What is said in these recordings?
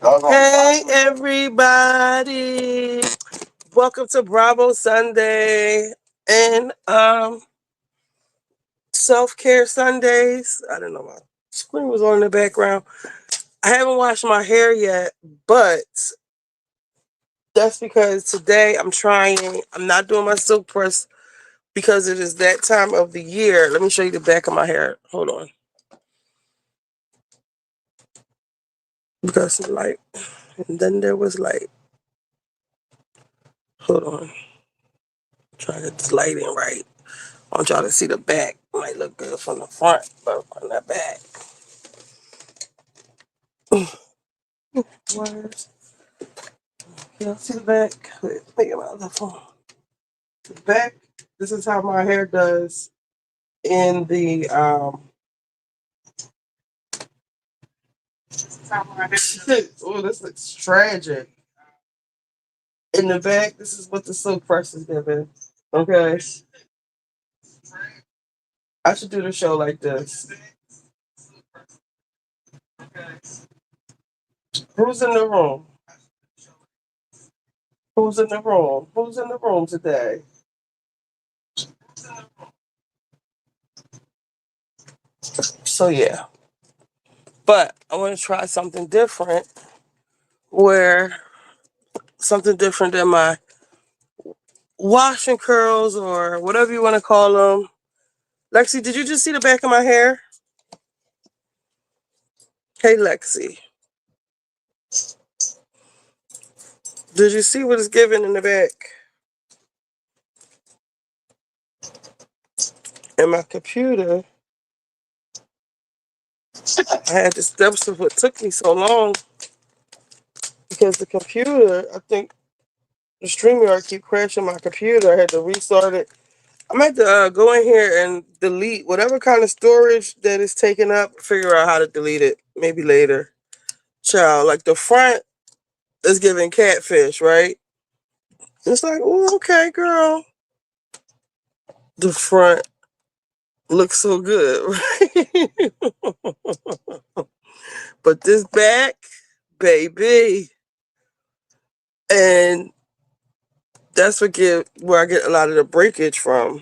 Hey everybody, welcome to Bravo Sunday and self-care Sundays. I don't know, my screen was on in the background. I haven't washed my hair yet, but that's because today I'm not doing my silk press because it is that time of the year. Let me show you the back of my hair. Hold on. We got some light, and then there was light. Hold on. Trying to get this light in right. I want y'all to see the back. Might look good from the front, but from the back. Wires. Y'all see the back? Wait, make it my other phone. The back. This is how my hair does in the oh, this looks tragic. In the back, this is what the silk press is giving. Okay. I should do the show like this. Who's in the room? Who's in the room? Who's in the room today? So yeah. But I want to try something different where something different than my washing curls or whatever you want to call them. Lexi, did you just see the back of my hair? Hey, Lexi. Did you see what it's giving in the back? And my computer, I had to steps of what took me so long because the computer, I think the StreamYard keep crashing my computer. I had to restart it. I'm going to have to go in here and delete whatever kind of storage that is taken up, figure out how to delete it maybe later. Child, like the front is giving catfish, right? It's like, oh, okay, girl. The front looks so good, right? But this back, baby, and that's where I get a lot of the breakage from.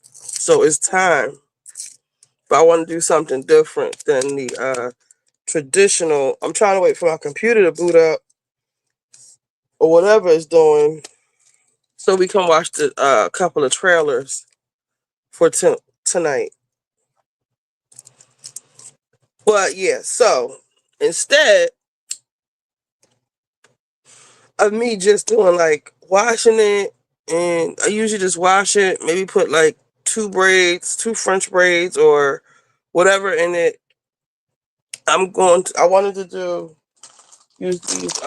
So it's time. But I want to do something different than the traditional. I'm trying to wait for my computer to boot up or whatever it's doing, so we can watch the couple of trailers for tonight. But yeah, so instead of me just doing like washing it, and I usually just wash it, maybe put like two French braids or whatever in it. I wanted to use these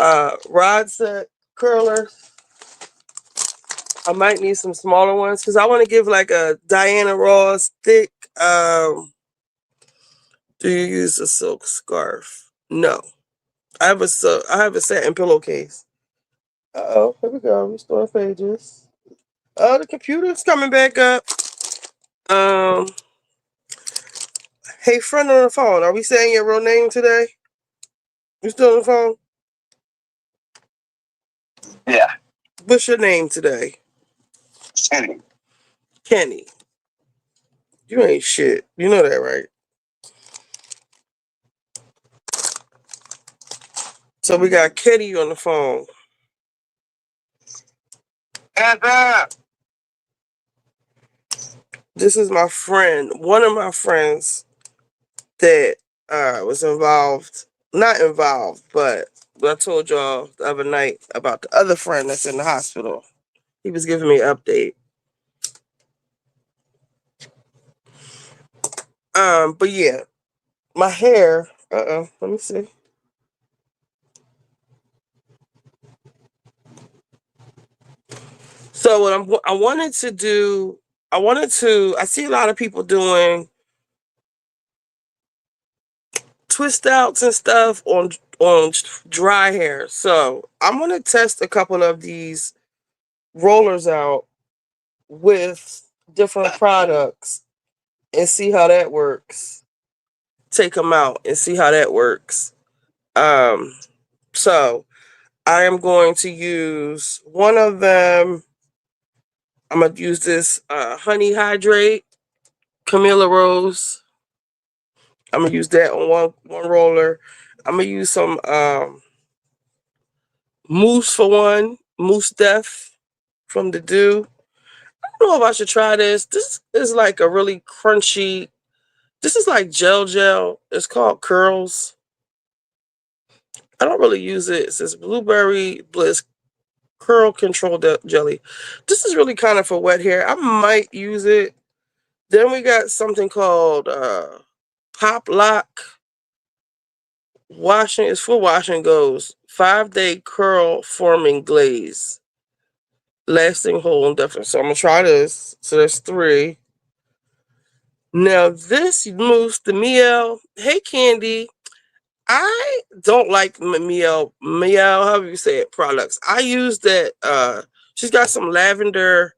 rod set curlers. I might need some smaller ones because I want to give like a Diana Ross thick. Do you use a silk scarf? No. I have a satin pillowcase. Uh-oh, here we go. Restore pages. Oh, the computer's coming back up. Um, hey, friend on the phone, are we saying your real name today? You still on the phone? Yeah, What's your name today? Kenny. Kenny. You ain't shit. You know that, right? So we got Kenny on the phone. Hands up! This is my friend, one of my friends that was involved. Not involved, but I told y'all the other night about the other friend that's in the hospital. He was giving me an update. But yeah, my hair. Let me see. So I wanted to do. I see a lot of people doing twist outs and stuff on dry hair. So I'm gonna test a couple of these rollers out with different products and see how that works. Take them out and see how that works. Um, so I am going to use one of them. I'm gonna use this honey hydrate, Camilla Rose. I'm gonna use that on one roller. I'm gonna use some mousse for one, mousse def from the Dew. I don't know if I should try this. This is like a really crunchy. This is like gel. It's called Curls. I don't really use it. It says Blueberry Bliss Curl Control Jelly. This is really kind of for wet hair. I might use it. Then we got something called Pop Lock Washing. It's for washing goes. 5-day curl forming glaze. Lasting hold and definitely. So I'm gonna try this. So there's 3. Now this mousse, the Miel. Hey Candy, I don't like Miel, however you say it, products. I use that. She's got some lavender.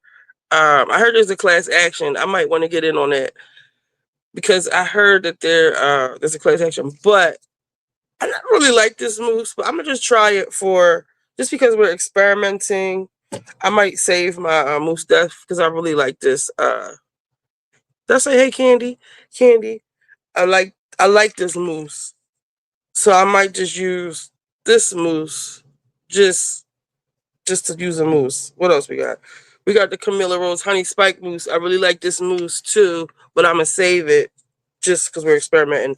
I heard there's a class action. I might want to get in on that because I heard that there's a class action. But I don't really like this mousse. But I'm gonna just try it for just because we're experimenting. I might save my mousse death because I really like this. Did I say hey Candy? Candy. I like this mousse. So I might just use this mousse just to use a mousse. What else we got? We got the Camilla Rose Honey Spike Mousse. I really like this mousse too, but I'm gonna save it just because we're experimenting.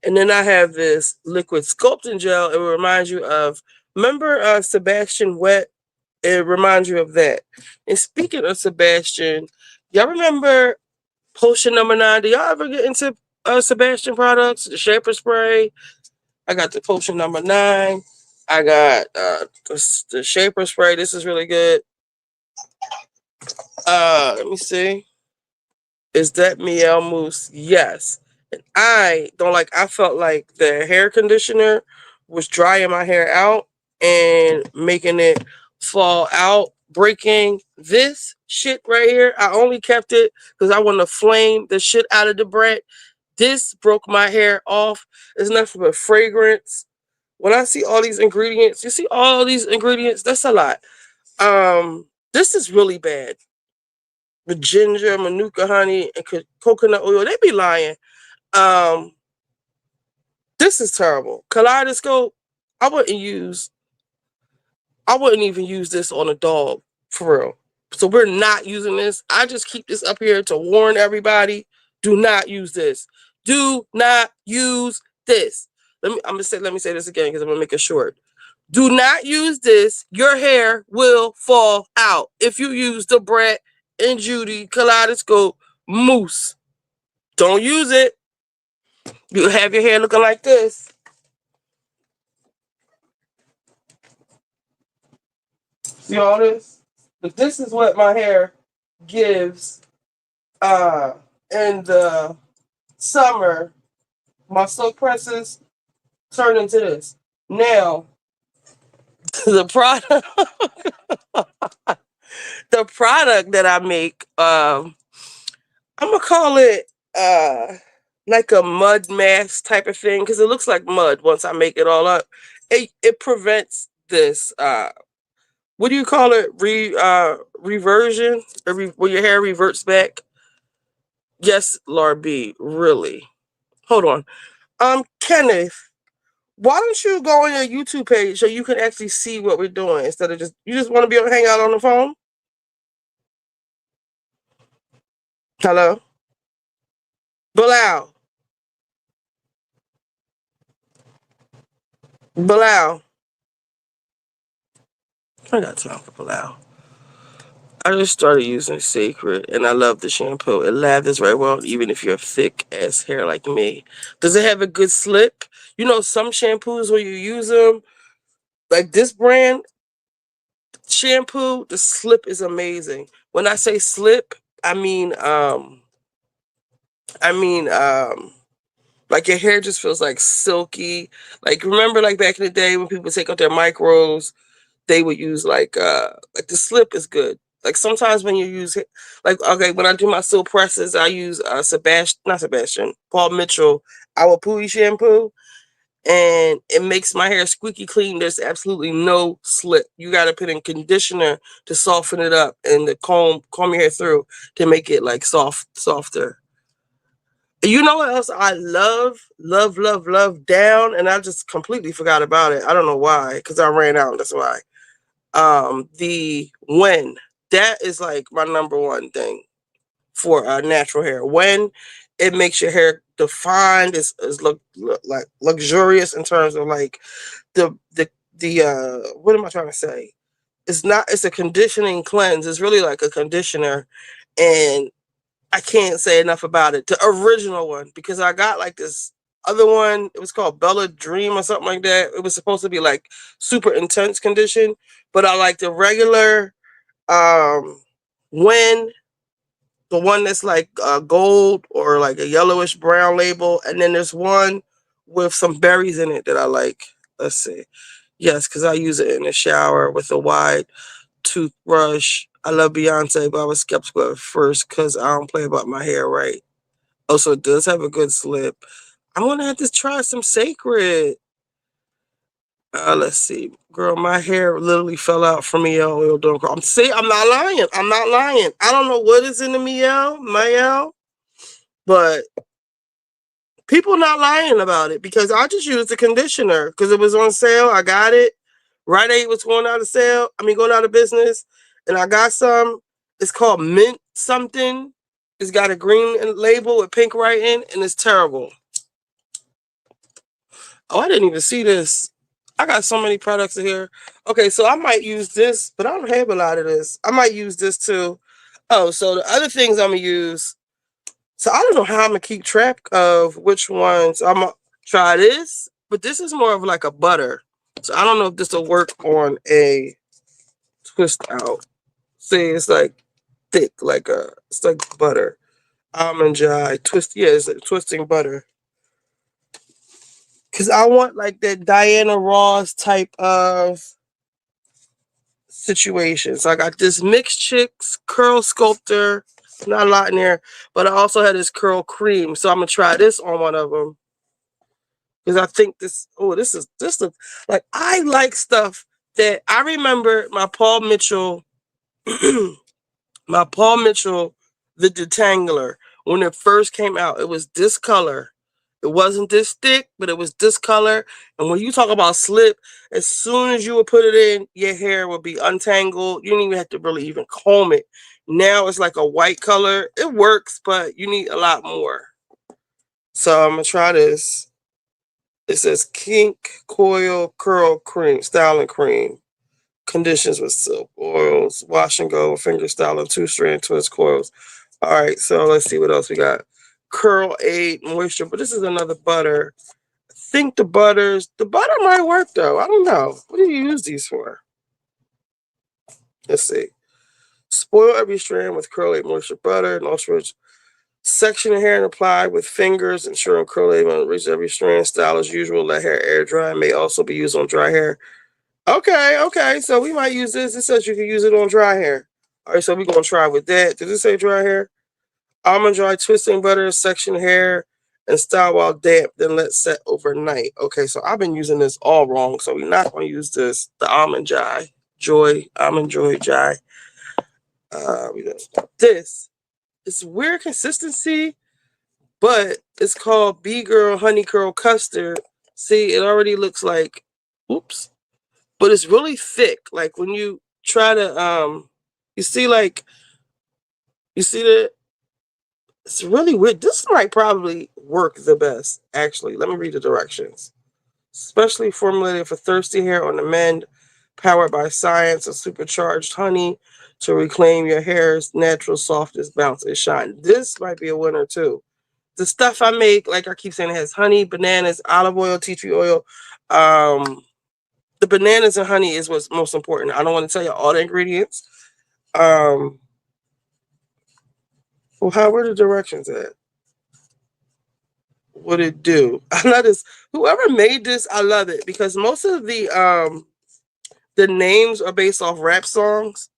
And then I have this liquid sculpting gel. It reminds you of remember Sebastian Wet? It reminds you of that. And speaking of Sebastian, y'all remember Potion number 9? Do y'all ever get into Sebastian products? The Shaper Spray. I got the Potion number 9. I got the Shaper Spray. This is really good. Let me see. Is that Miel Mousse? Yes. And I felt like the hair conditioner was drying my hair out and making it fall out, breaking this shit right here. I only kept it because I want to flame the shit out of the bread. This broke my hair off. It's nothing but fragrance. When I see all these ingredients, you see all these ingredients, that's a lot. This is really bad. The ginger, manuka honey, and coconut oil. They be lying. Um, this is terrible. Kaleidoscope. I wouldn't use. I wouldn't even use this on a dog for real. So we're not using this. I just keep this up here to warn everybody. Do not use this. Do not use this. Let me say this again because I'm gonna make it short. Do not use this. Your hair will fall out if you use the Brett and Judy Kaleidoscope Mousse. Don't use it. You have your hair looking like this. See all this? But this is what my hair gives in the summer. My silk presses turn into this. Now, the product the product that I make, I'm gonna call it like a mud mask type of thing because it looks like mud once I make it all up. It prevents this what do you call it? Reversion? Where your hair reverts back? Yes, Laura B. Really? Hold on. Kenneth, why don't you go on your YouTube page so you can actually see what we're doing instead of you just want to be able to hang out on the phone? Hello? Bilal. Bilal. I got time for Bilal. I just started using Sacred and I love the shampoo. It lathers very well, even if you have thick ass hair like me. Does it have a good slip? You know, some shampoos when you use them, like this brand shampoo, the slip is amazing. When I say slip, I mean like your hair just feels like silky. Like remember like back in the day when people take out their micros, they would use like the slip is good. Like sometimes when you use it, like okay, when I do my silk presses, I use Paul Mitchell Our Pui shampoo. and it makes my hair squeaky clean. There's absolutely no slip. You got to put in conditioner to soften it up and to comb your hair through to make it like softer. You know what else I love down, and I just completely forgot about it. I don't know why, because I ran out. That's why. The when that is like my number one thing for natural hair. When it makes your hair defined, is look like luxurious in terms of like the what am I trying to say? It's not. It's a conditioning cleanse. It's really like a conditioner, and I can't say enough about it. The original one, because I got like this other one. It was called Bella Dream or something like that. It was supposed to be like super intense condition, but I like the regular um when the one that's like gold or like a yellowish brown label, and then there's one with some berries in it that I like. Let's see. Yes, because I use it in the shower with a wide toothbrush. I love Beyonce, but I was skeptical at first because I don't play about my hair right. Also, it does have a good slip. I want to have to try some Sacred. Let's see, girl. My hair literally fell out from Miel oil. Don't cry. I'm not lying. I'm not lying. I don't know what is in the Miel, but people not lying about it because I just used the conditioner because it was on sale. I got it. Rite Aid was going out of sale. I mean, going out of business, and I got some. It's called Mint something. It's got a green label with pink writing, and it's terrible. Oh, I didn't even see this. I got so many products in here. Okay, so I might use this, but I don't have a lot of this. I might use this too. Oh, so the other things I'm gonna use. So I don't know how I'm gonna keep track of which ones I'm gonna try this, but this is more of like a butter. So I don't know if this will work on a twist out. See, it's like thick, it's like butter. Almond joy twist. Yeah, it's like twisting butter. Cause I want like that Diana Ross type of situation. So I got this mixed chicks curl sculptor, not a lot in there, but I also had this curl cream. So I'm gonna try this on one of them because I think this. Oh, this looks like I like stuff that I remember my Paul Mitchell my Paul Mitchell, the Detangler, when it first came out, it was this color. It wasn't this thick, but it was this color. And when you talk about slip, as soon as you would put it in, your hair would be untangled. You didn't even have to really even comb it. Now it's like a white color. It works, but you need a lot more. So I'm gonna try this. It says Kink Coil Curl Cream, Styling Cream. Conditions with silk oils, wash and go, finger style, and 2-strand twist coils. All right, so let's see what else we got. Curl Aid Moisture, but this is another butter. I think the butter might work though. I don't know. What do you use these for? Let's see. Spoil every strand with Curl Aid Moisture butter, no switch. Section the hair and apply with fingers, ensuring curl aid will reach every strand. Style as usual. Let hair air dry. May also be used on dry hair. Okay. So we might use this. It says you can use it on dry hair. All right, so we're gonna try with that. Did it say dry hair? Almond dry twisting butter, section hair, and style while damp, then let set overnight. Okay, so I've been using this all wrong. So we're not gonna use this. The almond joy jai. We got this. It's weird consistency, but it's called B Girl Honey Curl Custard. See, it already looks like oops, but it's really thick. Like when you try to you see like you see that it's really weird. This might probably work the best, actually. Let me read the directions. Specially formulated for thirsty hair on the mend, powered by science and supercharged honey to reclaim your hair's natural softness, bounce, and shine. This might be a winner too. The stuff I make, like I keep saying, it has honey, bananas, olive oil, tea tree oil. Um, the bananas and honey is what's most important. I don't want to tell you all the ingredients. Um, well, how were the directions at? What it do? I love this. Whoever made this, I love it because most of the names are based off rap songs.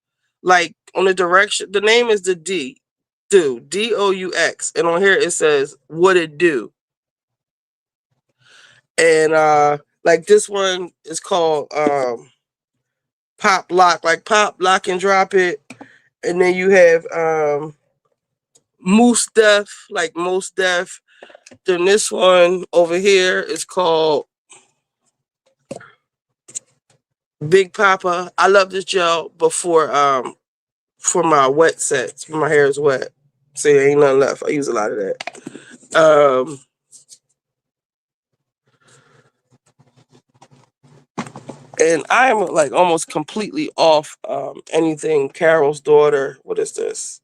Like on the direction, the name is the Deux, Deux, and on here it says what it do. And like this one is called Pop Lock, like Pop Lock and Drop It. And then you have Moose Def, like Most Def. Then this one over here is called Big Papa. I love this gel before for my wet sets when my hair is wet. See, ain't nothing left. I use a lot of that. And I am like almost completely off anything Carol's Daughter. What is this?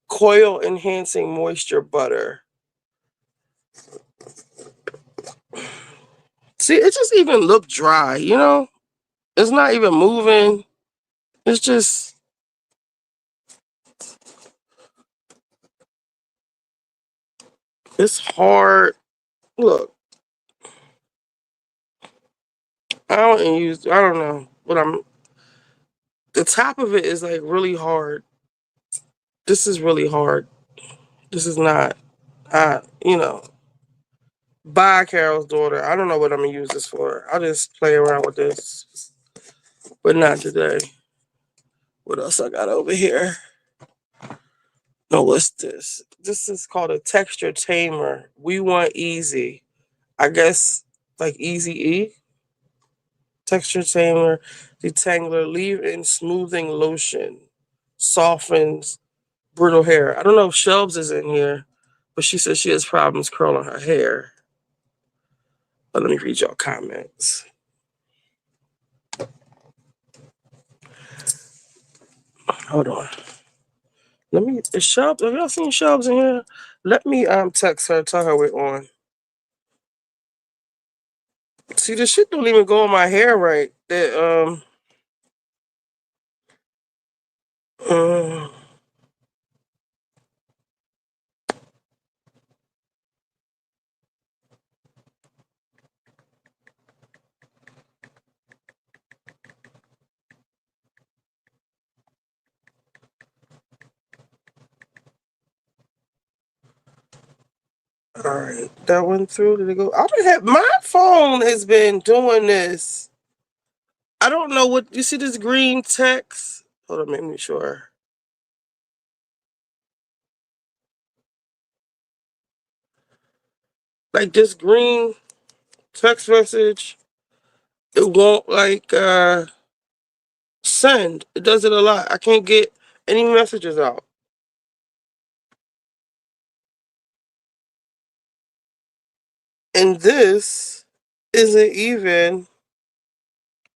Coil Enhancing Moisture Butter. See, it just even looked dry, you know? It's not even moving. It's just, it's hard. Look, I don't know what the top of it is like really hard. This is really hard. This is not, you know, buy Carol's Daughter. I don't know what I'm gonna use this for. I'll just play around with this, but not today. What else I got over here? No, what's this? This is called a texture tamer. We want easy. I guess like Easy E. Texture tamer, detangler, leave-in smoothing lotion, softens brittle hair. I don't know if Shelves is in here, but she says she has problems curling her hair. But let me read y'all comments. Hold on. Let me. Is Shelves? Have y'all seen Shelves in here? Let me text her, tell her we're on. See, this shit don't even go on my hair right. That uh, all right, that went through. Did it go? I been have my phone has been doing this. I don't know what you see this green text. Hold on, make me sure. Like this green text message, it won't like send. It does it a lot. I can't get any messages out. And this isn't even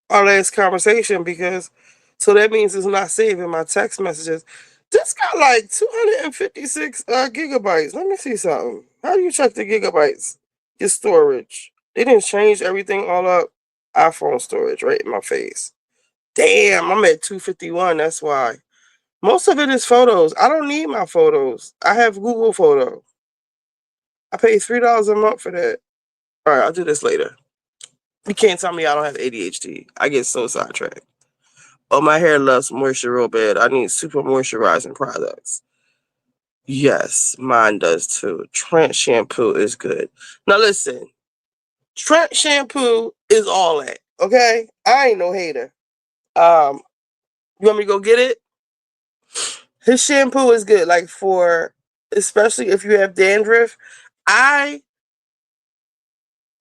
our last conversation because so that means it's not saving my text messages. This got like 256 gigabytes. Let me see something. How do you check the gigabytes? Your storage. They didn't change everything all up. iPhone storage right in my face. Damn, I'm at 251. That's why. Most of it is photos. I don't need my photos. I have Google Photo. I pay $3 a month for that. All right, I'll do this later. You can't tell me I don't have ADHD. I get so sidetracked. Oh, my hair loves moisture real bad. I need super moisturizing products. Yes, mine does too. Trent shampoo is good. Now listen, Trent shampoo is all that. Okay, I ain't no hater. Um, you want me to go get it? His shampoo is good, like for especially if you have dandruff. I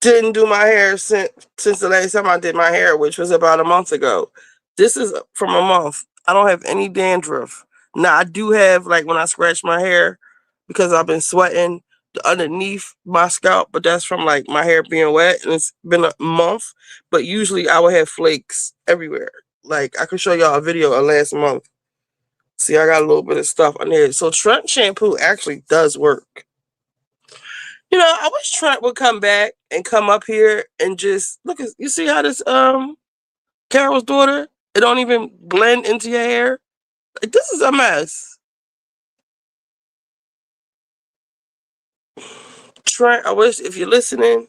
didn't do my hair since the last time I did my hair, which was about a month ago. This is from a month. I don't have any dandruff. Now I do have like when I scratch my hair because I've been sweating underneath my scalp, but that's from like my hair being wet and it's been a month. But usually I would have flakes everywhere. Like I could show y'all a video of last month. See, I got a little bit of stuff on there. So Trent shampoo actually does work. You know, I wish Trent would come back and come up here and just look at you see how this Carol's Daughter, it don't even blend into your hair. Like this is a mess. Trent, I wish if you're listening,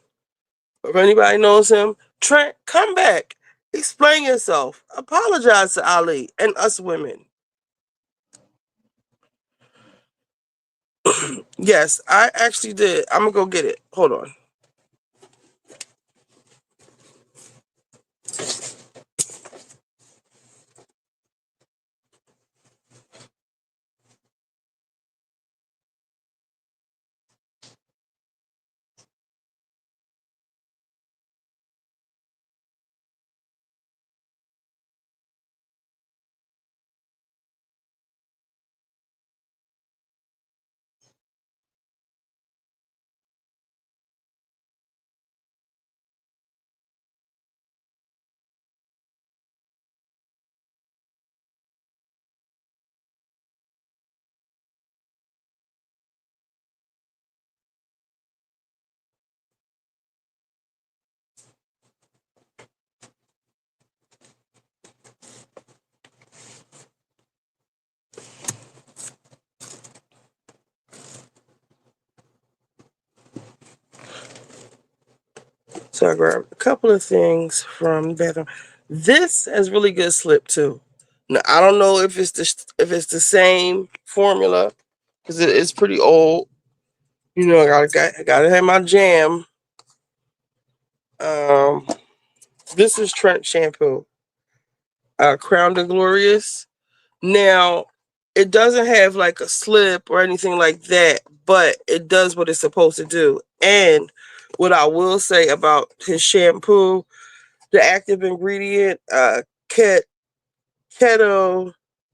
or if anybody knows him, Trent, come back. Explain yourself. Apologize to Ali and us women. Yes, I actually did. I'm gonna go get it. Hold on. So I grabbed a couple of things from the bathroom. This has really good slip too. Now I don't know if it's the same formula because it's pretty old. You know, I gotta have my jam. Um, this is Trent shampoo, Crown and Glorious. Now, it doesn't have like a slip or anything like that, but it does what it's supposed to do. And what I will say about his shampoo, the active ingredient, keto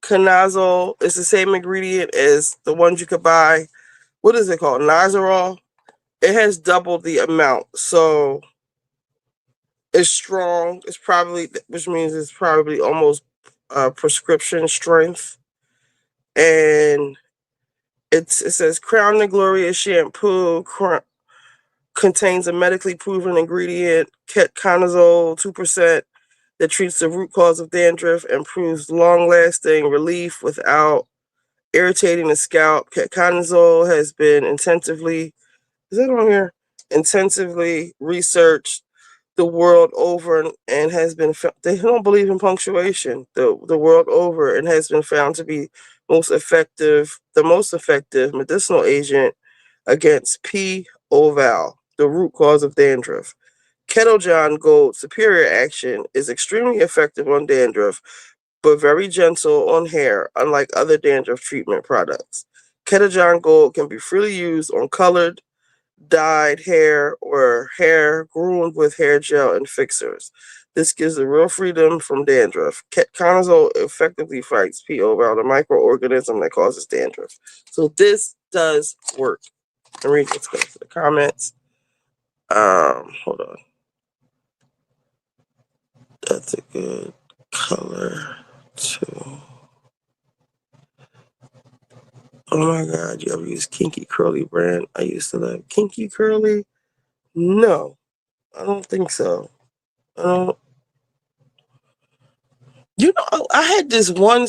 canazole, is the same ingredient as the ones you could buy. What is it called? Nazarol. It has double the amount, so it's strong. It's probably, which means it's probably almost prescription strength, and it says Crown and Glorious shampoo contains a medically proven ingredient, ketoconazole 2%, that treats the root cause of dandruff and proves long-lasting relief without irritating the scalp. Ketoconazole has been is that on here? Intensively researched the world over and has been they don't believe in punctuation the world over, and has been found to be the most effective medicinal agent against P. ovale, the root cause of dandruff. Ketojon Gold Superior Action is extremely effective on dandruff, but very gentle on hair, unlike other dandruff treatment products. Ketojon Gold can be freely used on colored, dyed hair or hair groomed with hair gel and fixers. This gives the real freedom from dandruff. Ketoconazole effectively fights PO, the microorganism that causes dandruff. So this does work. And read what's going to the comments. Hold on. That's a good color too. Oh my god, you ever use Kinky Curly brand? I used to love Kinky Curly. No, I don't think so. I don't. You know, I had this one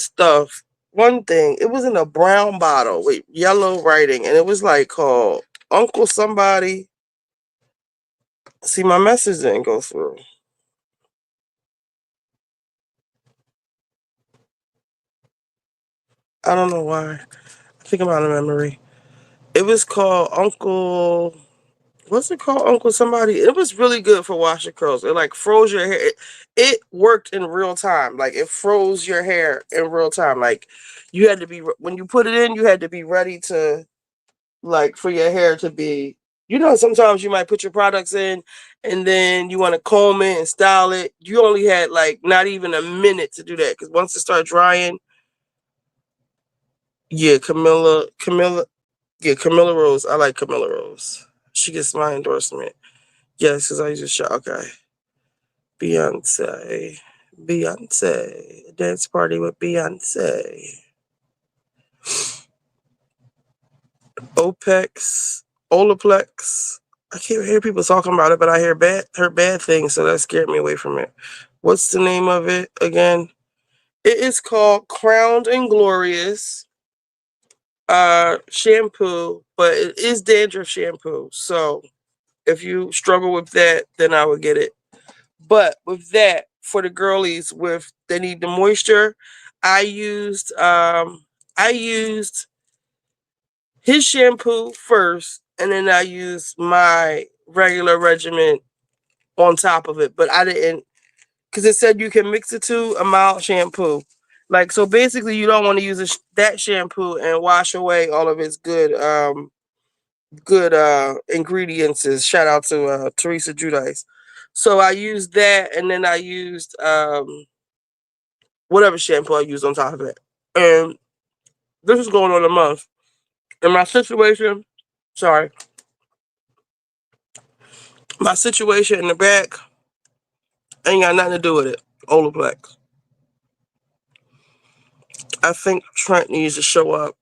thing. It was in a brown bottle with yellow writing, and it was like called Uncle Somebody. See, my message didn't go through. I don't know why. I think I'm out of memory. It was called Uncle. What's it called? Uncle Somebody. It was really good for washing curls. It like froze your hair. It worked in real time. Like it froze your hair in real time. Like you had to be when you put it in, you had to be ready to like for your hair to be. You know, sometimes you might put your products in, and then you want to comb it and style it. You only had like not even a minute to do that because once it started drying, yeah, Camilla Rose. I like Camilla Rose. She gets my endorsement. Yes, because I use a shot. Okay. Beyonce. Beyonce. Dance party with Beyonce. OPEX. Olaplex. I can't hear people talking about it, but I hear her bad things, so that scared me away from it. What's the name of it again? It is called Crowned and Glorious shampoo, but it is dandruff shampoo. So if you struggle with that, then I would get it. But with that, for the girlies with they need the moisture, I used I used his shampoo first, and then I used my regular regimen on top of it. But I didn't, because it said you can mix it to a mild shampoo. Like so, basically, you don't want to use that shampoo and wash away all of its good ingredients. Shout out to Teresa Judice. So I used that, and then I used whatever shampoo I used on top of it. And this is going on a month. And sorry, my situation in the back ain't got nothing to do with it. Olaplex. I think Trent needs to show up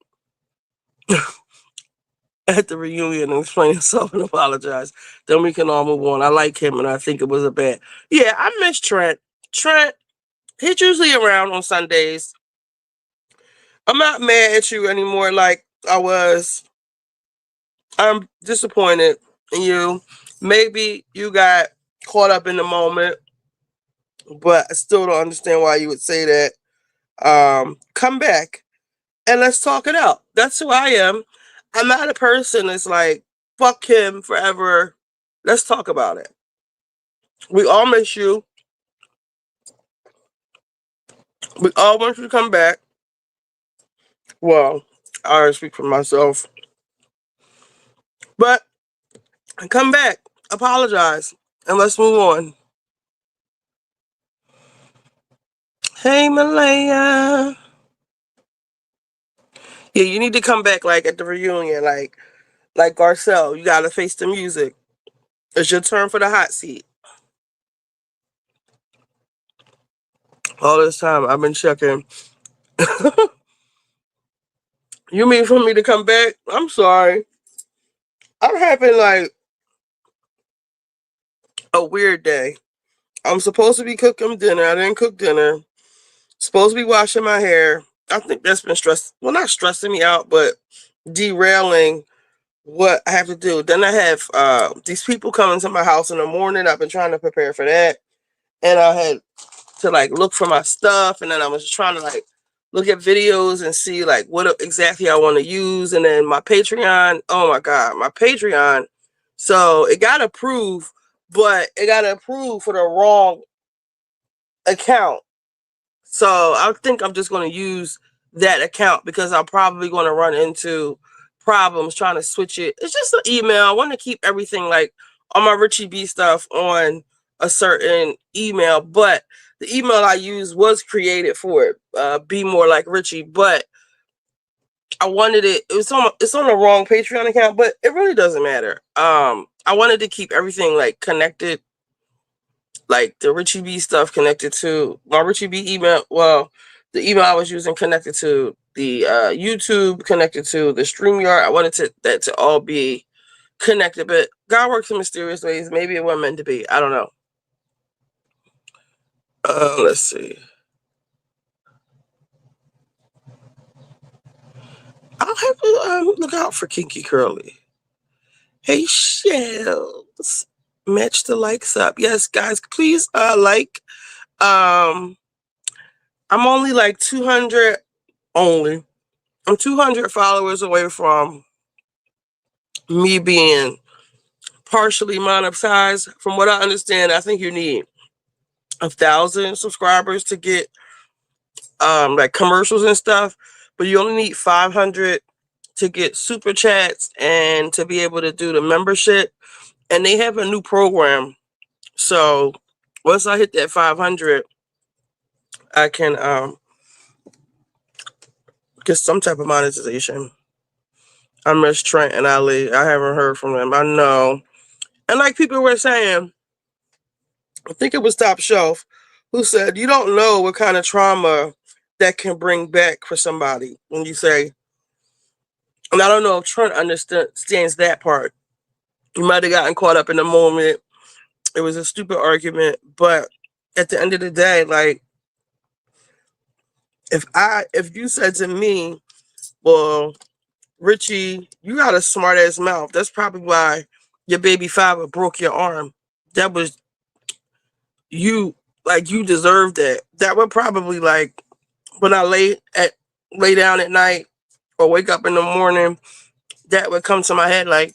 at the reunion and explain himself and apologize. Then we can all move on. I like him, and I think it was a bad. Yeah, I miss Trent. Trent, he's usually around on Sundays. I'm not mad at you anymore like I was. I'm disappointed in you. Maybe you got caught up in the moment, but I still don't understand why you would say that. Come back and let's talk it out. That's who I am. I'm not a person that's like, fuck him forever. Let's talk about it. We all miss you. We all want you to come back. Well, I already speak for myself. But come back, apologize, and let's move on. Hey, Malaya. Yeah, you need to come back like at the reunion, like Garcelle. You gotta face the music. It's your turn for the hot seat. All this time I've been checking. You mean for me to come back? I'm sorry. I'm having like a weird day. I'm supposed to be cooking dinner. I didn't cook dinner. Supposed to be washing my hair. I think that's been not stressing me out, but derailing what I have to do. Then I have these people coming to my house in the morning. I've been trying to prepare for that. And I had to like look for my stuff, and then I was trying to like look at videos and see like what exactly I want to use. And then my Patreon, oh my god, my Patreon. So it got approved, but it got approved for the wrong account. So I think I'm just going to use that account because I'm probably going to run into problems trying to switch it. It's just an email. I want to keep everything like all my Richie B stuff on a certain email, but the email I used was created for it. Be more like Richie, but I wanted it. It's on the wrong Patreon account, but it really doesn't matter. I wanted to keep everything like connected, like the Richie B stuff connected to my Richie B email. Well, the email I was using connected to the YouTube, connected to the StreamYard. I wanted that to all be connected, but God works in mysterious ways. Maybe it wasn't meant to be. I don't know. Let's see. I'll have to look out for Kinky Curly. Hey, Shells. Match the likes up. Yes, guys, please like. Um, I'm only like 200 only. I'm 200 followers away from me being partially monetized. From what I understand, I think you need 1,000 subscribers to get like commercials and stuff, but you only need 500 to get super chats and to be able to do the membership. And they have a new program, so once I hit that 500, I can get some type of monetization. I miss Trent and Ali. I haven't heard from them. I know. And like people were saying, I think it was Top Shelf who said, you don't know what kind of trauma that can bring back for somebody when you say, and I don't know if Trent understands that part. You might have gotten caught up in the moment. It was a stupid argument, but at the end of the day, like if you said to me, well, Richie, you got a smart ass mouth. That's probably why your baby father broke your arm. That was you, like you deserved that. That would probably like when I lay down at night or wake up in the morning, that would come to my head like,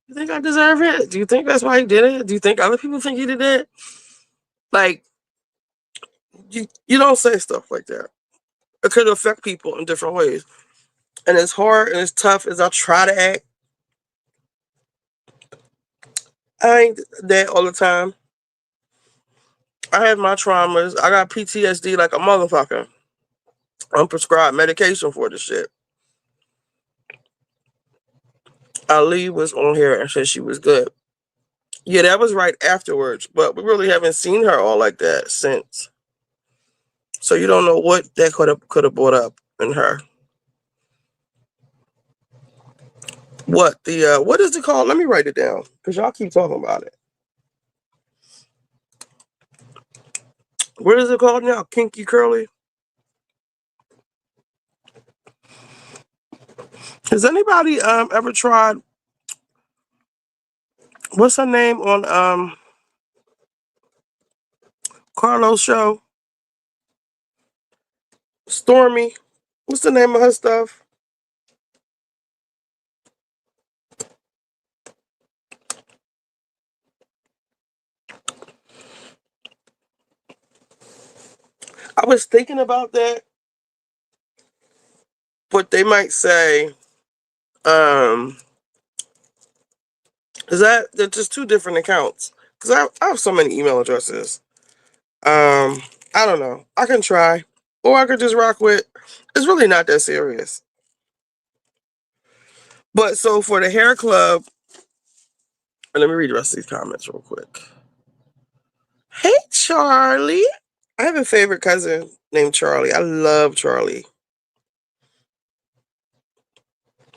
you think I deserve it? Do you think that's why he did it? Do you think other people think he did it? Like you don't say stuff like that. It could affect people in different ways. And as hard and as tough as I try to act, I ain't that all the time. I have my traumas. I got PTSD like a motherfucker. I'm prescribed medication for this shit. Ali was on here and said she was good. Yeah, that was right afterwards, but we really haven't seen her all like that since. So you don't know what that could have brought up in her. What is it called? Let me write it down because y'all keep talking about it. What is it called now? Kinky Curly? Has anybody ever tried? What's her name on Carlos show. Stormy. What's the name of her stuff? I was thinking about that, but they might say, um, is that they're just two different accounts? Because I have so many email addresses. I don't know. I can try, or I could just rock with. It's really not that serious. But so for the hair club, and let me read the rest of these comments real quick. Hey, Charlie. I have a favorite cousin named Charlie. I love Charlie.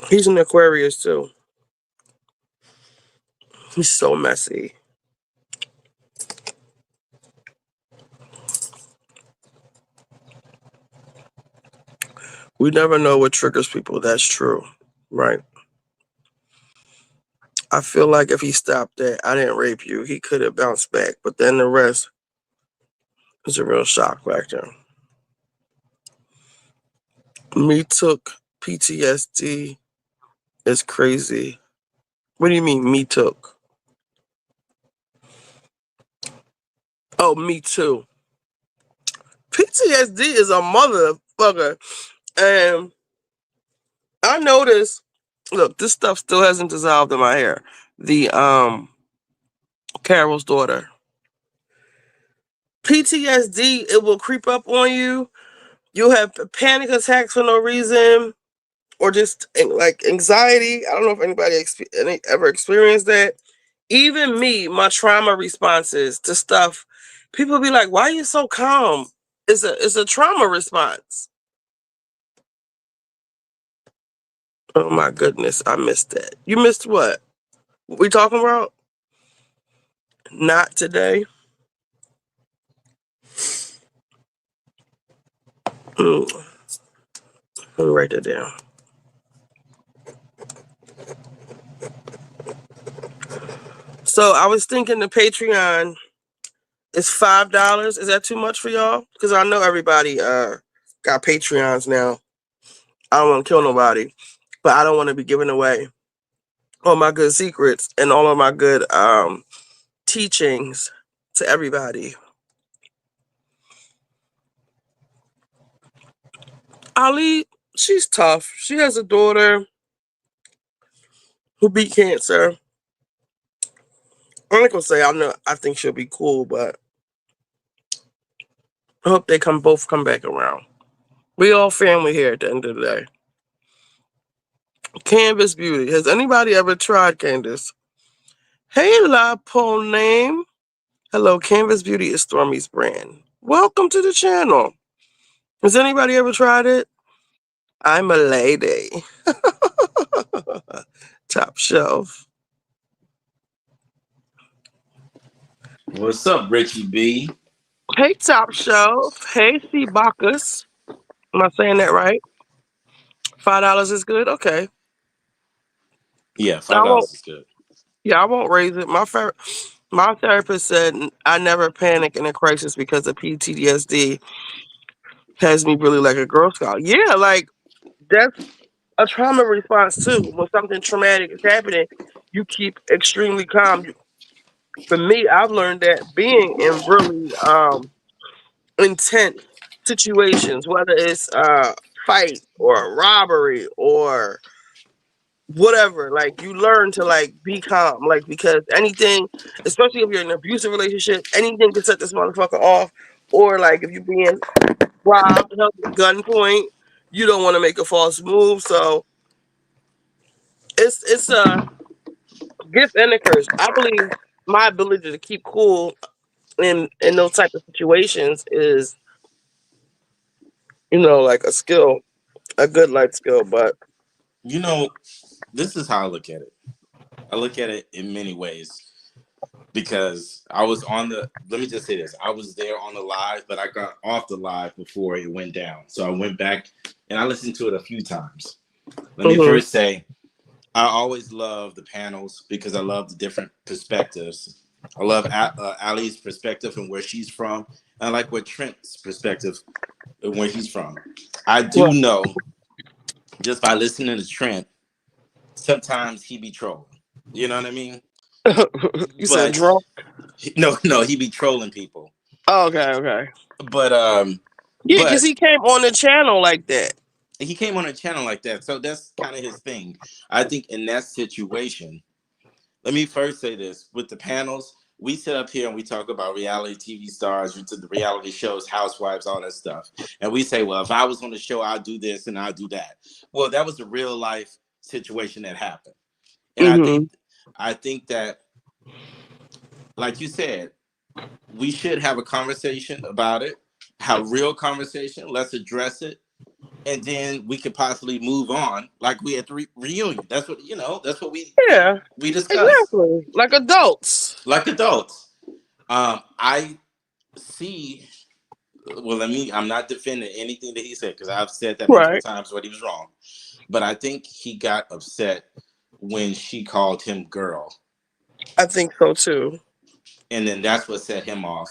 He's an Aquarius too. He's so messy. We never know what triggers people. That's true. Right. I feel like if he stopped that, I didn't rape you, he could have bounced back. But then the rest is a real shock factor. Me took PTSD is crazy. What do you mean, me took? Oh, me too. PTSD is a motherfucker. And I noticed, look, this stuff still hasn't dissolved in my hair. The Carol's daughter. PTSD, it will creep up on you. You'll have panic attacks for no reason, or just like anxiety. I don't know if anybody ever experienced that. Even me, my trauma responses to stuff, people be like, "Why are you so calm?" It's a trauma response. Oh my goodness, I missed that. You missed what? What we talking about? Not today. Let me write that down. So I was thinking the Patreon is $5. Is that too much for y'all? Because I know everybody got Patreons now. I don't want to kill nobody, but I don't want to be giving away all my good secrets and all of my good teachings to everybody. Ali, she's tough. She has a daughter who beat cancer. I'm not gonna say I think she'll be cool, but I hope they both come back around. We all family here at the end of the day. Canvas Beauty. Has anybody ever tried Candace? Hey, La Name. Hello, Canvas Beauty is Stormy's brand. Welcome to the channel. Has anybody ever tried it? I'm a lady. Top shelf. What's up, Ricky B? Hey, Top Shelf. Hey, C. Bacchus. Am I saying that right? $5 is good? Okay. Yeah, I five won't, dollars is good. yeah, I won't raise it. My therapist said I never panic in a crisis because of PTSD has me really like a Girl Scout. Yeah, like that's a trauma response too. When something traumatic is happening, you keep extremely calm. For me, I've learned that being in really intense situations, whether it's a fight or a robbery or whatever, like you learn to like be calm, like because anything, especially if you're in an abusive relationship, anything can set this motherfucker off. Or like if you're being robbed, held at gunpoint, you don't want to make a false move. So it's a gift and a curse. I believe my ability to keep cool in those type of situations is, like a skill, a good life skill. But You know, this is how I look at it. I look at it in many ways because I was on the. Let me just say this: I was there on the live, but I got off the live before it went down. So I went back and I listened to it a few times. Let me mhm. first say, I always love the panels because I love the different perspectives. I love Ali's perspective and where she's from, I like what Trent's perspective, where he's from. I do Right. know just by listening to Trent, sometimes he be trolling. You know what I mean? You said But drunk. no, no, he be trolling people. Oh, okay, okay. But Yeah, because but he came on the channel like that. he came on a channel like that, so that's kind of his thing. I think in that situation, let me first say this: with the panels, we sit up here and we talk about reality TV stars, the reality shows, housewives, all that stuff, and we say, well, if I was on the show, I'd do this and I'd do that. Well, that was a real life situation that happened, and Mm-hmm. I think that, like you said, we should have a conversation about it, have real conversation. Let's address it, and then we could possibly move on, like we at the reunion. That's what That's what Yeah, we discuss, exactly. Like adults. like adults. I see. Well, let me. I'm not defending anything that he said because I've said that multiple Right. times what he was wrong. But I think he got upset when she called him girl, I think so too. and then that's what set him off.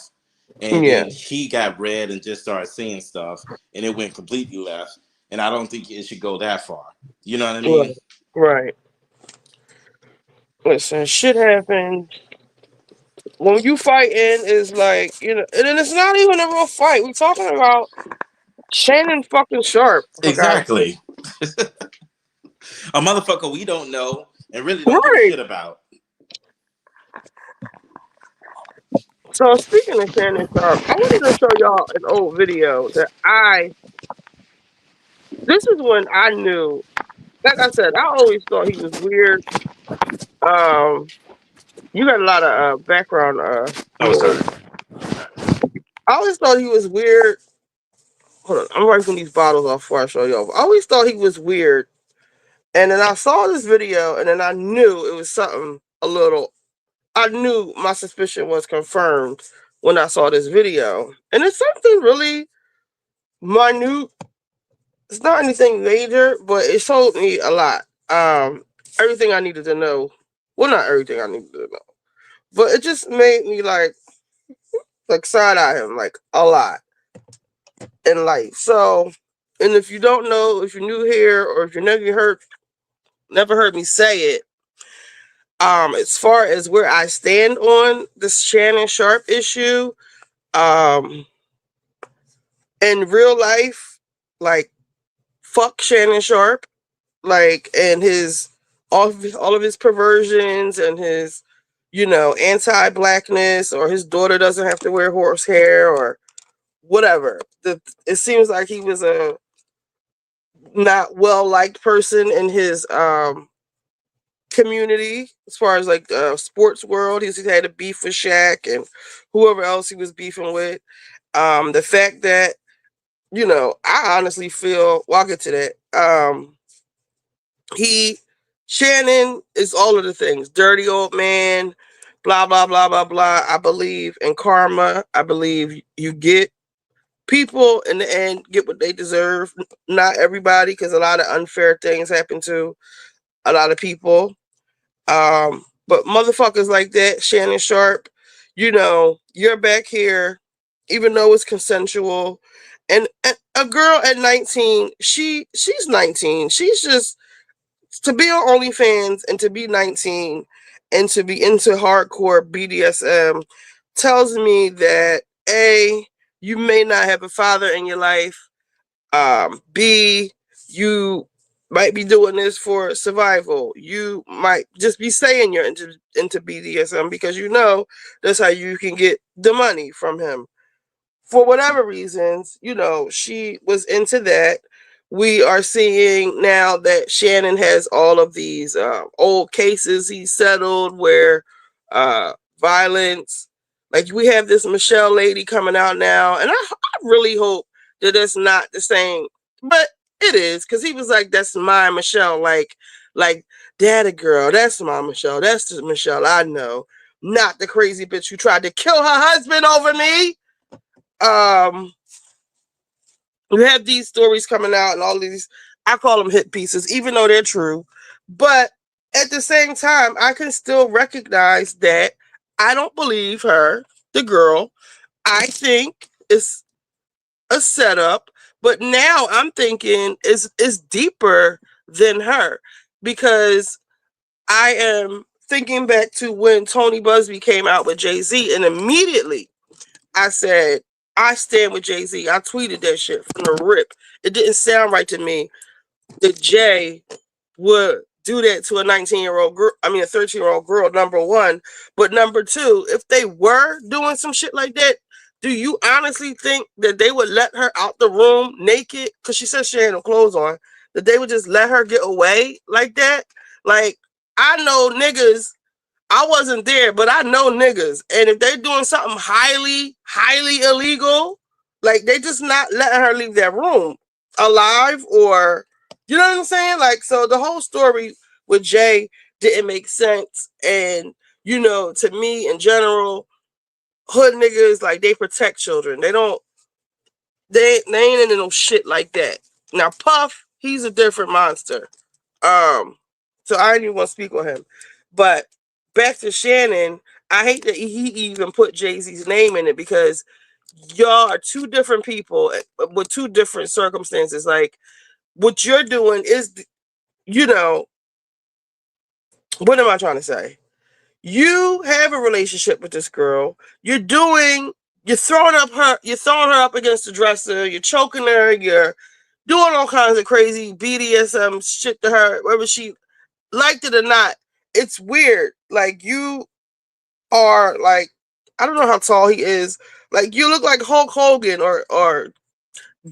And Yeah. then he got red and just started saying stuff, and it went completely left. And I don't think it should go that far. You know what I mean? Right. Right. Listen, shit happens. When you fighting is like, and then it's not even a real fight. We're talking about Shannon fucking Sharp, for God's sake. Exactly. A motherfucker we don't know and really don't give a Right. shit about. So speaking of Shannon Sharp, I wanted to show y'all an old video that this is when I knew, like I said, I always thought he was weird. Um, you got a lot of background Oh, sorry. noise. I always thought he was weird. Hold on, I'm wiping these bottles off before I show y'all. I always thought he was weird. And then I saw this video, and then I knew it was something a little. I knew my suspicion was confirmed when I saw this video, and it's something really minute. It's not anything major, but it told me a lot. Everything I needed to know. Well, not everything I needed to know, but it just made me like side eye him like a lot in life. So, and if you don't know, if you're new here, or if you never heard me say it, as far as where I stand on this Shannon Sharpe issue, um, in real life, like fuck Shannon Sharpe, like and his all of his perversions and his anti-blackness, or his daughter doesn't have to wear horse hair or whatever. It seems like he was a not well liked person in his community, as far as like sports world. He's had a beef with Shaq and whoever else he was beefing with. The fact that I honestly feel. Well, I'll get to that. He Shannon is all of the things. Dirty old man. Blah blah blah blah blah. I believe in karma. I believe you get people in the end get what they deserve. Not everybody, because a lot of unfair things happen to a lot of people. But motherfuckers like that, Shannon Sharpe, you're back here, even though it's consensual. And a girl at 19, she's 19. She's just to be on OnlyFans and to be 19 and to be into hardcore BDSM tells me that A, you may not have a father in your life. B, you might be doing this for survival. You might just be saying you're into BDSM because that's how you can get the money from him. For whatever reasons, she was into that. We are seeing now that Shannon has all of these old cases he settled where violence, like we have this Michelle lady coming out now, and I really hope that it's not the same, but it is, because he was like, "That's my Michelle," like Daddy girl, that's my Michelle, that's the Michelle I know, not the crazy bitch who tried to kill her husband over me. um we have these stories coming out and all these, I call them hit pieces, even though they're true. But at the same time, I can still recognize that I don't believe her, the girl. I think it's a setup, but now I'm thinking it's deeper than her because I am thinking back to when Tony Busby came out with Jay-Z, and immediately I said, I stand with Jay-Z. I tweeted that shit from the rip. It didn't sound right to me that Jay would do that to a 19-year-old girl, I mean a 13-year-old girl, number one. But number two, if they were doing some shit like that, do you honestly think that they would let her out the room naked? Because she said she had no clothes on. That they would just let her get away like that? Like, I know niggas, I wasn't there, but I know niggas. And if they're doing something highly, highly illegal, like they just not letting her leave that room alive, or you know what I'm saying? Like, so the whole story with Jay didn't make sense. And, you know, to me in general, hood niggas, like, they protect children. They ain't into no shit like that. Now Puff, he's a different monster. So I didn't even want to speak on him. But back to Shannon, I hate that he even put Jay-Z's name in it because y'all are two different people with two different circumstances. Like, what you're doing is, you know, what am I trying to say? You have a relationship with this girl. You're throwing her up against the dresser. You're choking her. You're doing all kinds of crazy BDSM shit to her, whether she liked it or not. It's weird. Like, you are like, I don't know how tall he is. Like, you look like Hulk Hogan or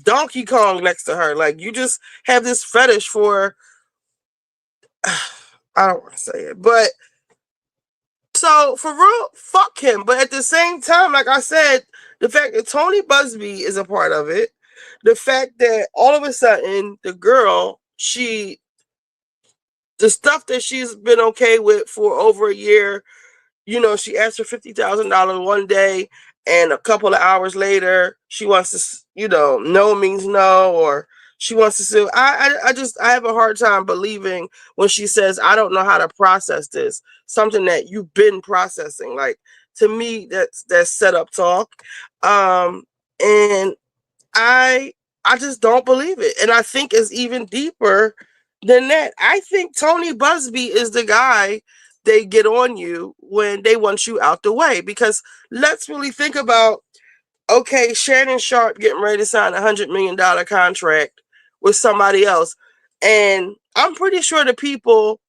Donkey Kong next to her. Like, you just have this fetish for I don't want to say it, but so for real, fuck him. But at the same time, like I said, the fact that Tony Busby is a part of it, the fact that all of a sudden the girl, the stuff that she's been okay with for over a year, you know, she asked for $50,000 one day, and a couple of hours later, she wants to, you know, no means no, or she wants to sue. I have a hard time believing when she says, I don't know how to process this, something that you've been processing. Like, to me, that's set up talk. And I I just don't believe it. And I think it's even deeper than that. I think Tony Busby is the guy they get on you when they want you out the way. Because let's really think about, okay, Shannon Sharpe getting ready to sign $100 million contract with somebody else. And I'm pretty sure the people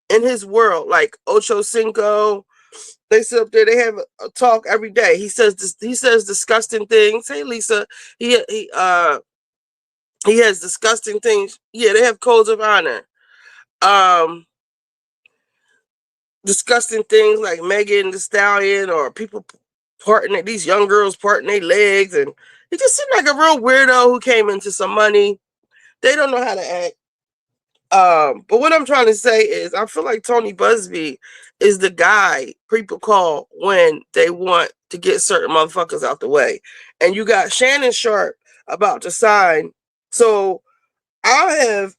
in his world, like Ocho Cinco, they sit up there, they have a talk every day. He says disgusting things. Hey Lisa, he has disgusting things. Yeah, they have codes of honor. Um, Disgusting things like Megan Thee Stallion, or people parting, these young girls parting their legs, and he just seemed like a real weirdo who came into some money. They don't know how to act. But what I'm trying to say is, I feel like Tony Busby is the guy people call when they want to get certain motherfuckers out the way. And you got Shannon Sharpe about to sign. So I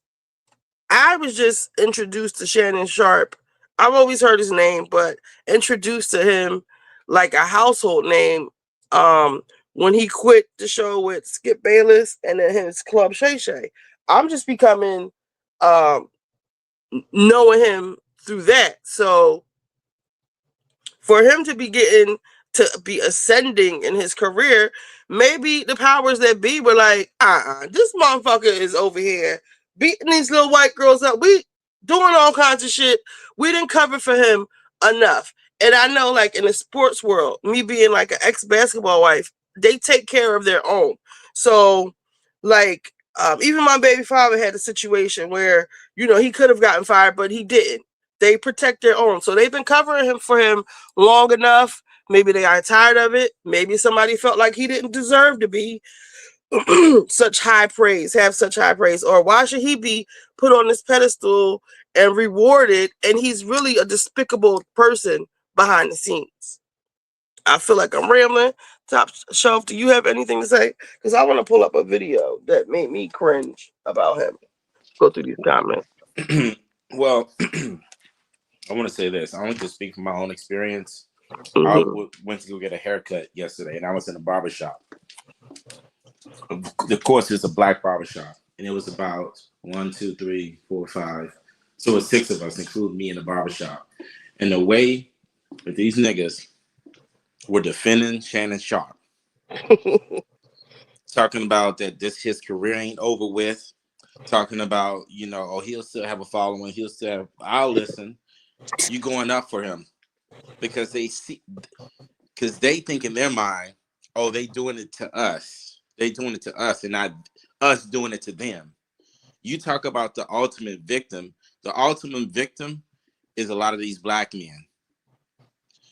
was just introduced to Shannon Sharpe. I've always heard his name, but introduced to him like a household name when he quit the show with Skip Bayless and then his club Shay Shay. I'm just becoming um, knowing him through that. So for him to be getting to be ascending in his career, maybe the powers that be were like, this motherfucker is over here beating these little white girls up. We doing all kinds of shit. We didn't cover for him enough. And I know, like, in the sports world, me being like an ex-basketball wife, they take care of their own. So, like, even my baby father had a situation where, you know, he could have gotten fired, but he didn't. They protect their own. So they've been covering him for him long enough. Maybe they got tired of it. Maybe somebody felt like he didn't deserve to be have such high praise. Or why should he be put on this pedestal and rewarded? And he's really a despicable person behind the scenes. I feel like I'm rambling. Top Shelf, do you have anything to say? Because I want to pull up a video that made me cringe about him. Go through these comments. Well, I want to say this. I want to speak from my own experience. Mm-hmm. Went to go get a haircut yesterday, and I was in a barber shop. Of course, it's a black barbershop, and it was about one, two, three, four, five. So it's six of us, including me in the barbershop. And the way that these niggas were defending Shannon Sharpe, talking about that this his career ain't over with, talking about, oh, he'll still have a following, he'll still have, I'll listen. You going up for him because they think in their mind, oh, they doing it to us. They doing it to us and not us doing it to them. You talk about the ultimate victim. The ultimate victim is a lot of these black men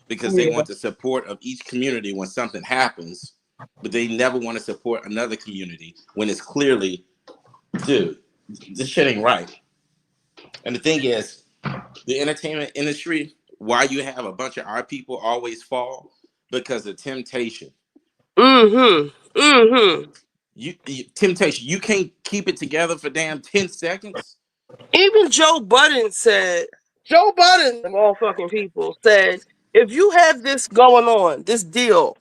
because they Yeah. want the support of each community when something happens, but they never want to support another community when it's clearly, dude, this shit ain't right. And the thing is, the entertainment industry, why you have a bunch of our people always fall? Because of temptation. Mm-hmm. Mm-hmm. Temptation. You can't keep it together for damn 10 seconds. Even Joe Budden, of all fucking people, said, if you have this going on, this deal,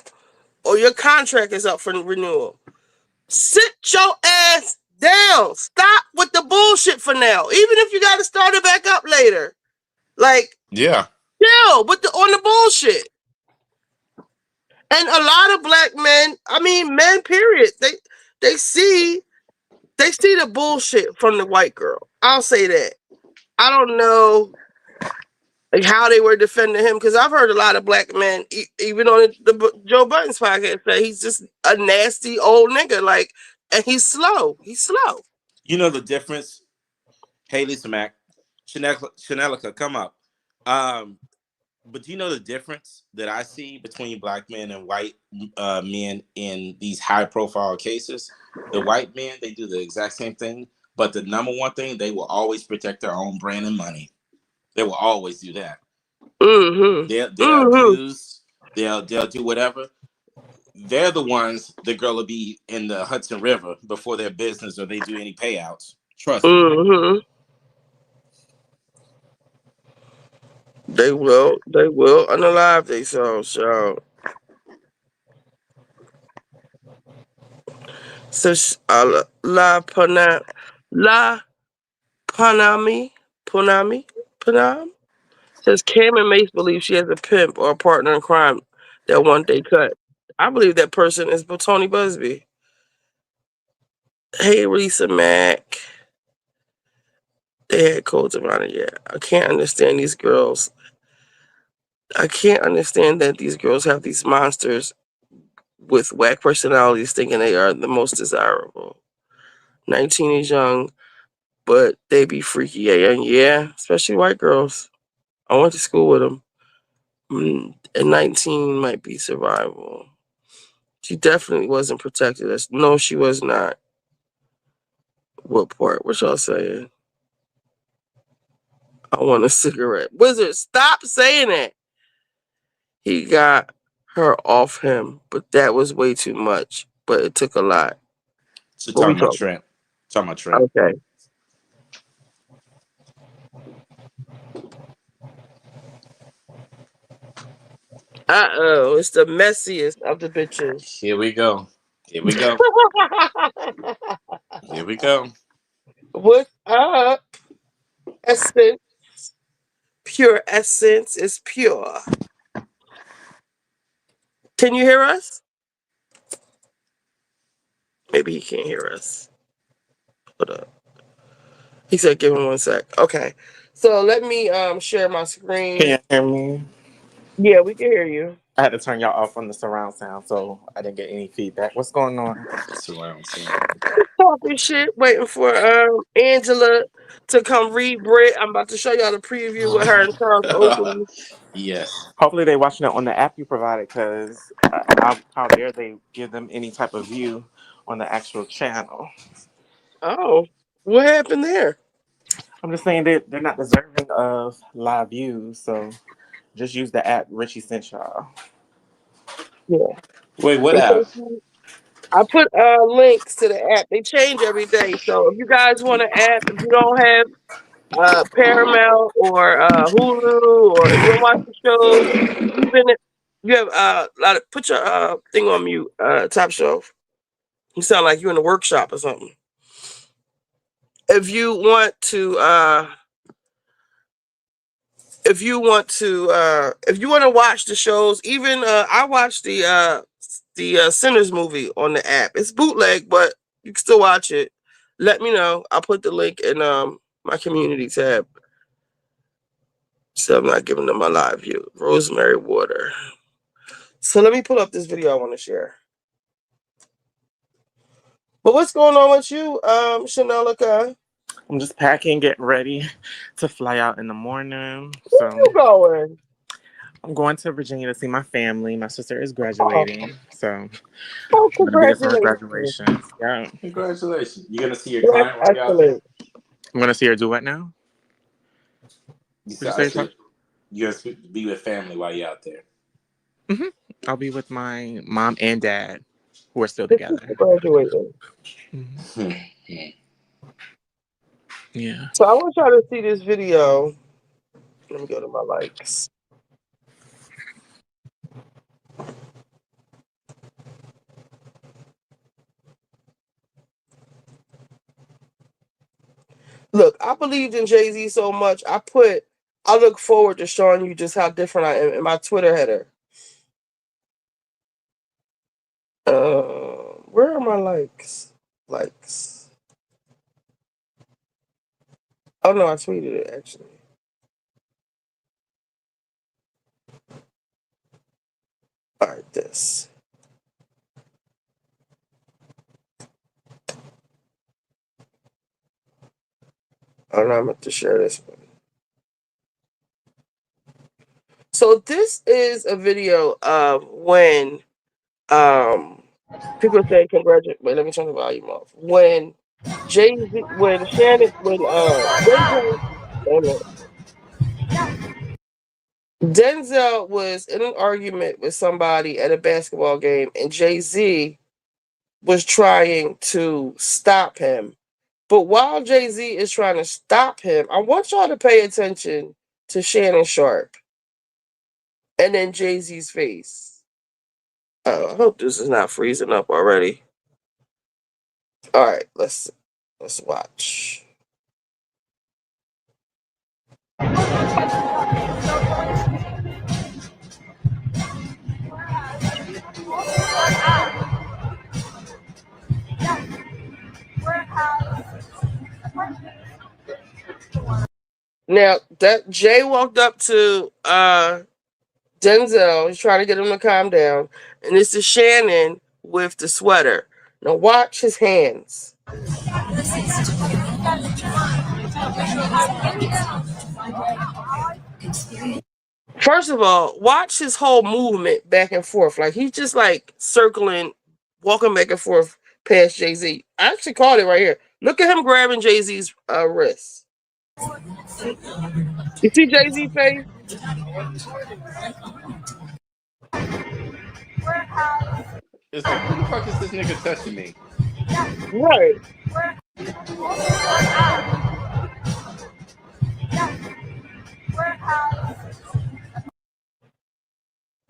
or your contract is up for renewal, sit your ass down. Stop with the bullshit for now. Even if you got to start it back up later. Like, Yeah. chill with on the bullshit. And a lot of black men, I mean, men, period, they see the bullshit from the white girl. I'll say that. I don't know like how they were defending him because I've heard a lot of black men, even on the Joe Budden's podcast, that he's just a nasty old nigga. Like, and he's slow. He's slow. You know the difference? Haley Smack, Chanelica, come up. Um, but do you know the difference that I see between black men and white men in these high profile cases? The white men, they do the exact same thing, but the number one thing, they will always protect their own brand and money. They will always do that. Mm-hmm. They'll Mm-hmm. abuse, they'll do whatever. They're the ones the girl will be in the Hudson River before their business or they do any payouts. Trust me. Mm-hmm. They will. They will unalive themselves. So, la Panami Punami Panam says Cameron Mace believes she has a pimp or a partner in crime that one day cut. I believe that person is Tony Busby. Hey, Risa Mack. They had codes around it. Yeah, I can't understand these girls. I can't understand that these girls have these monsters with whack personalities thinking they are the most desirable. 19 is young, but they be freaky. Yeah, especially white girls. I went to school with them. And 19 might be survival. She definitely wasn't protected. No, she was not. What part? What y'all saying? I want a cigarette. Wizard, stop saying that. He got her off him, but that was way too much. But it took a lot. So What we talking about talking? Trent. Talking about Trent. Okay. It's the messiest of the bitches. Here we go. Here we go. Here we go. What's up? Essence, pure essence is pure. Can you hear us? Maybe he can't hear us. Hold up. He said, "Give him 1 sec." Okay. So let me share my Can screen. you hear me? Yeah, we can hear you. I had to turn y'all off on the surround sound, so I didn't get any feedback. What's going on? Surround sound. Talking shit, waiting for Angela to come read Brit. I'm about to show y'all the preview with her and Charles Oakley. Yes. Hopefully they watching it on the app you provided, because how dare they give them any type of view on the actual channel? Oh, what happened there? I'm just saying they're not deserving of live views, so just use the app Richie sent y'all. Yeah. Wait, what app? I put links to the app. They change every day. So if you guys want an app, if you don't have Paramount or Hulu, or you don't watch the shows, even You have put your thing on mute, top shelf. You sound like you're in a workshop or something. If you want to if you want to watch the shows, even I watched the Sinners movie on the app. It's bootleg, but you can still watch it. Let me know. I'll put the link in my community tab. So I'm not giving them my live view. Rosemary water. So let me pull up this video I want to share. But what's going on with you, Chanelica? I'm just packing, getting ready to fly out in the morning. Where So you going? I'm going to Virginia to see my family. My sister is Oh, graduating, so I'm oh gonna be there for her congratulations. graduation. Yeah, Congratulations. You gonna see your That's client while you're out there? excellent. I'm gonna see her do what now? You Would you said I say said something? you're gonna be with family while you're out there. Hmm. I'll be with my mom and dad, who are still This is together. graduating. Hmm. Hmm. Yeah. So I want y'all to see this video. Let me go to my likes. Look, I believed in Jay-Z so much. I look forward to showing you just how different I am in my Twitter header. Where are my likes? Likes. Oh no, I tweeted it actually. All right, this. Oh no, I'm going to share this one. So this is a video of when people say congratulations. Wait, let me turn the volume off. When Jay-Z, when Shannon, when Denzel was in an argument with somebody at a basketball game, and Jay-Z was trying to stop him. But while Jay-Z is trying to stop him, I want y'all to pay attention to Shannon Sharpe and then Jay-Z's face. I hope this is not freezing up already. All right, let's watch. Now that Jay walked up to Denzel, he's trying to get him to calm down, and this is Shannon with the sweater. Now watch his hands. First of all, watch his whole movement back and forth. Like he's just like circling, walking back and forth past Jay-Z. I actually caught it right here. Look at him grabbing Jay-Z's wrist. You see Jay-Z face? It's like, who the fuck is this nigga touching me? Right.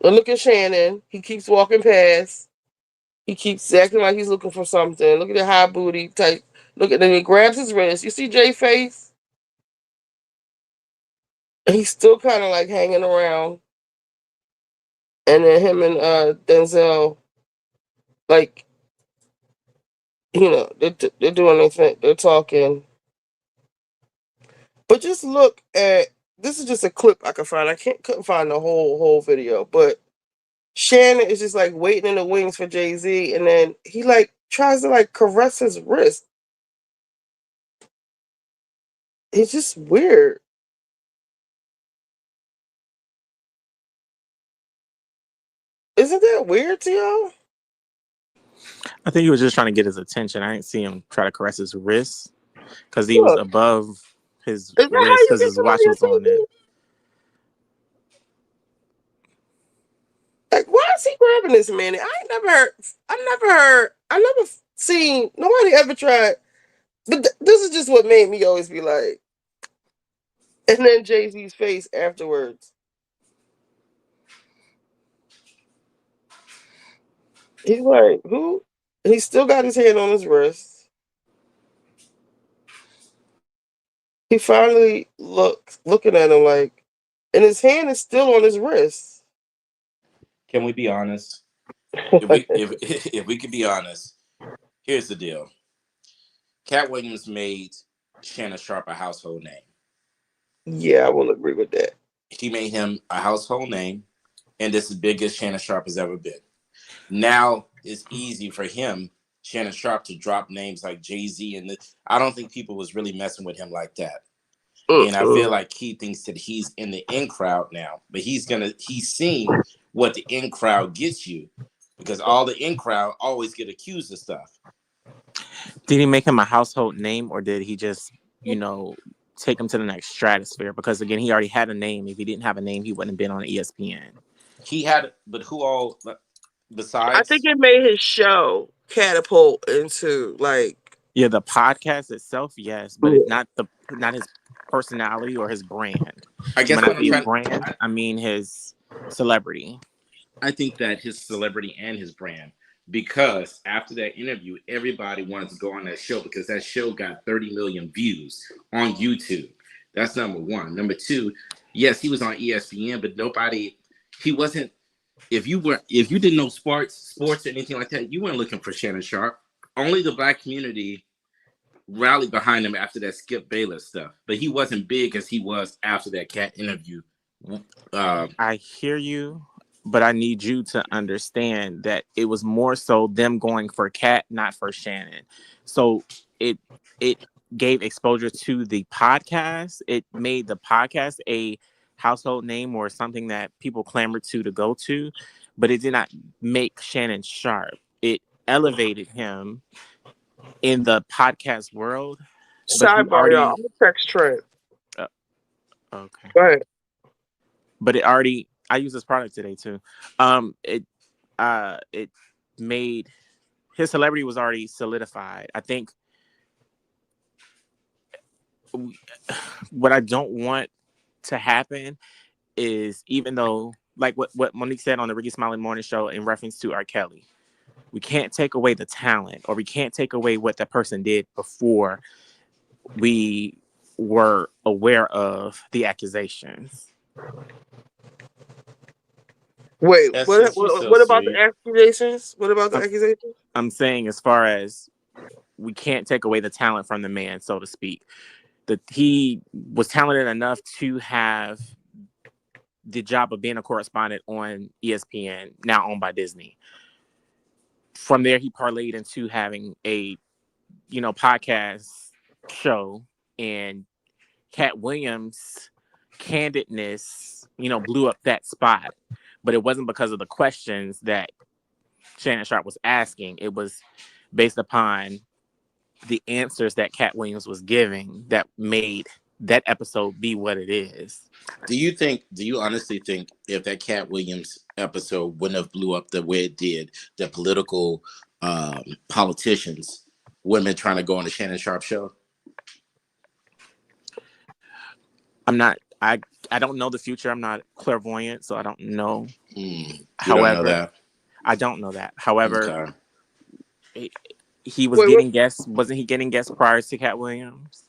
And look at Shannon. He keeps walking past. He keeps acting like he's looking for something. Look at the high booty type. Look at then he grabs his wrist. You see Jay face? And he's still kind of like hanging around. And then him and Denzel, like, they're doing their thing. They're talking. But just look at this is just a clip I could find. I couldn't find the whole video, but Shannon is just like waiting in the wings for Jay-Z, and then he like tries to like caress his wrist. It's just weird. Isn't that weird to y'all? I think he was just trying to get his attention. I didn't see him try to caress his wrist because he was Look, above his is that how wrist you because get his watch somebody was on it. attention? Like, why is he grabbing this man? I never seen nobody ever tried. But this is just what made me always be like. And then Jay-Z's face afterwards. He's like, who? He still got his hand on his wrist. He finally looking at him like, and his hand is still on his wrist. Can we be honest? If if we could be honest, here's the deal. Cat Williams made Shannon Sharpe a household name. Yeah, I will agree with that. He made him a household name, and this is the biggest Shannon Sharpe has ever been. Now it's easy for him, Shannon Sharpe, to drop names like Jay-Z, and I don't think people was really messing with him like that. And I feel Mm-mm. like he thinks that he's in the in crowd now, but he's seeing what the in crowd gets you, because all the in crowd always get accused of stuff. Did he make him a household name, or did he just, take him to the next stratosphere? Because again, he already had a name. If he didn't have a name, he wouldn't have been on ESPN. He had, but who all I think besides? it made his show catapult into like. Yeah, the podcast itself, yes, but Yeah. not his personality or his brand. I And guess when I what I'm say his trying. brand, I mean his celebrity. I think that his celebrity and his brand, because after that interview, everybody wanted to go on that show because that show got 30 million views on YouTube. That's number one. Number two, yes, he was on ESPN, but he wasn't. If you didn't know sports or anything like that, you weren't looking for Shannon Sharpe. Only the black community rallied behind him after that Skip Bayless stuff, but he wasn't big as he was after that cat interview. I hear you, but I need you to understand that it was more so them going for Cat, not for Shannon. So it it gave exposure to the podcast. It made the podcast a household name or something that people clamored to go to, but it did not make Shannon Sharpe. It elevated him in the podcast world, but he Sidebar, y'all. already I'm gonna text Trent. uh, okay. Go ahead. But it already, I use this product today too. It made his celebrity was already solidified. I think what I don't want to happen is, even though, like what Monique said on the Ricky Smiley Morning Show in reference to R. Kelly, we can't take away the talent, or we can't take away what that person did before we were aware of the accusations. Wait, Essence, you so what about the sweet. accusations? What about the I'm, accusations? I'm saying, as far as, we can't take away the talent from the man, so to speak. That he was talented enough to have the job of being a correspondent on ESPN, now owned by Disney. From there, he parlayed into having a, podcast show, and Cat Williams' candidness, blew up that spot. But it wasn't because of the questions that Shannon Sharpe was asking. It was based upon the answers that Cat Williams was giving that made that episode be what it is. Do you honestly think if that Cat Williams episode wouldn't have blew up the way it did, the political politicians wouldn't have been trying to go on the Shannon Sharpe show? I don't know the future. I'm not clairvoyant, so I don't know. You don't know However, that? I don't know that. However, Okay. he was Wait, what? getting guests. Wasn't he getting guests prior to Cat Williams?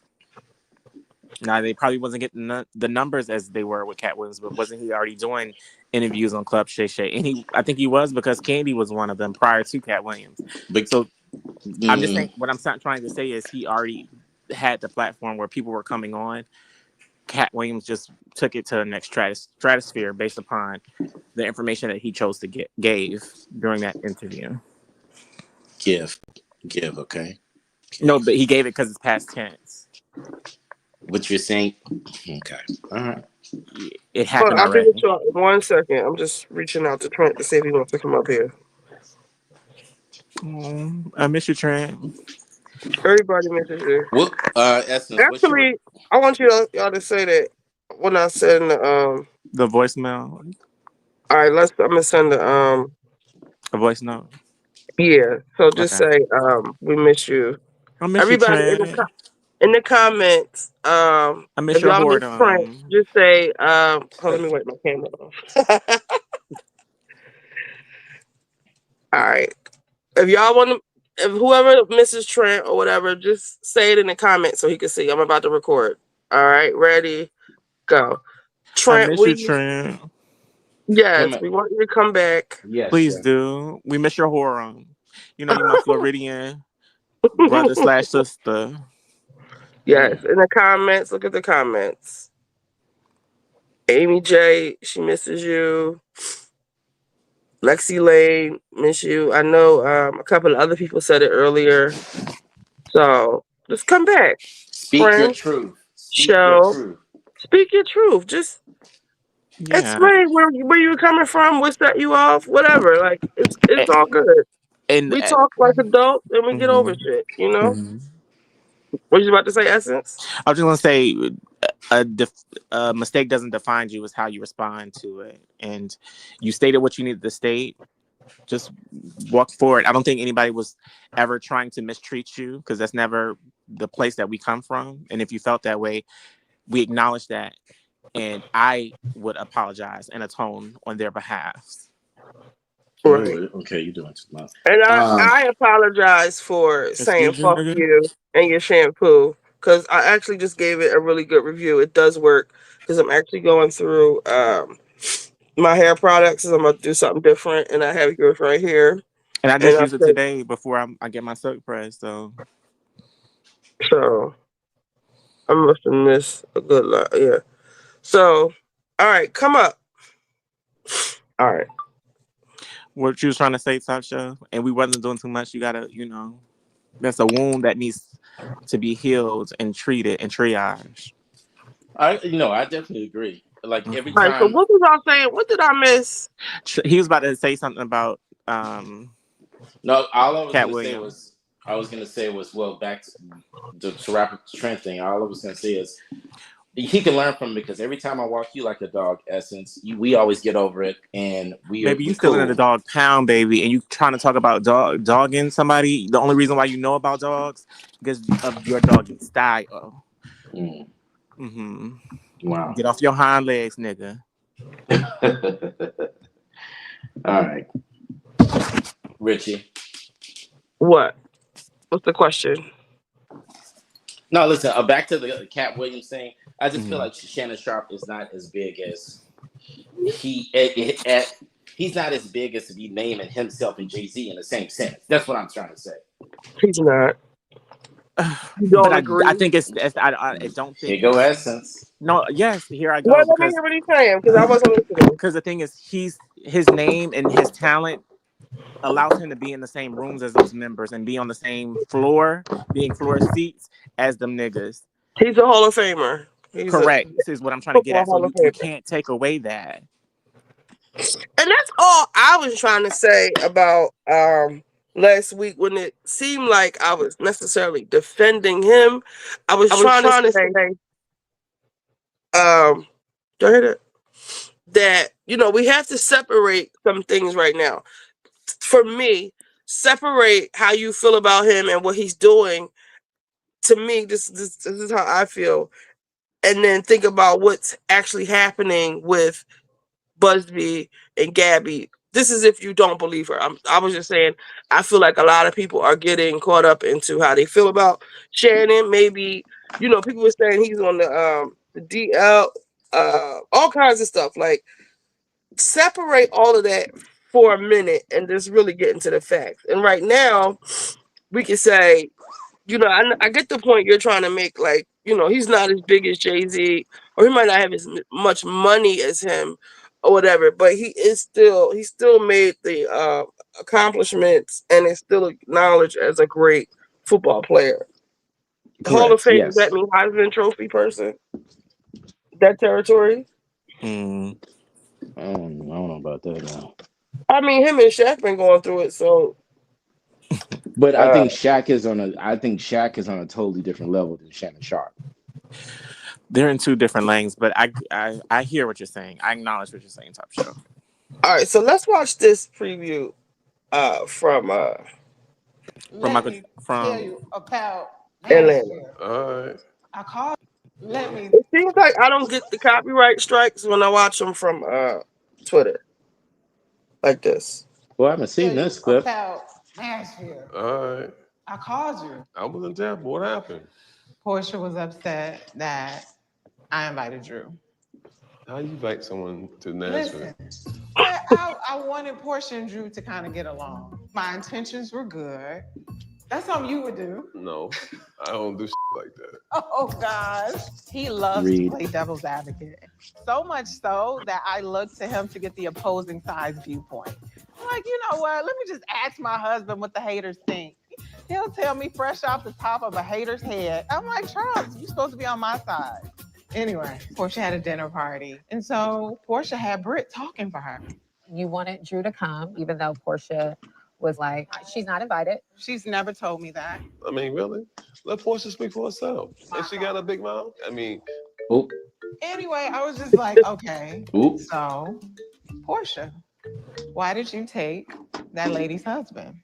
Now, they probably wasn't getting the numbers as they were with Cat Williams, but wasn't he already doing interviews on Club Shay Shay? And I think he was, because Candy was one of them prior to Cat Williams. But So I'm just saying, what I'm trying to say is, he already had the platform where people were coming on. Cat Williams just took it to the next stratosphere based upon the information that he chose to gave during that interview. give, okay. No, but he gave it because it's past tense. What you're saying? Okay. All right. It happened I'll be with already. y'all in 1 second. I'm just reaching out to Trent to see if he wants to come up here. I miss you, Trent. Everybody misses you. Well, Essence, what's your... Actually, I want y'all to say that when I send The voicemail, all right, I'm gonna send the a voice note. yeah. So just Okay. say we miss you. I miss you, Everybody Trent. in the comments, I miss if your y'all miss Trent, whoredom. just say hold, let me wait my camera off. All right. If y'all want to, if whoever misses Trent or whatever, just say it in the comments so he can see. I'm about to record. All right, ready, go. I Trent, miss you, we Trent. Come yes, on. we want you to come back. Yes, Please sure. do. We miss your horror. You know, you my Floridian brother slash sister. Yes, in the comments. Look at the comments. Amy J, she misses you. Lexi Lane, miss you. I know a couple of other people said it earlier. So just come back, Speak your friend. truth. Speak your Show. truth. Speak your truth. Just Yeah. explain where you coming from, what set you off, whatever. Like it's all good. And We talk like adults and we get over mhm, shit, you know? mhm. What you about to say, Essence? I was just gonna say a mistake doesn't define you; it's how you respond to it. And you stated what you needed to state. Just walk forward. I don't think anybody was ever trying to mistreat you because that's never the place that we come from. And if you felt that way, we acknowledge that. And I would apologize and atone on their behalf. Right. Oh, okay, you're doing too much. And Um, I apologize for saying Excuse you, fuck nigga. you and your shampoo because I actually just gave it a really good review. It does work because I'm actually going through my hair products and I'm gonna do something different and I have yours right here. And I And just I used it said today before I get my silk press. So so I must have missed a good lot. Yeah. So all right, come up. All right. what you was trying to say, Tasha, and we wasn't doing too much. You gotta, that's a wound that needs to be healed and treated and triage. I definitely agree. Like every All right, so time, what was I saying? What did I miss? He was about to say something about no, all I was Cat gonna say Williams. was, well, back to wrap up the Trent thing. All I was gonna say is he can learn from it because every time I walk you like a dog, Essence, we always get over it and Baby, you we still in the cool. dog pound, baby, and you trying to talk about dogging somebody. The only reason why you know about dogs because of your doggy style. Mm, Mm-hmm. wow. Get off your hind legs, nigga. All right, Richie. What? What's the question? No, listen. Back to the Cat Williams thing. I just feel Mm-hmm. like Shannon Sharpe is not as big as he's not as big as to be naming himself and Jay-Z in the same sentence. That's what I'm trying to say. He's not. You But don't I agree? think I don't think Here go Essence. no. Yes, here I Well, go let me hear what he's saying because I wasn't listening. because the thing is his name and his talent allows him to be in the same rooms as those members and be on the same floor, being floor seats as them niggas. He's a Hall of Famer. He's a Correct. This is what I'm trying to get football at. So Hall of you Famer. can't take away that. And that's all I was trying to say about last week when it seemed like I was necessarily defending him. I was I was trying to trying to say, say do I hear that? That, we have to separate some things right now. For me, separate how you feel about him and what he's doing. To me, this is how I feel. And then think about what's actually happening with Busby and Gabby. This is if you don't believe her. I was just saying, I feel like a lot of people are getting caught up into how they feel about Shannon. Maybe, people were saying he's on the DL, all kinds of stuff. Like, separate all of that for a minute and just really get into the facts. And right now, we can say, I get the point you're trying to make. Like, he's not as big as Jay-Z, or he might not have as much money as him, or whatever. But he still made the accomplishments, and is still acknowledged as a great football player. Hall of Correct. Fame, does that Yes. mean Heisman Trophy person? That territory? mm, I don't know about that now. I mean, him and Shaq been going through it, so But uh, I think Shaq is on a totally different level than Shannon Sharpe. they're in two different lanes, but I hear what you're saying. I acknowledge what you're saying, Top Show. all right, so let's watch this preview from From Let Michael me tell from you about last Atlanta. year. All right. I called. Let me It seems like I don't get the copyright strikes when I watch them from Twitter like this. Well, I haven't tell seen you this clip. about Nashville. All right. I called you. I was in Tampa. What happened? Portia was upset that I invited Drew. How you invite someone to Nashville? Listen, I wanted Portia and Drew to kind of get along. My intentions were good. That's something you would do. No, I don't do like that. Oh gosh. He loves to play devil's advocate. So much so that I look to him to get the opposing side's viewpoint. I'm like, you know what? Let me just ask my husband what the haters think. He'll tell me fresh off the top of a hater's head. I'm like, Charles, you're supposed to be on my side. Anyway, Portia had a dinner party. And so Portia had Britt talking for her. You wanted Drew to come, even though Portia was like, she's not invited. She's never told me that. I mean, really? Let Portia speak for herself. And she got a big mouth. I mean, Anyway, I was just like, okay. So, Portia, why did you take that lady's husband?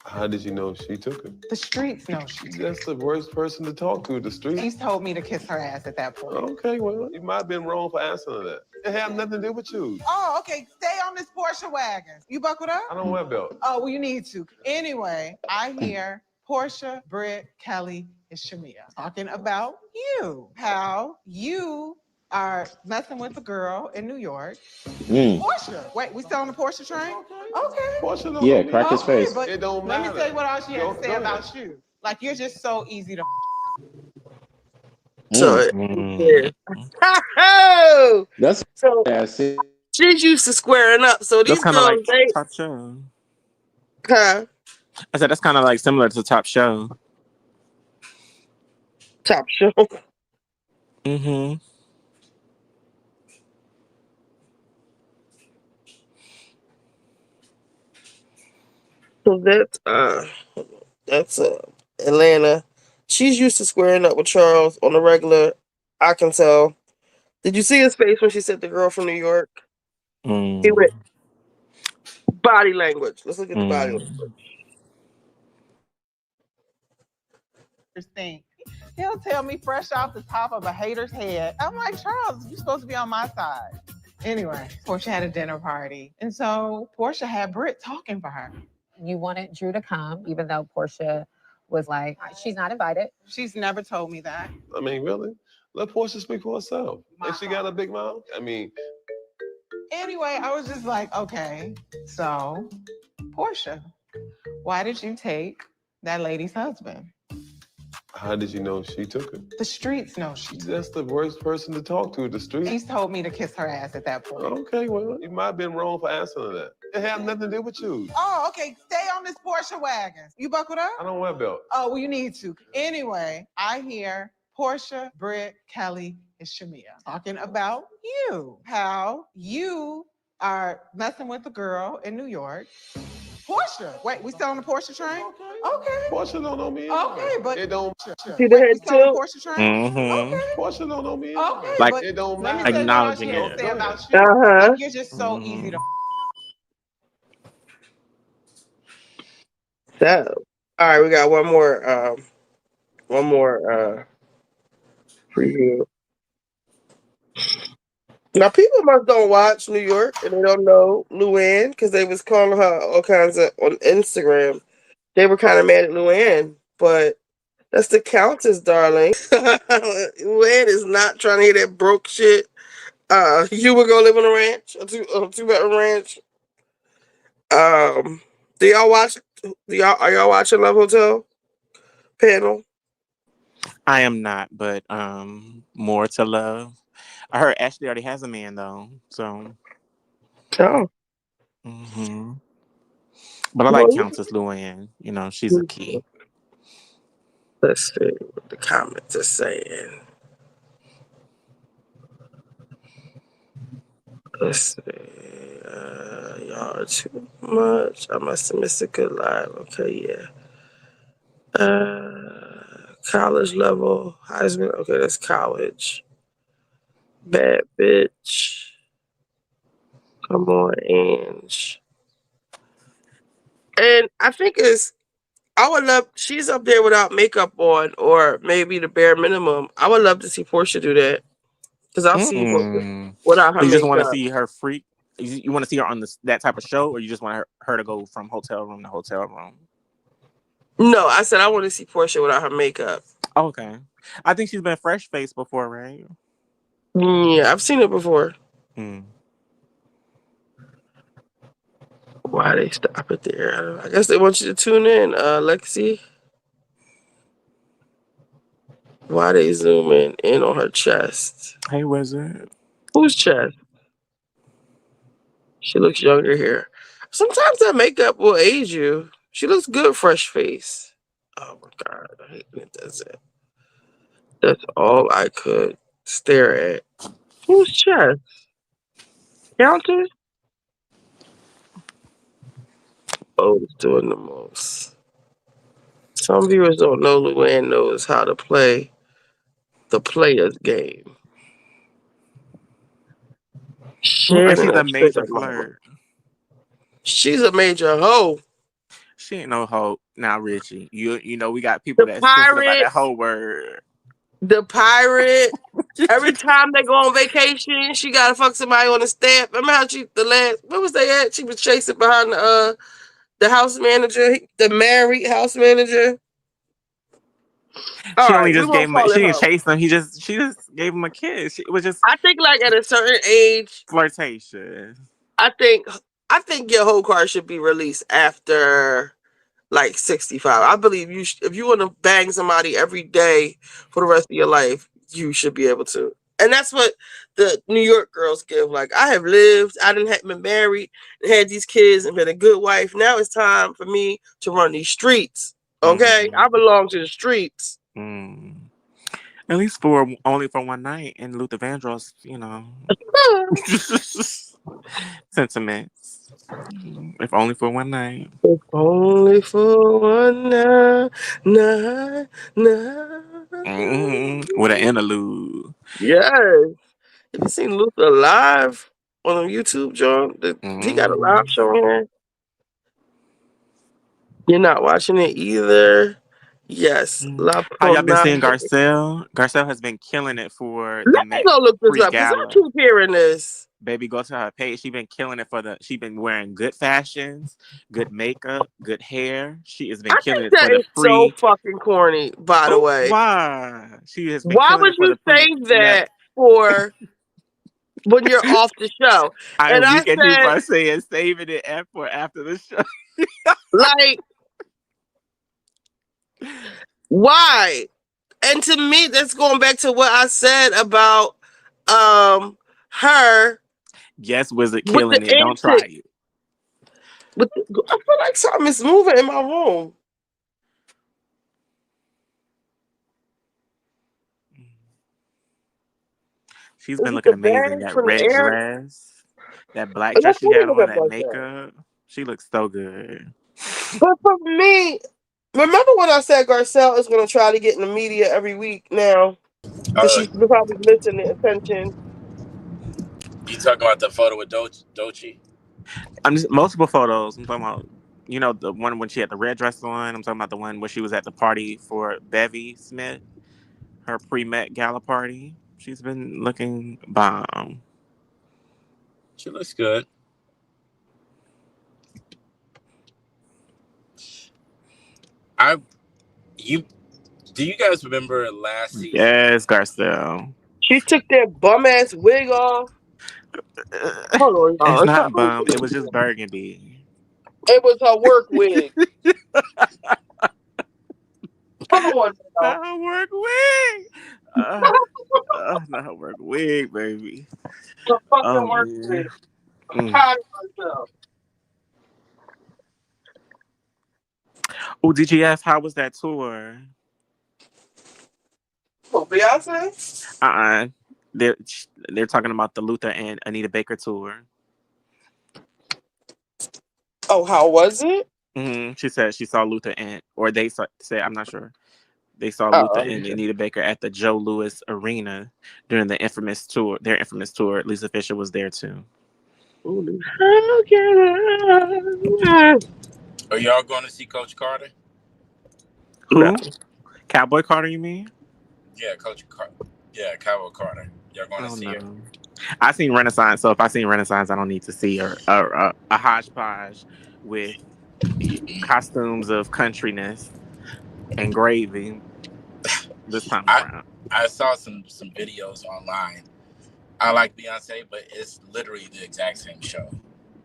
how did you know she took it? The streets know she took it. That's the worst person to talk to, the street. He's told me to kiss her ass at that point. Okay, well, you might have been wrong for answering that. It had nothing to do with you. Oh, okay. Stay on this Portia wagon. You buckled up? I don't wear a belt. Oh, well, you need to. Anyway, I hear Portia, Britt, Kelly, and Shamia talking about you. How you are messing with a girl in New York. Portia. Wait, we still on the Portia train? Okay. Portia don't know me. crack his face. But It don't let matter. me tell you what else she had to say Go about ahead. you. Like, you're just so easy to. So, Mm. oh, That's so it. she's used to squaring up. So That's these kind of girls, like they, Top Show. huh? I said that's kind of like similar to Top Show. Top show. Mm-hmm. So that's Atlanta. She's used to squaring up with Charles on the regular. I can tell. Did you see his face when she said the girl from New York? He went body language. Let's look at the body language. Thing. He'll tell me fresh off the top of a hater's head. I'm like, Charles, you're supposed to be on my side. Anyway, Portia had a dinner party. And so Portia had Britt talking for her. You wanted Drew to come, even though Portia was like, she's not invited. She's never told me that. I mean, really? Let Portia speak for herself. And she got a big mouth. I mean, Anyway, I was just like, okay. So, Portia, why did you take that lady's husband? how did you know she took it? The streets know she took it. That's the worst person to talk to, the street. He's told me to kiss her ass at that point. Okay, well, you might have been wrong for answering that. It had nothing to do with you. Oh, okay. Stay on this Portia wagon. You buckled up? I don't wear a belt. Oh, well, you need to. Anyway, I hear Portia, Britt, Kelly, and Shamia talking about you. How you are messing with a girl in New York. Portia. Wait, we still on the Portia train? Okay. Portia don't know me. Okay, but it don't. See the Wait, we head still on the tilt? Portia train? Mm-hmm. Okay. Portia don't know me. Okay, Like, but it don't let me matter. tell you what else she Acknowledging had to it. say about you. Uh-huh. Like, you're just so easy to. That. All right, we got one more preview. Now people must don't watch New York and they don't know Luann because they was calling her all kinds of on Instagram. They were kind of mad at Luann, but that's the Countess, darling. Luann is not trying to hear that broke shit. You would go live on a ranch, a two-bedroom ranch. Do y'all watch? Are y'all watching Love Hotel panel? I am not, but more to love. I heard Ashley already has a man though, so. Oh, Mm-hmm. But I like Countess Luann. You know, she's a key. Let's see what the comments are saying. Let's see. Y'all are too much. I must have missed a good live. Okay, yeah. College level. Heisman. Okay, that's college. Bad bitch. Come on, Ange. And I think I would love, she's up there without makeup on, or maybe the bare minimum. I would love to see Portia do that. Because I'll see without her You just want to makeup. see her freak? You want to see her on that type of show, or you just want her to go from hotel room to hotel room? No, I said I want to see Portia without her makeup. Oh, okay. I think she's been fresh faced before, right? Yeah, I've seen it before. Why they stop it there? I don't know. I guess they want you to tune in, Lexi. Why they zooming in on her chest? Hey, wizard. Whose chest? She looks younger here. Sometimes that makeup will age you. She looks good, fresh face. Oh my god, I hate when it does it. That's all I could stare at. Whose chest? Counter? Oh, it's doing the most. Some viewers don't know Luann knows how to play the player's game. And she's Shannon a and major Sugar Mama. flirt. She's a major hoe. She ain't no hoe. Now, Richie, you know we got people The that's sensitive about pirate. that whole word. The pirate. Every time they go on vacation, she gotta fuck somebody on the staff. Remember how where was they at? She was chasing behind the house manager, the married house manager. All She right, only we just won't gave him. call it She didn't her. chase him. She just gave him a kiss. It was just I think like at a certain age, flirtation. I think your whole card should be released after like 65. I believe if you want to bang somebody every day for the rest of your life, you should be able to. And that's what the New York girls give. Like, I have lived, I didn't have been married and had these kids and been a good wife. Now it's time for me to run these streets. Okay? I belong to the streets. At least only for one night in Luther Vandross, sentiments. If only for one night. If only for one night. With an interlude. Yes. Have you seen Luther live on YouTube, John? He got a live show on here. You're not watching it either. Yes. La How y'all been seeing Promenade. Garcelle? Garcelle has been killing it for the Let me go look this up because I pre-gala. keep hearing this. Baby, go to her page. She been killing it she been wearing good fashions, good makeup, good hair. She has been killing it for the That is so fucking corny, by the way. Why? She has been Why killing would it for you the say that for when you're off the show? I'm And I weak at you said, by saying saving it for after the show. like, why? And to me, that's going back to what I said about her. Yes, Wizard killing it. Don't try it. I feel like something is moving in my room. She's been looking amazing. That red dress, that black dress she had on, that makeup. She looks so good. But for me, remember when I said Garcelle is going to try to get in the media every week now? Because she's probably missing the attention. You talking about the photo with Doechii? I'm just multiple photos. I'm talking about, the one when she had the red dress on. I'm talking about the one where she was at the party for Bevy Smith, her pre-Met Gala party. She's been looking bomb. She looks good. Do you guys remember last season? Yes, Garcelle. She took that bum ass wig off. Hold on, y'all. It's not bum. It was just burgundy. It was her work wig. Come on, not her work wig. Not her work wig, baby. The fucking work wig. I'm tired of myself. Oh, DGF, how was that tour? Oh, Beyonce? They're talking about the Luther and Anita Baker tour. Oh, how was it? She said she saw Luther I'm not sure. They saw Luther and Anita Baker at the Joe Louis Arena during their infamous tour. Lisa Fisher was there too. Are y'all going to see Coach Carter? Who? Cowboy Carter, you mean? Yeah, Coach Carter. Yeah, Cowboy Carter. Y'all going to see her? I seen Renaissance, so if I seen Renaissance, I don't need to see a hodgepodge with costumes of countryness and gravy this time I around. I saw some videos online. I like Beyonce, but it's literally the exact same show,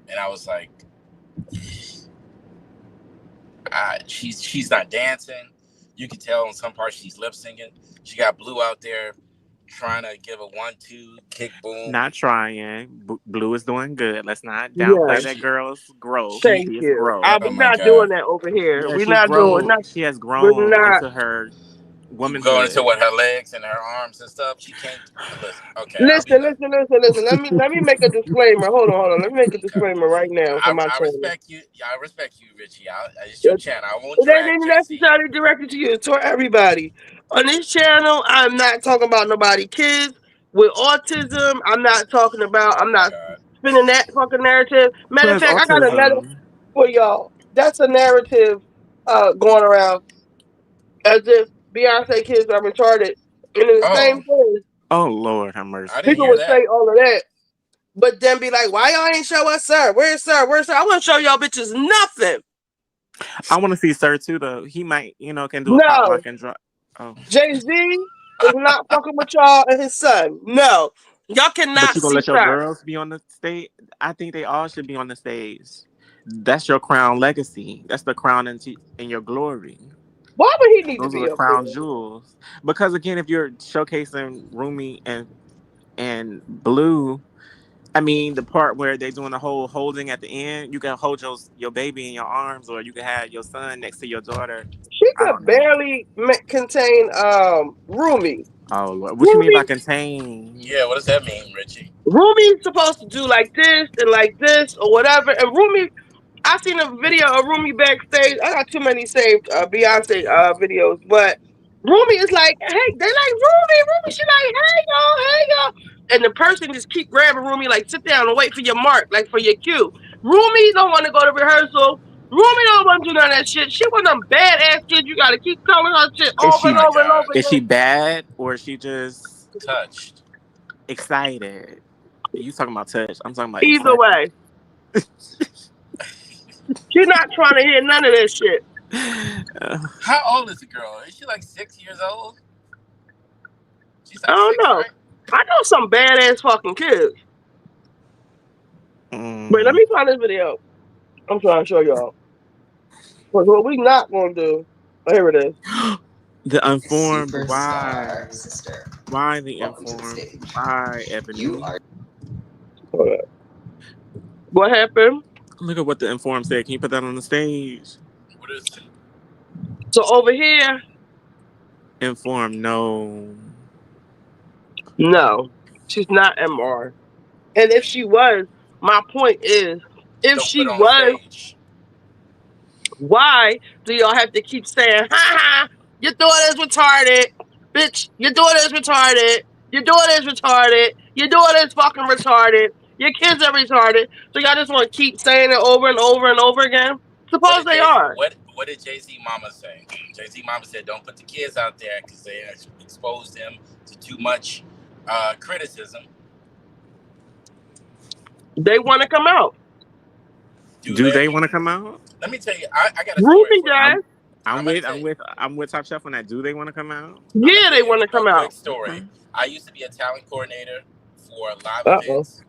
and I was like, she's not dancing. You can tell in some parts she's lip syncing. She got Blue out there trying to give a 1-2 kick boom. Not trying. Blue is doing good. Let's not downplay Yes. that girl's growth. Thank She is you. growth. Oh We're my not God. doing that over here. Yeah, We're not doing. She has We're grown not. into her You womanhood. going into what, her legs and her arms and stuff? She can't listen. Okay, I'll be Listen. back. Let me make a disclaimer. Hold on. Let me make a disclaimer right now for my I channel. respect you. Yeah, I respect you, Richie. It's your channel. I won't It ain't drag even JC. necessarily directed to you. It's to everybody. On this channel, I'm not talking about nobody kids with autism. I'm not talking about. I'm not God. spinning that fucking narrative. Who Matter of has fact, I got another autism? for y'all. That's a narrative going around as if Beyonce kids are retarded. And in the Oh, same thing, Oh Lord, have I mercy. didn't people hear would that. say all of that, but then be like, "Why y'all ain't show us, sir? Where's sir? Where's sir? I want to show y'all bitches nothing." I want to see Sir too, though. He might, can do a pop No, lock and drop. Oh, Jay-Z is not fucking with y'all and his son. No, y'all but cannot you gonna see let your sir. girls be on the stage? I think they all should be on the stage. That's your crown legacy. That's the crown in your glory. Why would he need to Those are be the up there? crown jewels. Because again, if you're showcasing Rumi and Blue, I mean the part where they're doing the whole holding at the end, you can hold your baby in your arms, or you can have your son next to your daughter. She I don't could know. barely contain Rumi. Oh Lord, what you mean Rumi by contain? Yeah, what does that mean, Richie? Rumi's supposed to do like this or whatever. And Rumi, I seen a video of Rumi backstage. I got too many saved Beyonce videos, but Rumi is like, hey, they like Rumi. Rumi, she like, hey y'all. And the person just keep grabbing Rumi, like, sit down and wait for your mark, like for your cue. Rumi don't want to go to rehearsal. Rumi don't want to do none of that shit. She one of them badass kids. You got to keep telling her shit Is over she and over and over is she again. bad or is she just Touched. excited? You talking about touch? I'm talking about Either excited. way, she's not trying to hear none of this shit. How old is the girl? Is she like 6 years old? She's I like don't 6, know. right? I know some badass fucking kids. Wait, let me find this video. I'm trying to show y'all. Because what we not going to do. Oh, here it is. The informed. Superstar sister. Why the Welcome to the informed? stage. Why Ebony? You are. Hold up. What happened? Look at what the informed said. Can you put that on the stage? What is? So over here, Informed, no. no, she's not MR. And if she was, my point is, if Don't put she on the was, stage. why do y'all have to keep saying, ha ha, your daughter's retarded? Bitch, your daughter's retarded. Your daughter's retarded. Your daughter's fucking retarded. Your kids are retarded. So y'all just want to keep saying it over and over and over again? Suppose they are. What did Jay-Z mama say? Jay-Z mama said don't put the kids out there because they exposed them to too much criticism. They want to come out. Do they want to come out? Let me tell you, I got a story Ruby for you. does. I'm with Top Chef on that. Do they want to come out? Yeah, they want to come a out. quick story. Okay. I used to be a talent coordinator for live Uh-oh. events.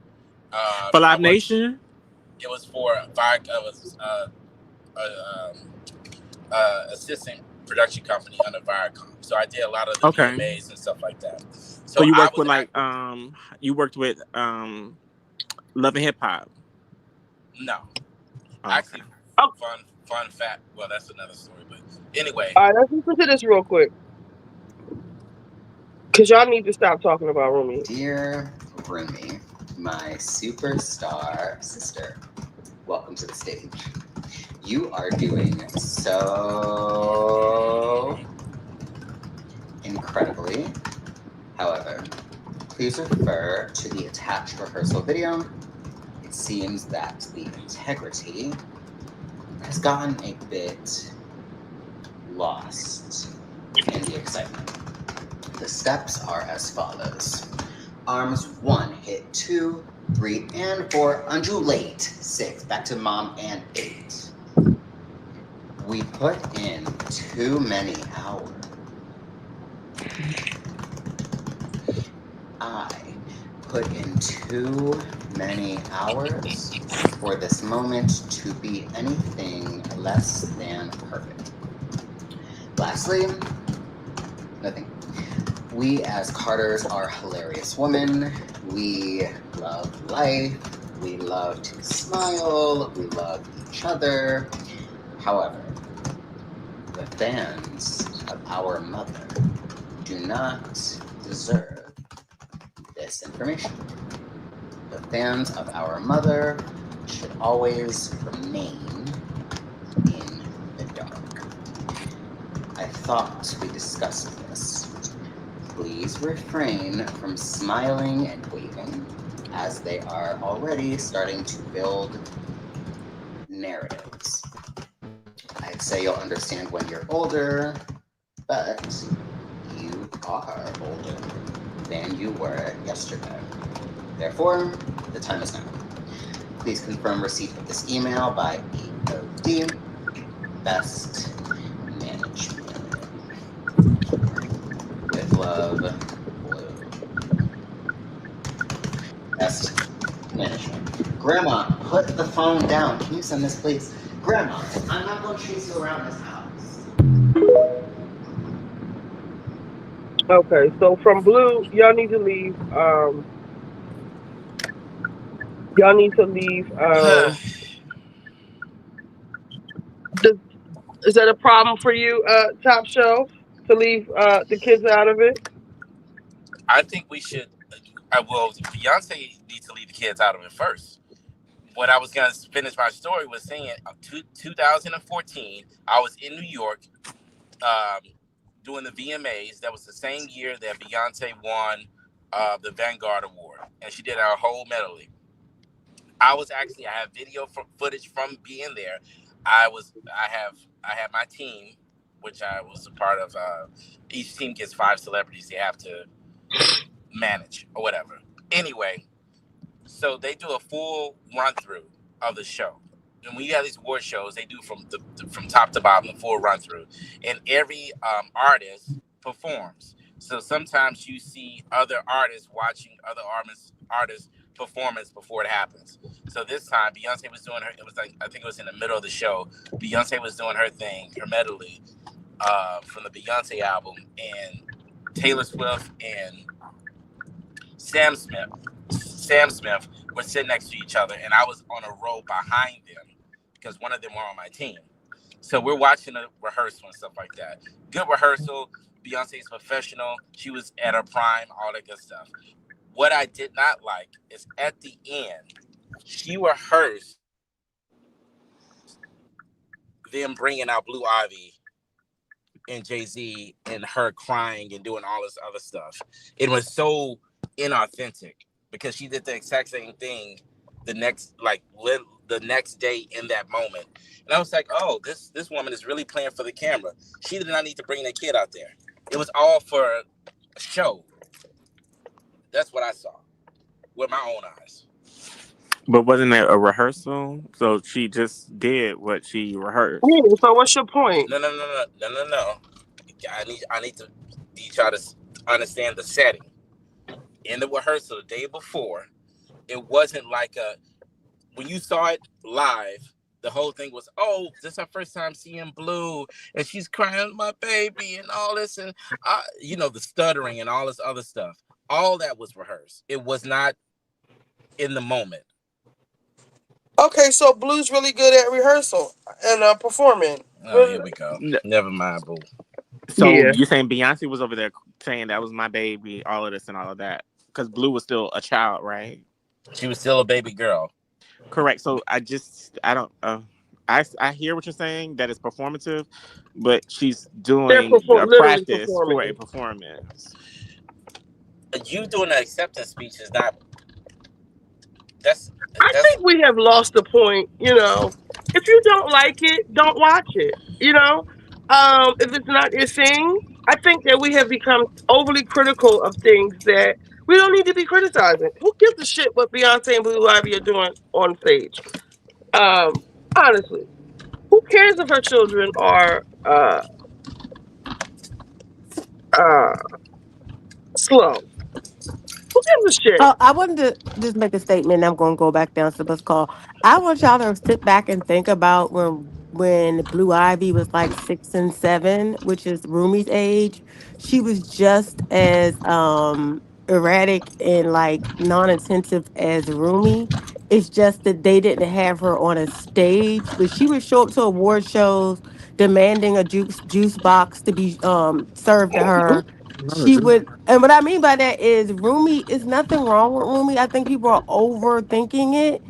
For Live Nation? It was for assistant production company under Viacom. So I did a lot of the VMAs and stuff like that. So you worked with you worked with Love and Hip Hop? No. Oh, actually, okay. Fun fact. Well, that's another story. But anyway. All right, let's listen to this real quick. Because y'all need to stop talking about Rumi. Dear Rumi, my superstar sister, welcome to the stage. You are doing so incredibly. However, please refer to the attached rehearsal video. It seems that the integrity has gotten a bit lost in the excitement. The steps are as follows. Arms 1, hit 2, 3, and 4. Undulate 6. Back to mom and 8. We put in too many hours. I put in too many hours for this moment to be anything less than perfect. Lastly, nothing. We as Carters are hilarious women. We love life. We love to smile. We love each other. However, the fans of our mother do not deserve this information. The fans of our mother should always remain in the dark. I thought we discussed this. Please refrain from smiling and waving, as they are already starting to build narratives. I'd say you'll understand when you're older, but you are older than you were yesterday. Therefore, the time is now. Please confirm receipt of this email by EOD. Best management. With love, Blue. Best management. Grandma, put the phone down. Can you send this, please? Grandma, I'm not going to chase you around this house. Okay, so from Blue, y'all need to leave. Y'all need to leave. Does, is that a problem for you, Top Shelf, to leave the kids out of it? I think we should. Well, Beyonce needs to leave the kids out of it first. What I was gonna finish my story was saying, 2014, I was in New York, um, doing the VMAs. That was the same year that Beyonce won the Vanguard Award, and she did our whole medley. I have video footage from being there. I had my team, which I was a part of. Each team gets 5 celebrities they have to manage or whatever. Anyway, so they do a full run through of the show. And when you have these award shows, they do from top to bottom, the full run through, and every artist performs. So sometimes you see other artists watching other artists performance before it happens. So this time Beyonce was doing her. It was like, I think it was in the middle of the show. Beyonce was doing her thing, her medley from the Beyonce album, and Taylor Swift and Sam Smith, Sam Smith were sitting next to each other, and I was on a row behind them because one of them were on my team. So we're watching a rehearsal and stuff like that. Good rehearsal. Beyonce's professional. She was at her prime, all that good stuff. What I did not like is at the end, she rehearsed them bringing out Blue Ivy and Jay-Z and her crying and doing all this other stuff. It was so inauthentic because she did the exact same thing the next day in that moment. And I was like, oh, this woman is really playing for the camera. She did not need to bring that kid out there. It was all for a show. That's what I saw with my own eyes. But wasn't it a rehearsal? So she just did what she rehearsed. Yeah, so what's your point? No. Need y'all to understand the setting. In the rehearsal the day before, it wasn't like when you saw it live, the whole thing was, oh, this is her first time seeing Blue, and she's crying, my baby, and all this, and the stuttering and all this other stuff. All that was rehearsed. It was not in the moment. Okay, so Blue's really good at rehearsal and performing. Oh, here we go. Never mind, Boo. So Yeah. you're saying Beyonce was over there saying that was my baby, all of this and all of that, because Blue was still a child, right? She was still a baby girl. Correct. So I don't. I hear what you're saying, that it's performative, but she's doing a practice for a performance. You doing an acceptance speech is not. I think we have lost the point. If you don't like it, don't watch it. If it's not your thing, I think that we have become overly critical of things that We don't need to be criticizing. Who gives a shit what Beyonce and Blue Ivy are doing on stage? Honestly, who cares if her children are uh slow? Who gives a shit? Oh, I wanted to just make a statement. I'm going to go back down to the bus call. I want y'all to sit back and think about when Blue Ivy was like 6 and 7, which is Rumi's age. She was just as erratic and like non-attentive as Rumi. It's just that they didn't have her on a stage, but she would show up to award shows demanding a juice box to be served to her. Not a She juice. would, and what I mean by that is Rumi is nothing wrong with Rumi. I think people are overthinking it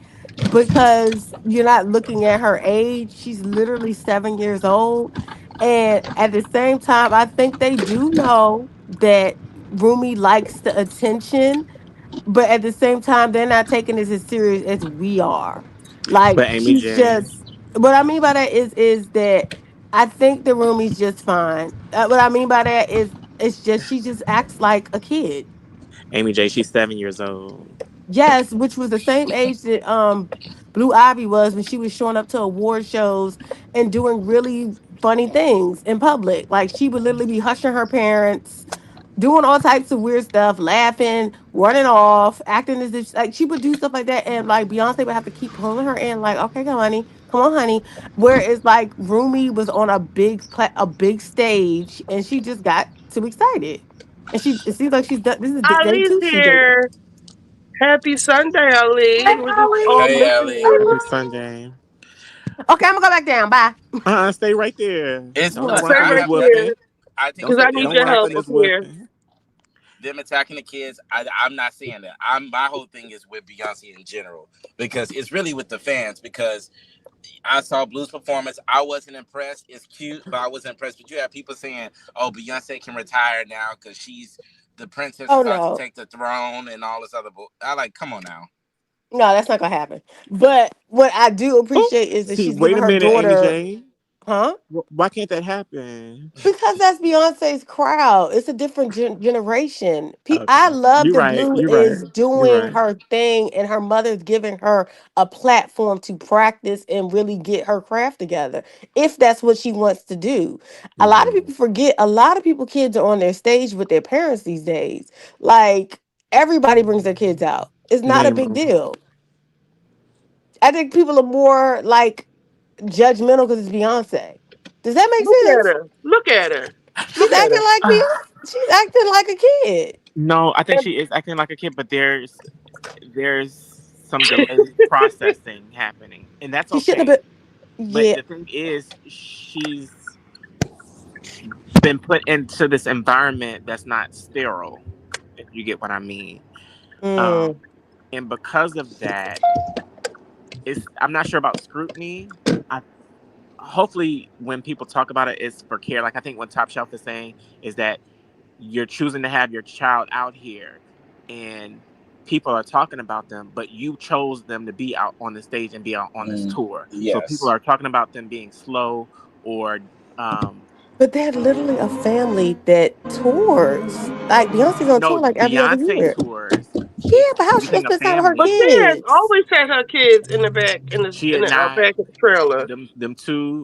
because you're not looking at her age. She's literally 7 years old. And at the same time, I think they do know that Rumi likes the attention, but at the same time, they're not taking this as serious as we are. Like But Amy she's J, just what I mean by that is that I think the Rumi's just fine. What I mean by that is it's just she just acts like a kid. Amy J, she's 7 years old. Yes, which was the same age that Blue Ivy was when she was showing up to award shows and doing really funny things in public. Like she would literally be hushing her parents, doing all types of weird stuff, laughing, running off, acting as if like she would do stuff like that, and like Beyonce would have to keep pulling her in, like, okay, come honey, come on, honey. Whereas like Rumi was on a big stage, and she just got too excited, and it seems like she's done. This is day Ali's two. She did it. here. Happy Sunday, Ali. Hey, We're just Ollie. all Hey, missing Allie. you. Happy Sunday. Okay, I'm gonna go back down. Bye. Stay right there. It's Don't Stay listen. run from I this right have nothing. here whooping. I think because it's I a need them Don't your run help from attacking up this here. whooping. them attacking the kids. I'm not saying that. My whole thing is with Beyonce in general because it's really with the fans because I saw Blue's performance. I wasn't impressed. It's cute, but I wasn't impressed. But you have people saying, "Oh, Beyonce can retire now because she's the princess is Oh about to no, take the throne and all this other." I like, come on now. no, that's not gonna happen. But what I do Oh, appreciate is that see, she's wait giving a her minute, Amy daughter, J. huh? Why can't that happen? Because that's Beyonce's crowd. It's a different generation. I Okay, love you're that right. Blue You're right. is You're doing right. her thing, and her mother's giving her a platform to practice and really get her craft together. If that's what she wants to do, a lot of Mm-hmm. people forget. A lot of people, kids are on their stage with their parents these days. Like everybody brings their kids out. It's not a Name big 'em. deal. I think people are more like judgmental because it's Beyonce. Does that make Look at sense? her. Look at her. She's Look at acting her. like Beyonce. She's acting like a kid. No, I think And she is acting like a kid, but there's some delayed processing happening, and that's She shouldn't okay. have been. But Yeah. the thing is, she's been put into this environment that's not sterile, if you get what I mean. Um, Mm. and because of that, I'm not sure about scrutiny. I hopefully when people talk about it, it's for care. Like I think what Top Shelf is saying is that you're choosing to have your child out here, and people are talking about them, but you chose them to be out on the stage and be out on this tour. So people Yes. are talking about them being slow or um, But they're literally a family that tours. Like Beyonce's on no, tour like every other Beyonce year. tours. Yeah, but how When you she gonna saying a spend time with her but family, she has kids? always had her kids in the back she in had the not. back of the trailer.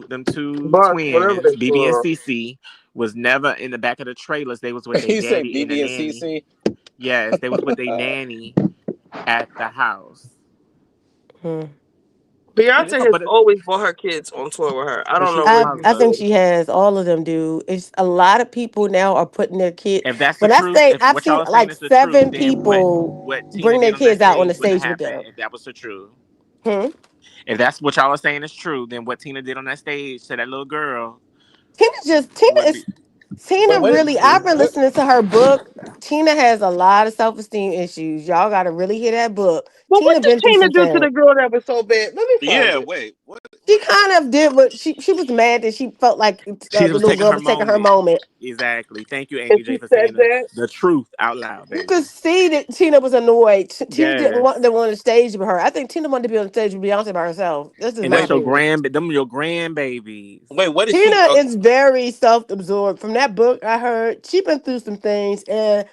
Them two Bus, whatever twins, they BB and call. CC, was never in the back of the trailers. They was with their You say daddy and the BB and nanny. CC? Yes, they was with their nanny at the house. Hmm. And it's Beyonce has but always brought her kids on tour with her. I don't she know was a what I you mother. think said. she has. All of them do. It's a lot of people now are putting their kids. If that's the When I truth, say if I've what y'all seen are saying like is the truth, 7 then what people what Tina bring their did on that kids out on the stage wouldn't stage have with happened them. if that was the truth. Hmm? If that's what y'all are saying is true, then what Tina did on that stage to that little girl Tina would be is Tina Wait, really, I've been what? listening to her book. Tina has a lot of self-esteem issues. Y'all gotta really hear that book. Well, what Tina did been through Tina some do to things. the girl that was so bad? Let me find Yeah, it. wait, what? She What? kind of did what she was mad that she felt like she the was little taking girl her was taking her moment. moment. Exactly. Thank you, And Amy she J, for said saying that. the truth out loud, You could baby. see that Tina was annoyed. Tina didn't want Yes. them on the stage with her. I think Tina wanted to be on the stage with Beyonce by herself. This is And my that's Wait, your opinion. them your grandbabies. Wait, what is she? Tina is very self-absorbed. From that book I heard, she been through some things, and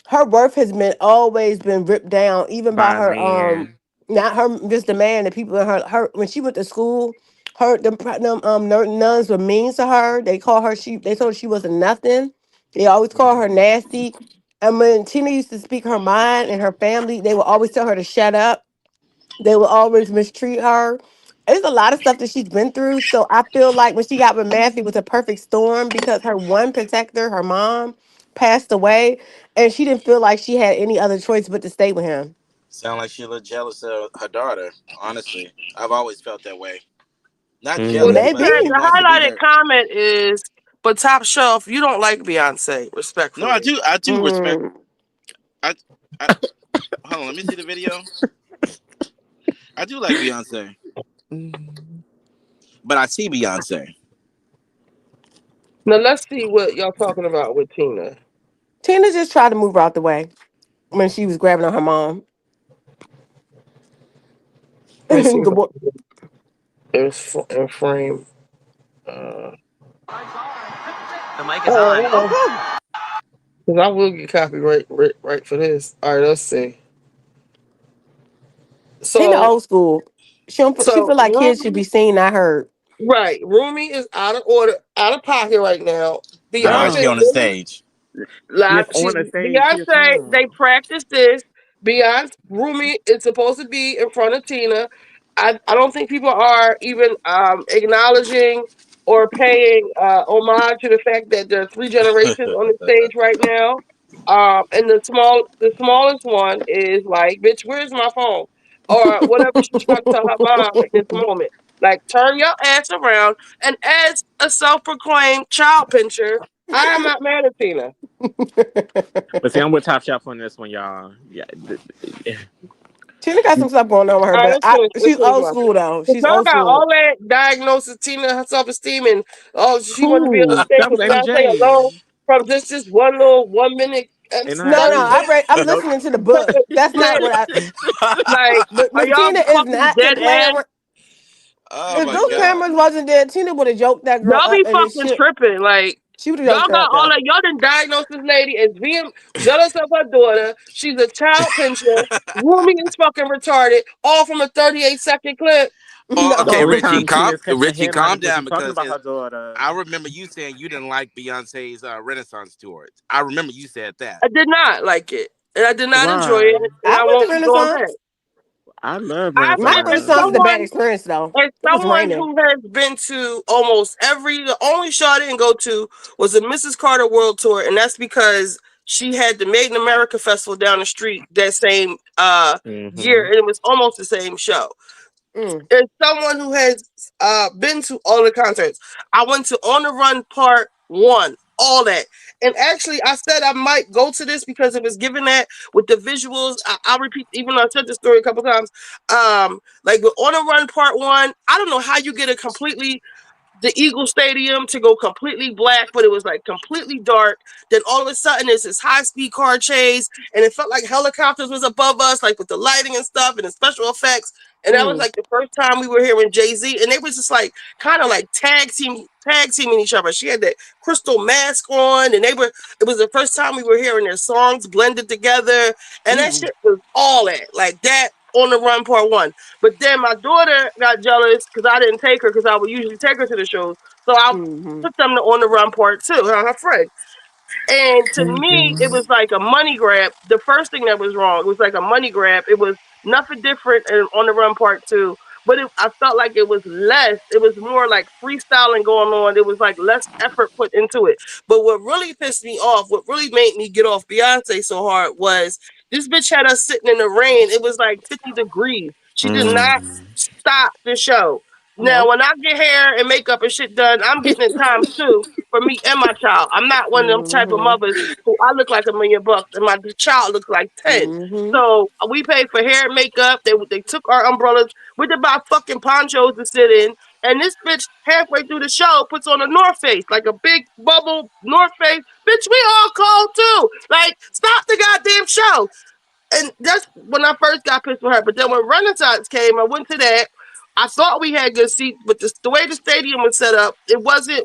her worth has been always been ripped down, even by By a her man. not her just the man, the people in her when she went to school, her nuns were mean to her. They called her they told her she wasn't nothing. They always called her nasty. And when Tina used to speak her mind and her family, they would always tell her to shut up. They will always mistreat her. There's a lot of stuff that she's been through. So I feel like when she got with Matthew, it was a perfect storm because her one protector, her mom, passed away, and she didn't feel like she had any other choice but to stay with him. Sound like she a little jealous of her daughter. Honestly, I've always felt that way. Not Well, jealous, Mm. they but said Maybe. she the wants to be highlighted there. comment is, "But top shelf, you don't like Beyonce, No, I respectfully." do. I do respect. Mm. I. I hold on. Let me see the video. I do like Beyonce, but I see Beyonce. Now let's see what y'all talking about with Tina. Tina just tried to move her out the way when she was grabbing on her mom. Let me see if The wo- it's in frame. Uh, The mic is on. oh, because I will get copyright right for this. All right, let's see. Tina So, old school. She so feel like kids should be seen, not heard. right, Rumi is out of order, out of pocket right now. Now why is she Beyonce on the Oh. really stage? live. She's She on the stage. She a Beyonce. They clown. practiced this. Beyonce Rumi is supposed to be in front of Tina. I don't think people are even acknowledging or paying homage to the fact that there are three generations on the stage right now. And the smallest one is like, "Bitch, where's my phone?" Or whatever she's trying to tell her mom in this moment. Like, turn your ass around. And as a self-proclaimed child pincher, I am not mad at Tina. But see, I'm with Top Chef on this one, y'all. Yeah. Tina got some stuff going on with her, All right, but let's she's finish old watching. school though. Cause She's y'all old got school. all that diagnosis, Tina, her self-esteem, and oh, she wanted to be on the Who? stage That with was Amy Beyonce alone J. from just one little 1 minute Ain't no No, no, study. Amy. I'm Nope. listening to the book. That's not what I. Like, are But y'all Tina is fucking not to dead play ass? around. Oh If my those god. cameras wasn't there, Tina would have joked that girl Y'all up be and it fucking should. tripping. Like, She would have y'all joked her got up all though. that. Y'all done diagnosed this lady as being jealous of her daughter. She's a child pincher. Rumi is fucking retarded. All from a 38-second clip. Oh, The okay, only No. Richie, time calm. Tina's catching a Richie, calm headline is when down she's talking because about her daughter. I remember you saying you didn't like Beyonce's Renaissance tour. I remember you said that. I did not like it. And I did not enjoy Why? it. And I I went to won't be going back. Renaissance. I love My As Renaissance is a Renaissance. bad someone experience though. as It was someone raining. who has been to almost the only show I didn't go to was the Mrs. Carter World Tour, and that's because she had the Made in America Festival down the street that same year, Mm-hmm. and it was almost the same show. Mm, As someone who has been to all the concerts, I went to On the Run Part 1, all that. And actually, I said I might go to this because it was given that with the visuals. I'll repeat, even though I said the story a couple times. Like with On the Run Part 1, I don't know how you get a completely the Eagle Stadium to go completely black, but it was like completely dark. Then all of a sudden, there's this high speed car chase, and it felt like helicopters was above us, like with the lighting and stuff and the special effects. And that was mm, like the first time we were hearing Jay-Z, and they was just like kind of like tag teaming each other. She had that crystal mask on, and it was the first time we were hearing their songs blended together, and that mm, shit was all that like that on the Run Part 1. But then my daughter got jealous because I didn't take her because I would usually take her to the shows. So I mm, took them to On the Run Part 2, her friend. And to me, it was like a money grab. The first thing that was wrong, it was like a money grab. It was nothing different On the Run Part 2, but I felt like it was less. It was more like freestyling going on. It was like less effort put into it. But what really pissed me off, what really made me get off Beyonce so hard was this bitch had us sitting in the rain. It was like 50 degrees. She did not Mm. stop the show. Now, no. when I get hair and makeup and shit done, I'm getting it times two for me and my child. I'm not one of them type of Mm-hmm. mothers who I look like $1,000,000 and my child looks like 10. Mm-hmm. So we paid for hair and makeup. They took our umbrellas. We did buy fucking ponchos to sit in. And this bitch halfway through the show puts on a North Face, like a big bubble North Face. Bitch, we all cold too. Like, stop the goddamn show. And that's when I first got pissed with her. But then when Renaissance came, I went to that. I thought we had good seats, but the way the stadium was set up,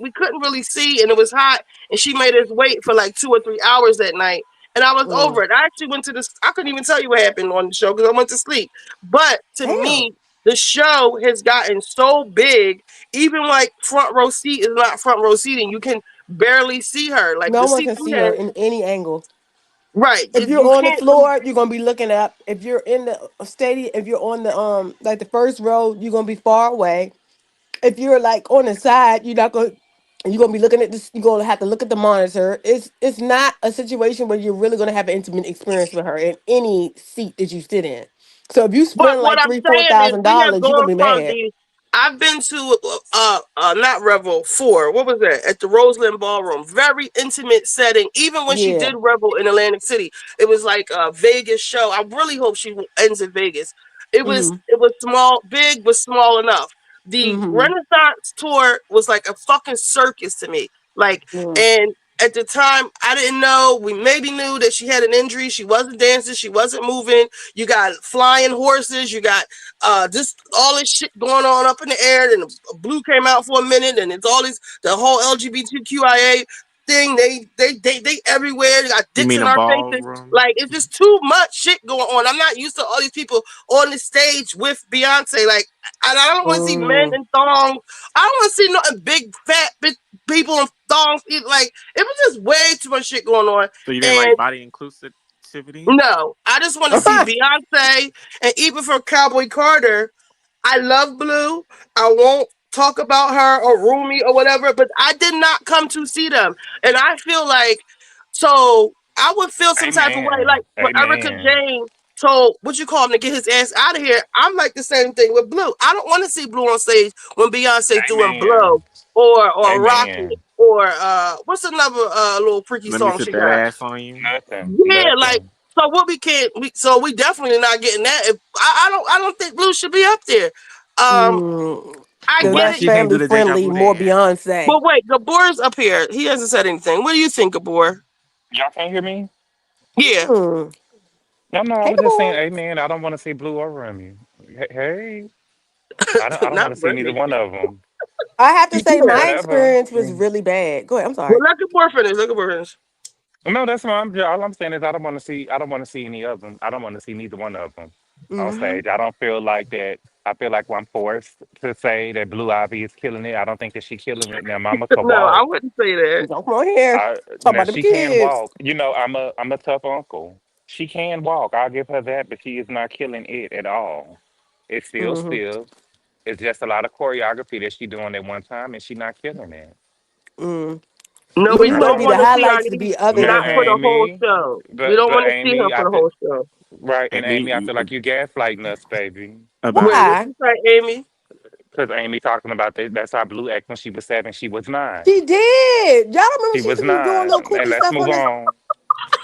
we couldn't really see, and it was hot, and she made us wait for like 2 or 3 hours that night. and I was Mm. over it. I actually went to this. I couldn't even tell you what happened on the show because I went to sleep. But to Damn. me, the show has gotten so big, even like front row seat is not front row seating. You can barely see her. Like No the one seat can we see her had, in any angle. right? If you're You on the can't. floor, you're gonna be looking up. If you're in the stadium, if you're on the like the first row, you're gonna be far away. If you're like on the side, you're gonna be looking at this. You're gonna have to look at the monitor. It's not a situation where you're really gonna have an intimate experience with her in any seat that you sit in. So if you But spend what like I'm three, four saying is, thousand we have dollars, you're gonna gone be from mad. the. I've been to not Revel 4. What was that? At the Roseland Ballroom. Very intimate setting. Even when she Yeah. did Revel in Atlantic City, it was like a Vegas show. I really hope she ends in Vegas. Mm-hmm. It was small, big but small enough. The Mm-hmm. Renaissance tour was like a fucking circus to me. Like, Mm. and at the time I didn't know. We maybe knew that she had an injury. She wasn't dancing. She wasn't moving. You got flying horses. You got just all this shit going on up in the air. And Blue came out for a minute, and it's all this the whole LGBTQIA thing. They everywhere. They got You dicks mean in a our faces. ballroom? Like it's just too much shit going on. I'm not used to all these people on the stage with Beyonce. Like I don't want to see men Mm. in thongs. I don't want to see no big fat people in thongs. Like it was just way too much shit going on. So you didn't like And body inclusivity? no, I just want to see Beyonce, and even for Cowboy Carter, I love Blue. I won't talk about her or Rumi or whatever, but I did not come to see them. And I feel like, so I would feel some type of way. Amen. Like when Erica Amen. Jane told, what you call him, to get his ass out of here, I'm like the same thing with Blue. I don't want to see Blue on stage when Beyonce's doing Amen. Blow or Rocket Amen. or what's another little freaky Let me song sit she that got? ass on you. Nothing. Yeah, like Nothing. so what we can't so we definitely not getting that. If I don't think Blue should be up there. Mm. I The get Why it, less she can't do family the deja friendly, vu more dance? Beyonce. but wait, Gabor's up here. He hasn't said anything. What do you think, Gabor? Y'all can't hear me? Yeah, Mm. No, no, I Hey, was just saying boy. amen. I don't want to see Blue or Remy. Hey, I don't not want to see neither Remy. one of them. I have to say, But Yeah. my whatever. experience was really bad. Go ahead. I'm Well, sorry. let Gabor finish. Let Gabor finish. No, that's what all I'm saying is I don't want to see. I don't want to see any of them. I don't want to see neither one of them on Mm-hmm. stage. I don't feel like that. I feel like I'm forced to say that Blue Ivy is killing it. I don't think that she's killing it. Now, Mama could No, I walk. wouldn't say that. Don't come on here. Talk Now about the she can kids. walk. I'm a tough uncle. She can walk. I'll give her that, but she is not killing it at all. It's still Mm-hmm. still. It's just a lot of choreography that she doing at one time, and she not killing it. Mm. No, Well, we you want to don't be Nothing. the want to see highlights to Arnita be other than Now, not for her. the whole Amy, show. We but don't but want to see her Amy, for the whole show. right, and And Amy, I feel me like you gaslighting us, baby. about Wait, what Why? you say, Amy? Because Amy talking about that's how Blue act when she was 7. She was 9. She did. Y'all don't remember She she used was to be doing little 9. And kooky let's stuff move on this. on.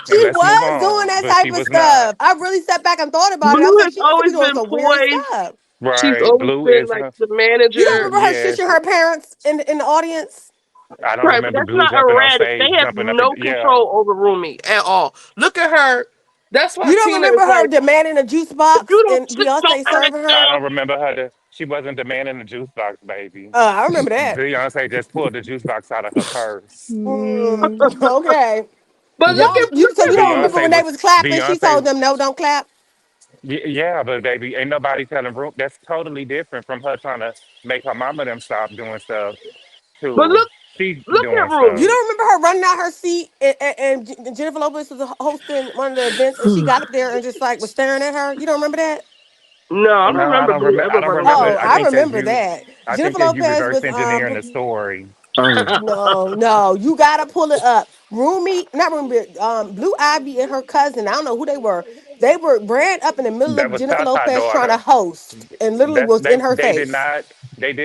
And She let's move was doing on. that But she type of was not. stuff. I really sat back and thought about it. I was Blue like, has she used to be always doing been some weird poised. stuff. She's Right. always Blue been is like the You don't manager. remember her yes. shushing her parents in the audience? I don't Right, but remember that's Blue not jumping on erratic. They stage, have jumping up and no yeah. control over Rumi at all. Look at her. That's why You don't Tina remember is her like, demanding a juice if box you don't and sit your Beyonce ass serving her? I down. don't remember her. She wasn't demanding the juice box, baby. I remember that. Beyonce just pulled the juice box out of her purse. Okay. But Y'all, look so at you don't remember Beyonce when they was was clapping? She told Beyonce. them no, don't clap. Yeah, but baby, ain't nobody telling room. That's totally different from her trying to make her mama them stop doing stuff but to look she look at doing You stuff. Rumi. don't remember her running out her seat and Jennifer Lopez was hosting one of the events and she got up there and just like was staring at her. You don't remember that? No, I don't No, I remember don't Blue remember. I ever don't running out remember. her Oh, I I think shit. that remember you, that. I think Jennifer that you Lopez reverse was engineering the story. no, you gotta pull it up. Rumi, not Rumi, Blue Ivy and her cousin, I don't know who they were. They were ran up in the middle That of was Jennifer Tata Lopez trying to daughter. host and literally That's was in her they did face.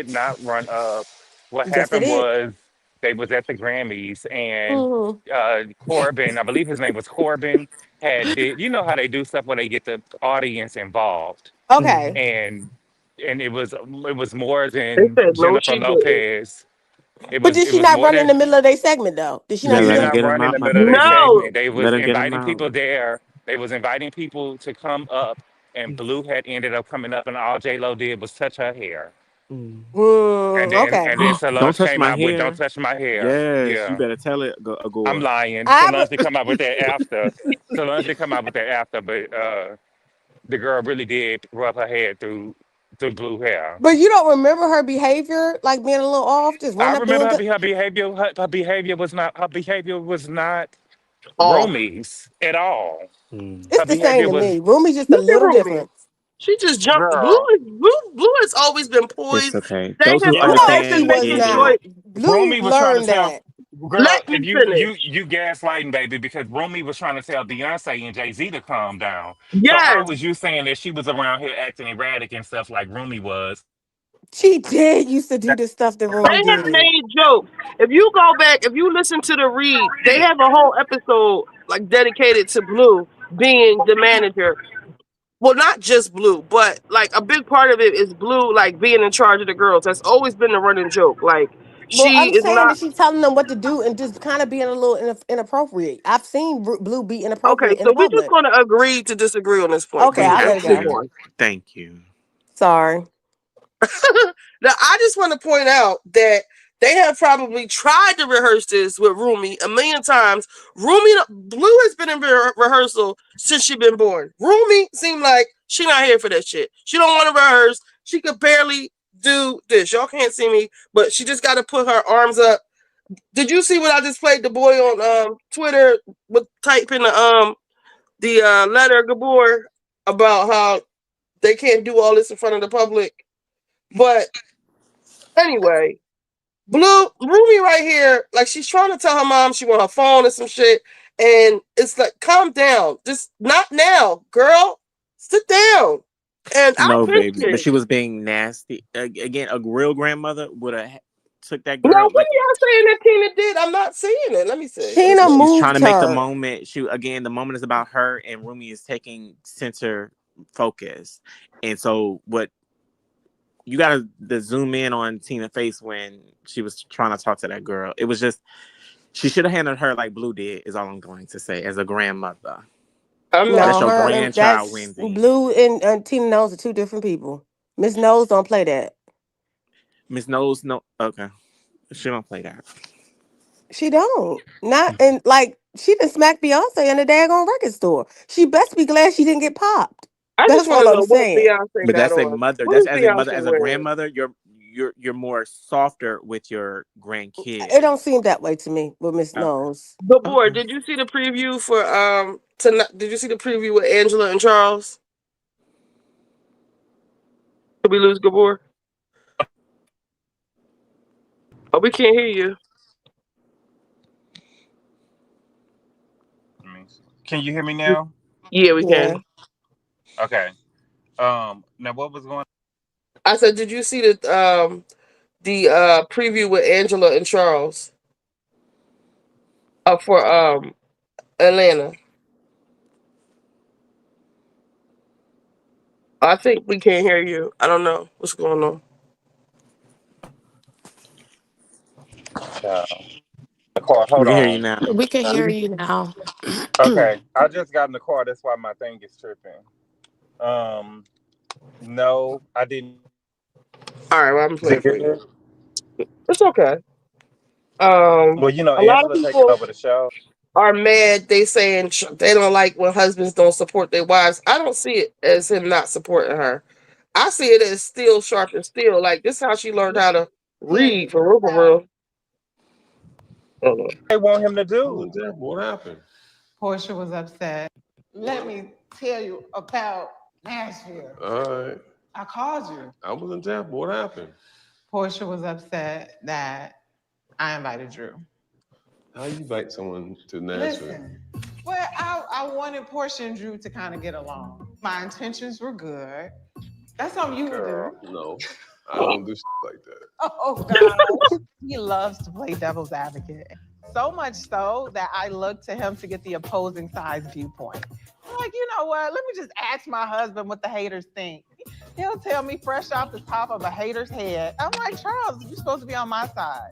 not run up. What Yes, they happened did. was they was at the Grammys and Hmm. Corbin, I believe his name was Corbin, you know how they do stuff where they get the audience involved Okay. and it was more They than said no, Jennifer she didn't. Lopez. But did It she was not more run in than the middle of their segment though? Did she not she yeah, do did let her that? not get him run in out the my middle of their face. No, segment. They Let was her get him inviting out. people there. They was inviting people to come up, and Blue had ended up coming up, and all J Lo did was touch her hair. Mm. And Okay. and then Don't Solange touch came my out with "Don't hair. touch my hair." Yes, you Yeah, better tell it, I'm Agor. lying. I Solange did would, come out with that after. Solange did come out with that after, but the girl really did rub her head through blue hair. but you don't remember her behavior, like being a little off, just I running up remember doing. her behavior. Her behavior was not Off. Romy's at all. Mm. It's Her the same behavior to was, me. Rumi's just a Look at little Rumi. different. She just jumped. girl. Blue has always been It's poised. okay. They Those have who Yeah, they've No, she been understand was making get it. not. choice. Blue Romy was trying to learned tell, that. girl, Let if me you finish. gaslighting, baby, because Romy was trying to tell Beyonce and Jay Z to calm down. So how Yes, was you saying that she was around here acting erratic and stuff like Romy was? She did used to do That, the stuff that they Rumi have did. made jokes. If you go back, if you listen to the read, they have a whole episode like dedicated to Blue being the manager. Well, not just Blue, but like a big part of it is Blue like being in charge of the girls. That's always been the running joke. Like Well, she I'm is saying not that she's telling them what to do and just kind of being a little inappropriate. I've seen Blue be okay. inappropriate in So we're just public. going to agree to disagree on this point. Okay, Then I'll let's let it Thank move go. you. on. Thank you. Sorry. Now, I just want to point out that they have probably tried to rehearse this with Rumi a million times. Blue has been in rehearsal since she been born. Rumi seemed like she not here for that shit. She don't want to rehearse. She could barely do this. Y'all can't see me, but she just got to put her arms up. Did you see what I just played? The boy on Twitter with typing the letter Gabor about how they can't do all this in front of the public. But anyway, Ruby right here, like she's trying to tell her mom she want her phone or some shit, and it's like, calm down, just not now, girl, sit down. And I No, get baby. But it. she was being nasty. Again, a real grandmother would have took that Now, girl. what Like are y'all saying that Tina did? I'm not seeing it. Let me see. Let me Sheena see. she's trying to moved make the her. moment. She again, the moment is about her, and Rumi is taking center focus. And so, what you got to zoom in on Tina's face when she was trying to talk to that girl. It was just she should have handled her like Blue did. Is all I'm going to say as a grandmother. I'm That's not. No, your her and grandchild, that's Wendy. Blue and Tina Knowles are two different people. Miss Knowles don't play that. Miss Knowles, no, okay, she don't play that. She don't. Not and like she done smacked Beyonce in the daggone record store. She best be glad she didn't get popped. I just That's want all to I'm know what saying. Beyonce But got that's a on. mother. What That's is as a mother, Beyonce as a wearing? grandmother. You're more softer with your It don't grandkids. seem that way to me with Miss Uh, Knowles. But boy, okay. did you see the preview for tonight? Did you see the preview with Angela and Charles? Did we lose Gabor? Oh, we can't hear you. Can you hear me now? Yeah, we Yeah. can. Okay. Now what was going? I said, did you see the preview with Angela and Charles for Atlanta? I think we can't hear you. I don't know what's going on. The car. We Hold can hear you on. now. We can hear you now. Okay, I just got in the car. That's why my thing is tripping. Um, no, I didn't. All right, well, I'm Is playing it for you. good? It's okay. Well, you know, A lot of Angela taking people over the show. are mad. They saying they don't like when husbands don't support their wives. I don't see it as him not supporting her. I see it as steel sharp and steel. Like this is how she learned how to Tell read you for real, for real. Hold on. They want him to I was do. in jail. What happened? Portia was upset. Let me tell you about Nashville. All right. I called you. I was in jail. What happened? Portia was upset that I invited Drew. How you invite someone to Nashville? Listen, well, I wanted Portia and Drew to kind of get along. My intentions were good. That's something you would do. No, I don't do shit like that. Oh gosh. He loves to play devil's advocate. So much so that I look to him to get the opposing side's viewpoint. I'm like, you know what? Let me just ask my husband what the haters think. He'll tell me fresh off the top of a hater's head. I'm like, Charles, you're supposed to be on my side.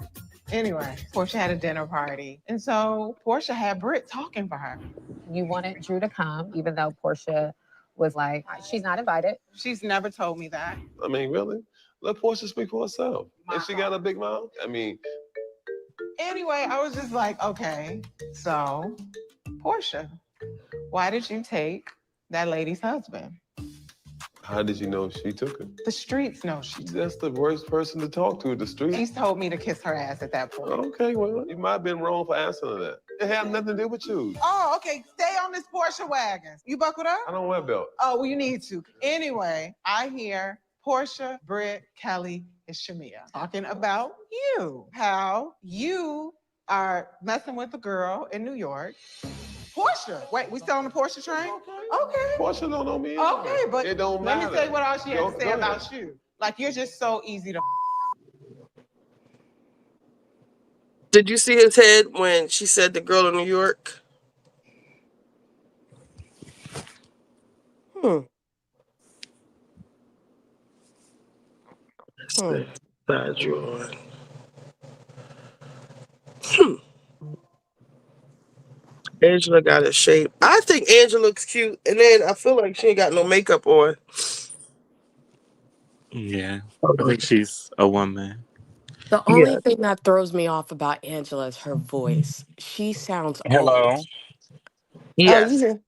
Anyway, Portia had a dinner party. And so Portia had Britt talking for her. You wanted Drew to come, even though Portia was like, she's not invited. She's never told me that. I mean, really? Let Portia speak for herself. And she got a big mouth. I mean, Anyway, I was just like, okay, so Portia, why did you take that lady's husband? how did you know she took it? The streets know she took That's the worst person to talk to, the it. street. He's told me to kiss her ass at that point. Okay, well, you might have been wrong for answering that. It had nothing to do with you. Oh, okay. Stay on this Portia wagon. You buckled up? I don't wear belt. Oh, well, you need to. Anyway, I hear Portia, Britt, Kelly, and Shamia talking about you. How you are messing with a girl in New York. Portia. Wait, we still on the Portia train? Okay. Portia don't know me. Okay, but it don't let matter. me say what else she had Go- to say go about ahead. you. Like, you're just so easy to. Did you see his head when she said the girl in New York? Hmm. That's Hmm. the side you on. Hmm. Angela got a shape. I think Angela looks cute, and then I feel like she ain't got no makeup on. Yeah, Hold I on. think she's a woman. The only Yeah. thing that throws me off about Angela is her voice. She sounds old. Hello. Oh, you Yes. here?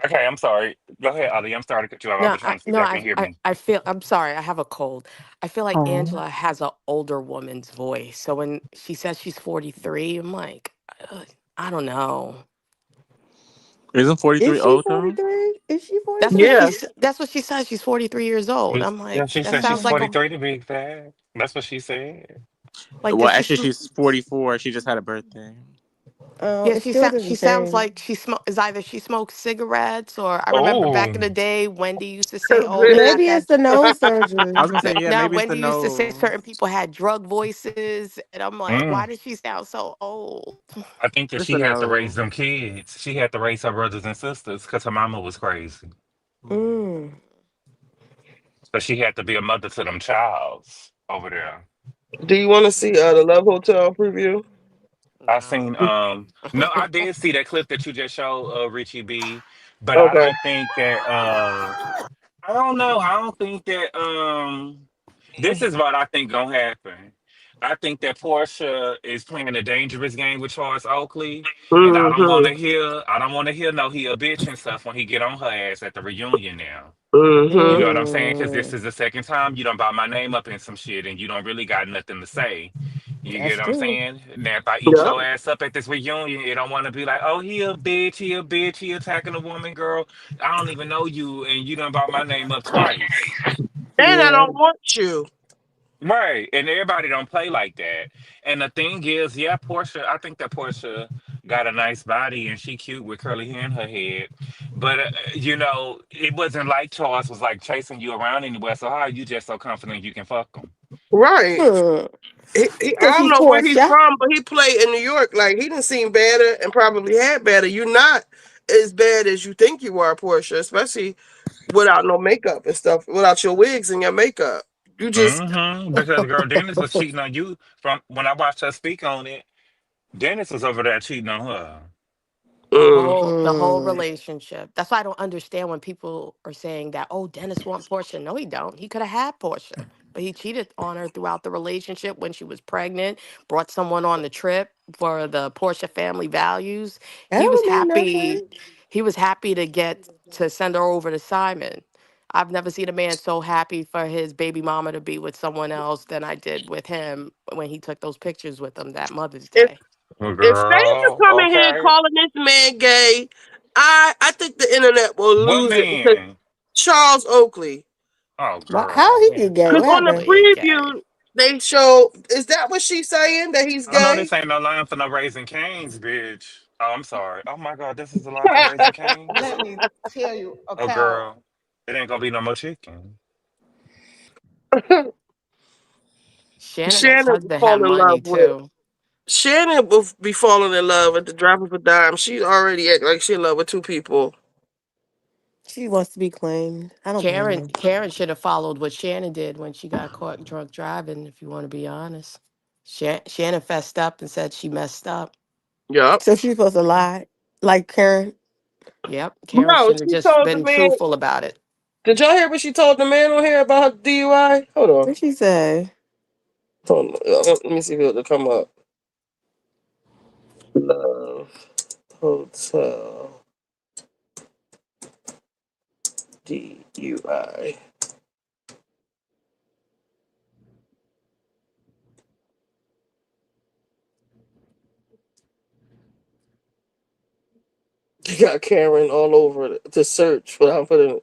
Okay, I'm sorry. Go ahead, Ali. I'm sorry to cut you off. I No, was trying to see if no, y'all can hear me. I feel. I'm sorry. I have a cold. I feel like Oh, Angela has an older woman's voice. So when she says she's 43, I'm like, I don't know. isn't 43 Is she old though? 43? Is she That's what 43? Yeah. that's what she says. She's 43 years old. I'm Yeah, like, she that said sounds she's like Mm. a 43 to be exact. That's what she said. like Well, does she actually, she's 44. She just had a birthday. Oh, yeah, it still she doesn't sounds change. like is either she smokes cigarettes or I remember back Oh, in the day Wendy used to say, "Oh, they Really? got Maybe that." it's the nose I surgery. was gonna say, yeah, Now maybe it's the Wendy used to say nose. certain people had drug voices, and I'm like, why mm. does she sound so old? I think that It's she the had to raise nose. them kids. She had to raise her brothers and sisters because her mama was crazy. Mm. So she had to be a mother to them childs over there. Do you want to see the Love Hotel preview? I No. seen no, I did see that clip that you just showed, Richie B, but I Okay. don't think that I don't know. I don't think that this is what I think gonna happen. I think that Portia is playing a dangerous game with Charles Oakley, and Mm-hmm. I don't want to hear no he a bitch and stuff when he get on her ass at the reunion now. You Mm-hmm. know what I'm saying? Because this Mm, is the second time you don't buy my name up in some shit, and you don't really got nothing to say. You get That's what I'm true. saying? Now, if I eat Yep. your ass up at this reunion, you don't want to be like, oh, he a bitch, he attacking a woman, girl. I don't even know you, and you done brought my name up twice. And I Yeah. don't want you. Right. And everybody don't play like that. And the thing is, yeah, Portia, I think that Portia got a nice body and she cute with curly hair in her head. But, it wasn't like Charles was like chasing you around anywhere. So how are you just so confident you can fuck him? Right. Hmm. I Because don't he's know where he's Portia. from, but he played in New York. Like, he didn't seem better and probably had better. You're not as bad as you think you are, Portia, especially without no makeup and stuff, without your wigs and your makeup. You just, Because girl, Dennis was cheating on you from when I watched her speak on it. Dennis was over there cheating on her. mm, the whole Mm. relationship. That's why I don't understand when people are saying that, oh, Dennis want Portia. No, he don't. He could have had Portia, but he cheated on her throughout the relationship when she was pregnant, brought someone on the trip for the Portia family values. That don't mean nothing. He was happy to get to send her over to Simon. I've never seen a man so happy for his baby mama to be with someone else than I did with him when he took those pictures with him that Mother's if Day. Well, if fans girl, are coming here okay. calling this man gay, I think the internet will What lose it because man? Charles Oakley. Oh, How he girl. Yeah, get gay? Because What Charles on the happened? Oakley ain't gay. preview they show, is that what she's saying, that he's I know gay? this ain't no line for no Raising Canes, bitch. Oh, I'm sorry. Oh my God, this is the line for Raising Canes. Let me tell you, Oh, okay. girl, it ain't gonna be no more chicken. Shannon Shannon will ex-husband had fall in love money with. too. Shannon will be falling in love at the drop of a dime. She already act like she in love with two people. She wants to be claimed. I don't blame Karen her. Karen should have followed what Shannon did when she got caught drunk driving, if you want to be honest. Shannon fessed up and said she messed up. Yup. So she's supposed to lie. Like Karen. Yep. Karen No, should have she just told the been man. truthful about it. Did y'all hear what she told the man on here about her DUI? Hold on. What'd she say? Hold on. Let me see if it'll come up. Love Hotel DUI. They got Karen all over the search. What I'm putting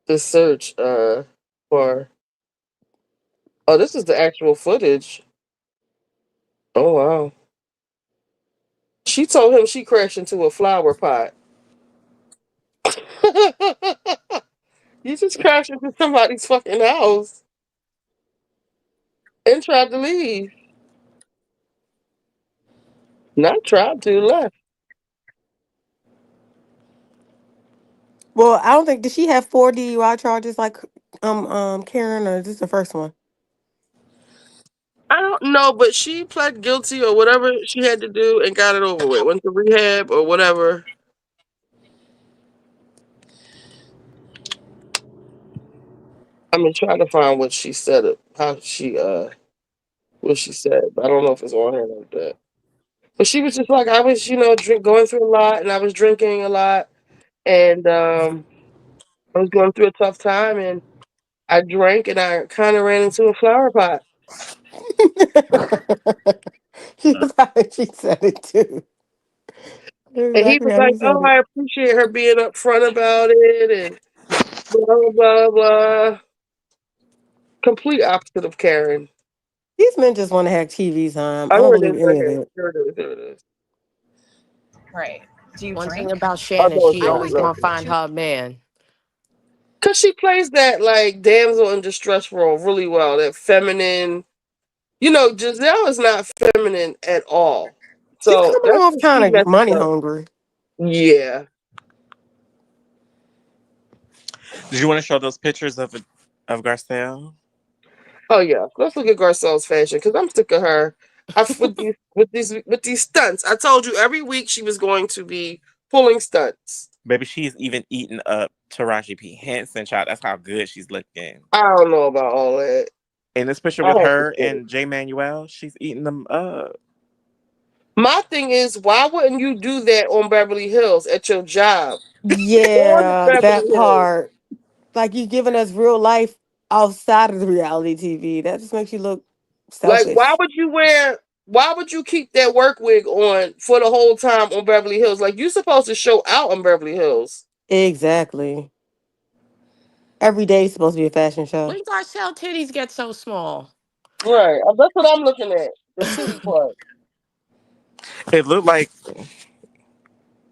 the search for. Oh, this is the actual footage. Oh wow. She told him she crashed into a flower pot. You just crashed into somebody's fucking house and tried to leave. Not tried to, left. Well, I don't think did she have 4 DUI charges like Karen, or is this the first one? I don't know, but she pled guilty or whatever she had to do and got it over with. Went to rehab or whatever. I'm mean, trying to find what she said, how she what she said. But I don't know if it's on here like that. But she was just like, I was, going through a lot, and I was drinking a lot, and I was going through a tough time, and I drank, and I kind of ran into a flower pot. She said it too. That's And he exactly was how like, he said "Oh, it. I appreciate her being upfront about it," and blah blah blah. Complete opposite of Karen. These men just want to have TV time. I Oh, don't here it is, believe right any of here. it. Here it is. Here it is. Right. Do you One thing drink? about I Shannon, know it's she I not always always get gonna exactly. find two. her man. Cause she plays that like damsel in distress role really well. That feminine. Giselle is not feminine at all. She's So coming that's off what she kind of messes money up. hungry. Yeah. Did you want to show those pictures of Garcelle? Oh yeah. Let's look at Garcelle's fashion because I'm sick of her. With these stunts. I told you every week she was going to be pulling stunts. Baby, she's even eating up Taraji P. Henson, child. That's how good she's looking. I don't know about all that. In this picture I with have to her say. and J. Manuel, she's eating them up. My thing is, why wouldn't you do that on Beverly Hills at your job? On Yeah, Beverly that Hills. part. Like you giving us real life outside of the reality TV. That just makes you look Like, why selfish. would you wear? Why would you keep that work wig on for the whole time on Beverly Hills? Like, you supposed to show out on Beverly Hills, Exactly. Every day is supposed to be a fashion show. When Garcelle titties get so small? right? That's what I'm looking at. The titty part. It looked like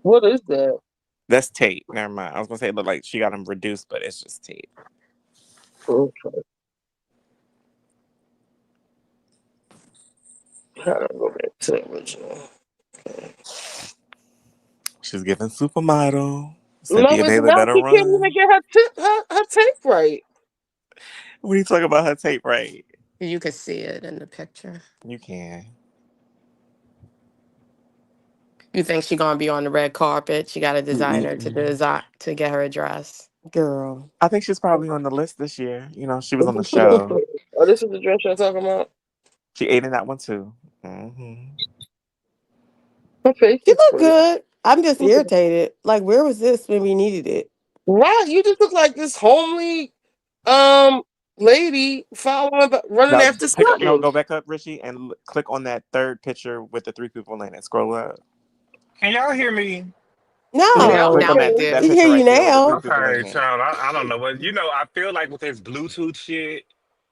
What is that? that's tape. Never mind. I was gonna say it looked like she got them reduced, but it's just tape. Okay, how do I go back to the original? She's giving supermodel. No, Cynthia it's Bailey not. better She can't even run. get her tape right. What are you talking about her tape right? You could see it in the picture. You can. You think she gonna be on the red carpet? She got a designer to Mm-mm. design to get her a dress. Girl. I think she's probably on the list this year. You know, she was Let on the me see that show. photo. Oh, this is the dress you're talking about. She ate in that one too. Her face She is look pretty. good. I'm just irritated. Like, where was this when we needed it? Right, you just look like this homely um lady running Now, after no, something. go back up, Richie, and click on that third picture with the three people in it. Scroll up. Can y'all hear me? Yeah, Yep, Click No. now on I okay. that We do. hear picture you right there with the three now. people in Okay, it. child. I don't know what I feel like with this Bluetooth shit,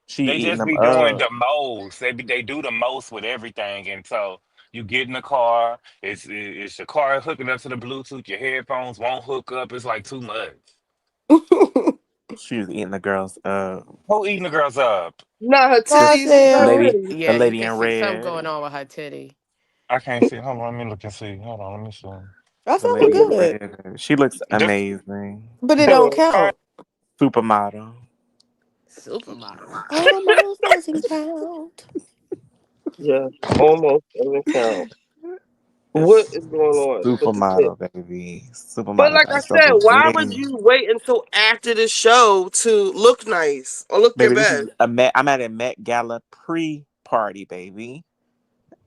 She they eating just them be doing up. the most. They do the most with everything, and so you get in the car. It's your car hooking up to the Bluetooth. Your headphones won't hook up. It's like too much. She was eating the girls up. Who eating the girls up? Not her The titties, her Garcelle. titties. the Yeah, you lady can in see something red. going on with her titty. I can't see. Hold on, let me look and see. Hold on, let me see. The Garcelle look lady in good. red. She looks Just, amazing. But it don't count. Supermodel. Supermodel. Almost doesn't count. Yeah, almost doesn't count. What is going on with the tip? Supermodel, baby. But Supermodel like got I herself said, a why would wig. you wait until after the show to look nice or look your Baby, this best? is a Met. I'm at a Met Gala pre-party, baby.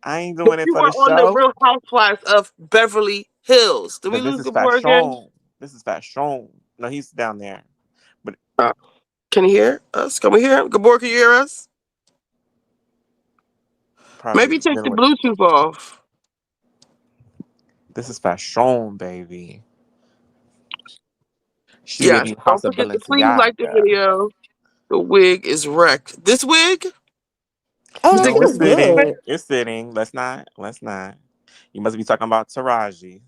I ain't But doing it you for are the on the show. Real Housewives of Beverly Hills. Did we But this lose is Gabor again? fashion. This is fashion. No, he's down there. But Uh, can you hear us? Can we hear him? Gabor, can you hear us? Maybe probably take dealing the with. Bluetooth off. This is fashion, baby. She with Yes. me, Don't House of forget to please like the Balenciaga. video. The wig is wrecked. This wig? Oh Is no, it she No, good? it's was sitting. good. It's sitting. Let's not. Let's not. You must be talking about Taraji.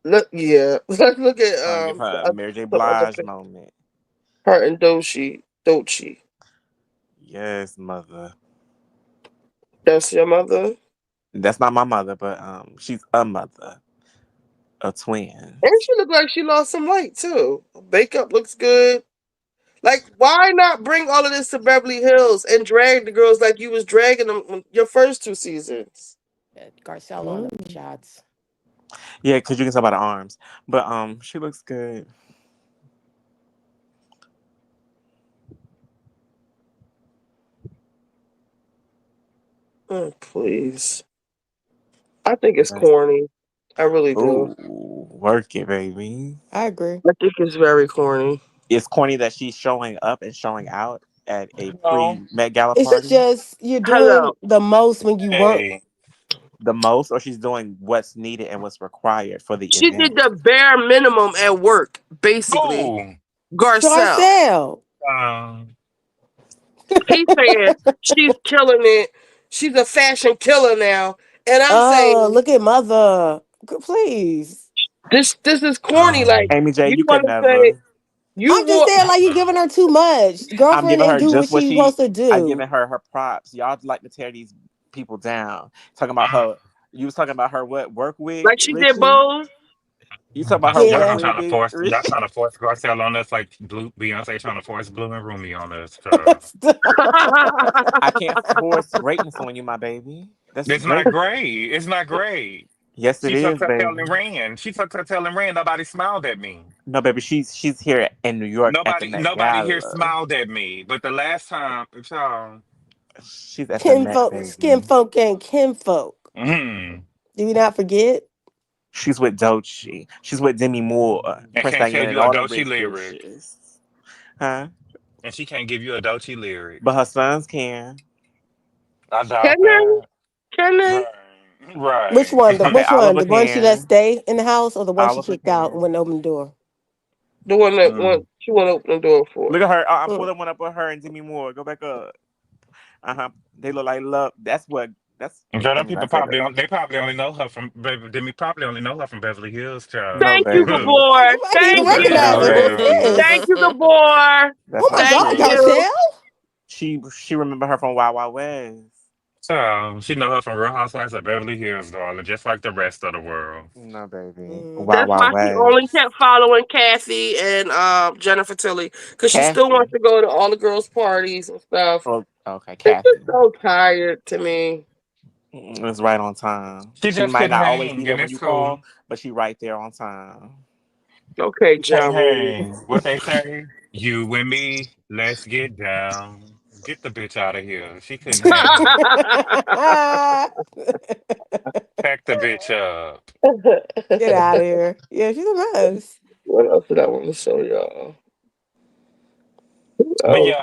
Look, yeah. Let's look at Trying to give her a Mary J. some other Blige pictures. moment. Her and Dochi. Dochi. Yes, mother. That's your mother. That's not my mother, but she's a mother of And twins. she looked like she lost some weight too. Makeup looks good. Like, why not bring all of this to Beverly Hills and drag the girls like you was dragging them on your first two seasons? Garcelle on them Mm. shots. Yeah, because you can tell by the arms. But she looks good. Oh, please. I think it's Yes. corny. I really do. Ooh, work it, baby. I agree. I think it's very corny. It's corny that she's showing up and showing out at a Oh, pre Met Gala It's party just you're doing Hello. the most when you weren't. hey. the most, or she's doing what's needed and what's required for the She did event. the bare minimum at work, basically. Oh, Garcelle. Garcelle. um, He's saying she's killing it. She's a fashion killer now. And I'm Oh, saying look at mother. Please. this is corny. Like, um, Amy J, you you could want to say never. you I'm just want saying, like you giving her too much. I'm Girlfriend giving ain't her do what just what she she. supposed to I'm do. giving her her props. Y'all like to tear these people down. Talking about her. You was talking about her what work wig, like she did Richie? both. You talking about her work Yeah. wig, big y'all Richie? trying to force Garcelle on us like Blue Beyonce trying to force Blue and Rumi on us. I can't force greatness on you, my baby. That's It's not great. great. It's not great. Yes, it She took is, her tail baby. and ran. She took her tail and ran. Nobody smiled at me. No, baby, she's here in New York at the Met Nobody here Gala. smiled at me. But the last time, y'all, She's at the Met, Kinfolk, skin baby. folk ain't kinfolk. mm, Do we not forget? She's with Doechii. She's with Demi Moore, and Prince can't tell Diana, and you a all them Dochi rich lyric. bitches. Huh? And she can't give you a Dochi lyric. But her sons can. I Can doubt they? that. Can they? Right. Which one? The Okay, which one? Oliver The one she let can. stay in the house, or the one she Oliver kicked out and can. wouldn't open the door? The one that Mm. she want to open the door for. Look at her. Pull Mm. that one up with her and Demi Moore. Go back up. They look like love. That's what. That's. Girl, Let them me people not say that. probably they probably only know her from Demi probably only know her from Beverly Hills, child. No, Thank you, baby. Gabor. Nobody even Thank recognize her. you. Who's Baby. Thank this? you, Gabor. That's Oh my not God, Thank true. you. Garcelle. She remember her from Wild Wild West. So she know her from Real Housewives of Beverly Hills, darling, just like the rest of the world. No, baby. Wild That's Mm-hmm. Wild why she only West. kept following Kathy and Jennifer Tilly because she still Kathy. wants to go to all the girls' parties and stuff. Oh, okay, It's just Kathy. so tired to me. It's right on time. She She just might couldn't not always be hang, there and when it's you cool. call, but she right there on time. Okay, She can't John Marie. hang. What they say? You and me, let's get down. Get the bitch out of here. She couldn't hang. Pack the bitch up. Get out of here. Yeah, she's a mess. What else did I want to show y'all? Who But else? yeah,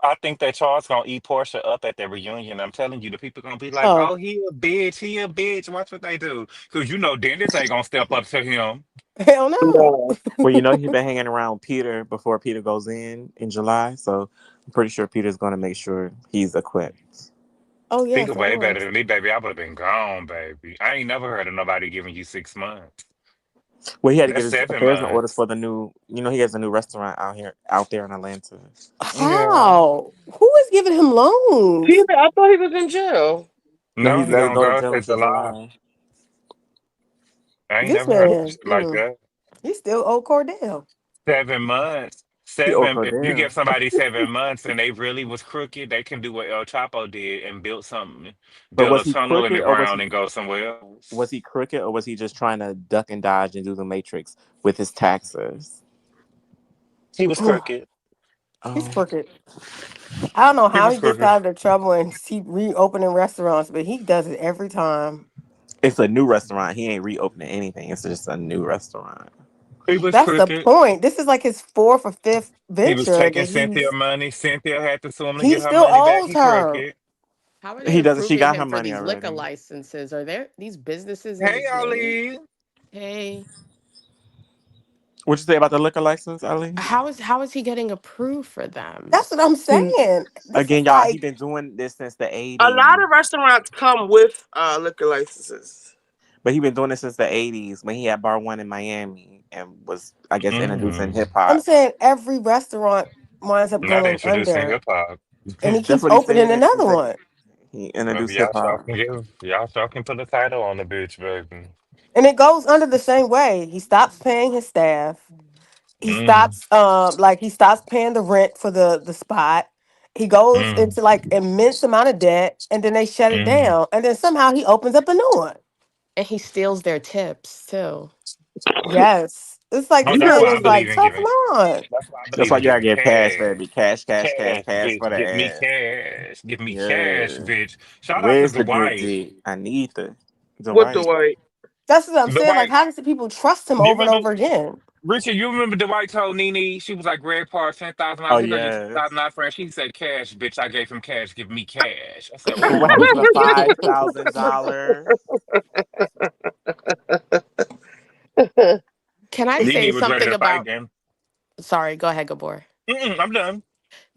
I think that Charles gonna eat Portia up at the reunion. I'm telling you, the people gonna be like, Oh, "Oh, he a bitch, he a bitch." Watch what they do, cause you know Dennis ain't gonna step up to him. hell no. No. Well, you know he's been hanging around Peter before Peter goes in July, so I'm pretty sure Peter's going to make sure he's equipped. Oh Think yes, of way better course. than me, baby. I would have been gone, baby. I ain't never heard of nobody giving you 6 months. Well, he had to get That's his seven affairs in orders months. for the new. You know, he has a new restaurant out there in Atlanta. Yeah. How? Who is giving him loans? Peter, I thought he was in jail. No, No, he's he let it gonna go to go jail to until July. July. I ain't This never heard of man, shit like that. he's still old Cordell. 7 months. He owed Seven, if you Cordell. give somebody 7 months and they really was crooked, they can do what El Chapo did and build something, But build was a he tunnel in the crooked or was ground he and go somewhere else. was he crooked or was he just trying to duck and dodge and do the Matrix with his taxes? He was crooked. He's Oh, crooked. I don't know He how was he gets crooked. out of the trouble and keep reopening restaurants, but he does it every time. it's a new restaurant. He ain't reopening anything. It's just a new restaurant. He was That's the crooked. point. This is like his fourth or fifth He was venture taking that Cynthia money. Cynthia had to sue him to he get her still money back. owes He her. crooked. How are they He doesn't. She approving got him her for money these liquor already. licenses? Are there these businesses in Hey, his name? Ali. Hey, What you say about the liquor license, Ali? how is he getting approved for them? That's what I'm Hmm. saying. This is Again, y'all, he like been doing this since the A lot '80s. of restaurants come with liquor licenses. But he been doing this since the '80s when he had Bar One in Miami and was, I guess, introducing Mm. hip I'm hop. saying every restaurant winds up Not going introducing under hip hop. and he That's keeps what he opening said. He another said one. he Well, introduced hip y'all sure hop. can give. Y'all sure can put a title on the bitch, baby. And it goes under the same way. He stops paying his staff. He Mm. stops he stops paying the rent for the spot. He goes Mm. into like immense amount of debt and then they shut it Mm. down. And then somehow he opens up a new one. And he steals their tips too. Yes. It's like Oh, this You that's man why I know, is like believe in tough giving. on. That's why I That's believe why in you gotta giving give cash, cash. baby. Cash, cash, cash, Cash, cash bitch. for the Give me ass. cash. Give me cash, Yeah. bitch. Shout out to Where's the good Dwight. dick? I need the with the white. white. That's what I'm saying. Like, Dwight, how does the people trust him you over and remember, over again? Richard, you remember Dwight told Nene, she was like, Greg Parr, Oh $10,000. He gonna get yes. $10,000 for her. She said, cash, bitch. I gave him cash. Give me cash. I said, Well, what happened to the ooh. $5,000? Can I say Nene was ready something to fight about? then. Sorry, go ahead, Gabor. I'm done.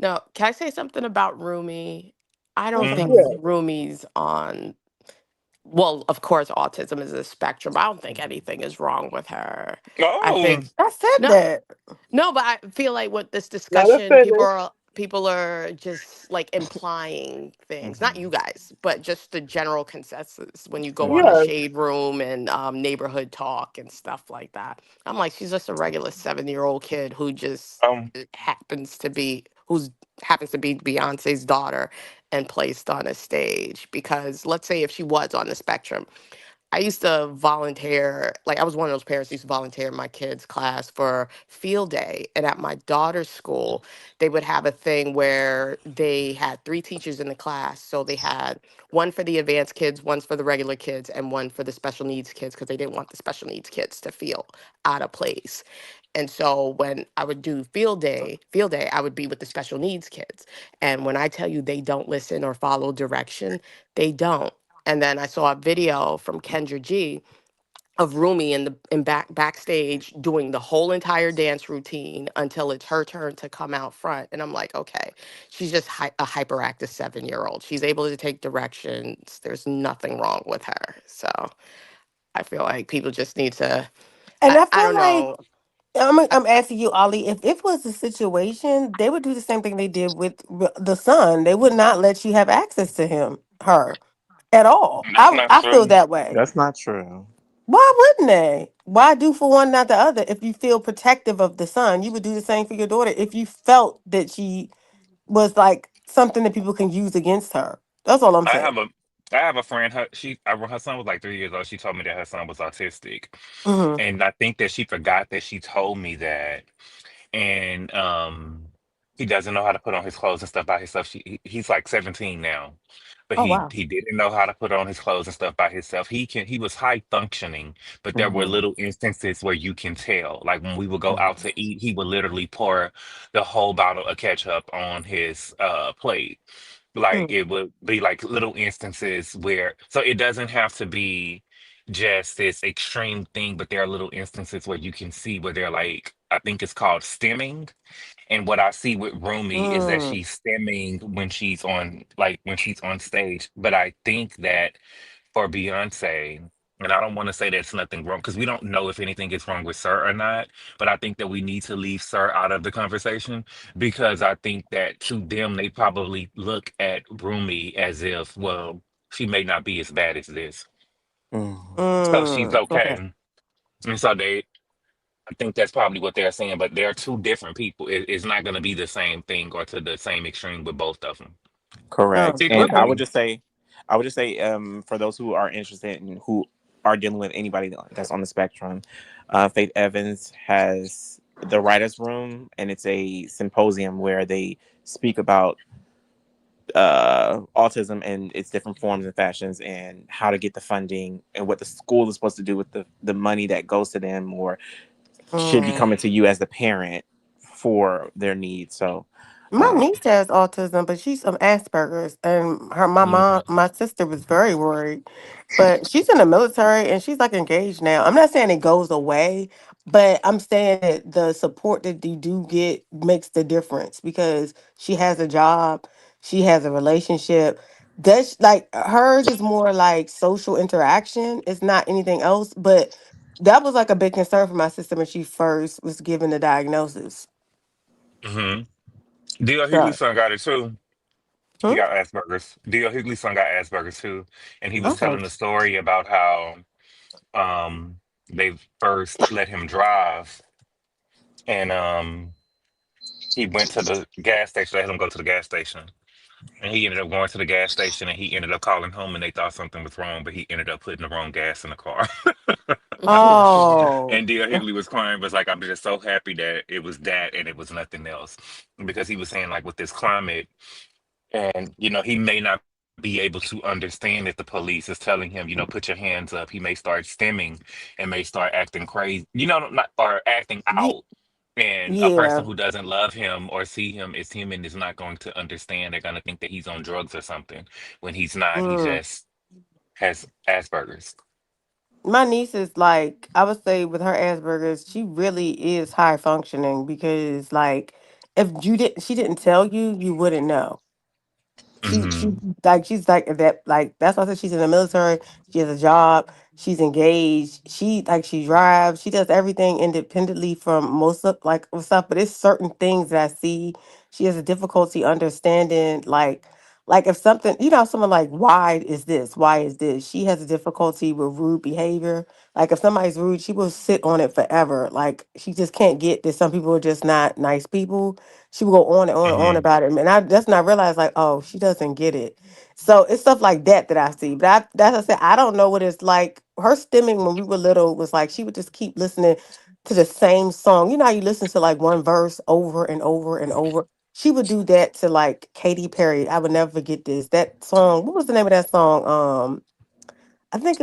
No, can I say something about Rumi? I don't What's think Mm. Yeah. happening? Rumi's on. Well, of course, autism is a spectrum. I don't think anything is wrong with her. I Oh, think I said no. that. No, but I feel like with this Let her discussion, finish. people are just like implying things. Not Hmm. you guys, but just the general consensus when you go on the Hmm. Yes. shade room and neighborhood talk and stuff like that. I'm like, she's just a regular 7-year-old kid who just um, happens to be Beyonce's daughter and placed on a stage because let's say if she was on the spectrum, I used to volunteer, like I was one of those parents who used to volunteer in my kids' class for field day. And at my daughter's school, they would have a thing where they had 3 teachers in the class. So they had one for the advanced kids, one for the regular kids, and one for the special needs kids because they didn't want the special needs kids to feel out of place. And so when I would do field day, I would be with the special needs kids. And when I tell you they don't listen or follow direction, they don't. And then I saw a video from Kendra G of Rumi backstage doing the whole entire dance routine until it's her turn to come out front. And I'm like, okay, she's just a hyperactive 7-year-old. She's able to take directions. There's nothing wrong with her. So I feel like people just need to. And I I feel don't like know. I'm asking you, Ollie, if it was a situation, they would do the same thing they did with the son. They would not let you have access to her at all. that's not I feel true. that way. That's not true. Why wouldn't they? Why do for one, not the other? If you feel protective of the son, you would do the same for your daughter if you felt that she was like something that people can use against her. That's all I'm I saying. have a I have a friend. Her son was like 3 years old. She told me that her son was autistic, Hmm. and I think that she forgot that she told me that. And he doesn't know how to put on his clothes and stuff by himself. He's like 17 now, but Oh he wow. he didn't know how to put on his clothes and stuff by himself. He was high functioning, but there were Hmm. little instances where you can tell. Like when we would go Hmm. out to eat, he would literally pour the whole bottle of ketchup on his plate. Like Mm. it would be like little instances where, so it doesn't have to be just this extreme thing, but there are little instances where you can see where they're like, I think it's called stemming. And what I see with Rumi is that Mm. she's stemming when she's on stage. But I think that for Beyonce, and I don't want to say there's nothing wrong because we don't know if anything is wrong with Sir or not, but I think that we need to leave Sir out of the conversation because I think that to them they probably look at Rumi as if, well, she may not be as bad as this. Hmm. So she's Mm. Okay. okay. And so they I think that's probably what they're saying, but they're two different people. It's not going to be the same thing or to the same extreme with both of them. Correct. Oh, It And could okay. be. I would just say, for those who are interested and who are dealing with anybody that's on the spectrum, Faith Evans has the Writers Room, and it's a symposium where they speak about autism and its different forms and fashions, and how to get the funding, and what the school is supposed to do with the money that goes to them or should be Mm. coming to you as the parent for their needs. So, My um, niece has autism, but she's Asperger's, and my mom, my sister was very worried. But she's in the military and she's like engaged now. I'm not saying it goes away, but I'm saying that the support that you do get makes the difference because she has a job, she has a relationship. Does like hers is more like social interaction. It's not anything else, but that was like a big concern for my sister when she first was given the diagnosis. Hmm. D.L. So, Hughley's son got it too. He hmm? got Asperger's. D.L. Hughley's son got Asperger's too. And he was Okay. telling the story about how they first let him drive and he went to the gas station, they let him go to the gas station. And he ended up going to the gas station and he ended up calling home and they thought something was wrong, but he ended up putting the wrong gas in the car. Oh, And D.L. Hughley was crying, was like, I'm just so happy that it was that and it was nothing else. Because he was saying, like, with this climate, and he may not be able to understand if the police is telling him, put your hands up. He may start stimming and may start acting crazy, not, or acting out. And a person yeah. who doesn't love him or see him as human is not going to understand. They're going to think that he's on drugs or something when he's not. He Mm. just has Asperger's. My niece is like, I would say with her Asperger's, she really is high functioning because like if she didn't tell you, you wouldn't know. She Hmm. like she's like that like that's why I said she's in the military. She has a job. She's engaged. She drives. She does everything independently from most of like stuff. But it's certain things that I see. She has a difficulty understanding like if something someone like why is this? Why is this? She has a difficulty with rude behavior. Like if somebody's rude, she will sit on it forever. Like she just can't get that some people are just not nice people. She would go on and on and on Hmm. about it. And I that's when I realized like, oh, she doesn't get it. So it's stuff like that that I see. But that's I said, I don't know what it's like. Her stimming when we were little was like she would just keep listening to the same song. You know how you listen to like one verse over and over and over. She would do that to like Katy Perry. I would never forget this. That song, what was the name of that song? I think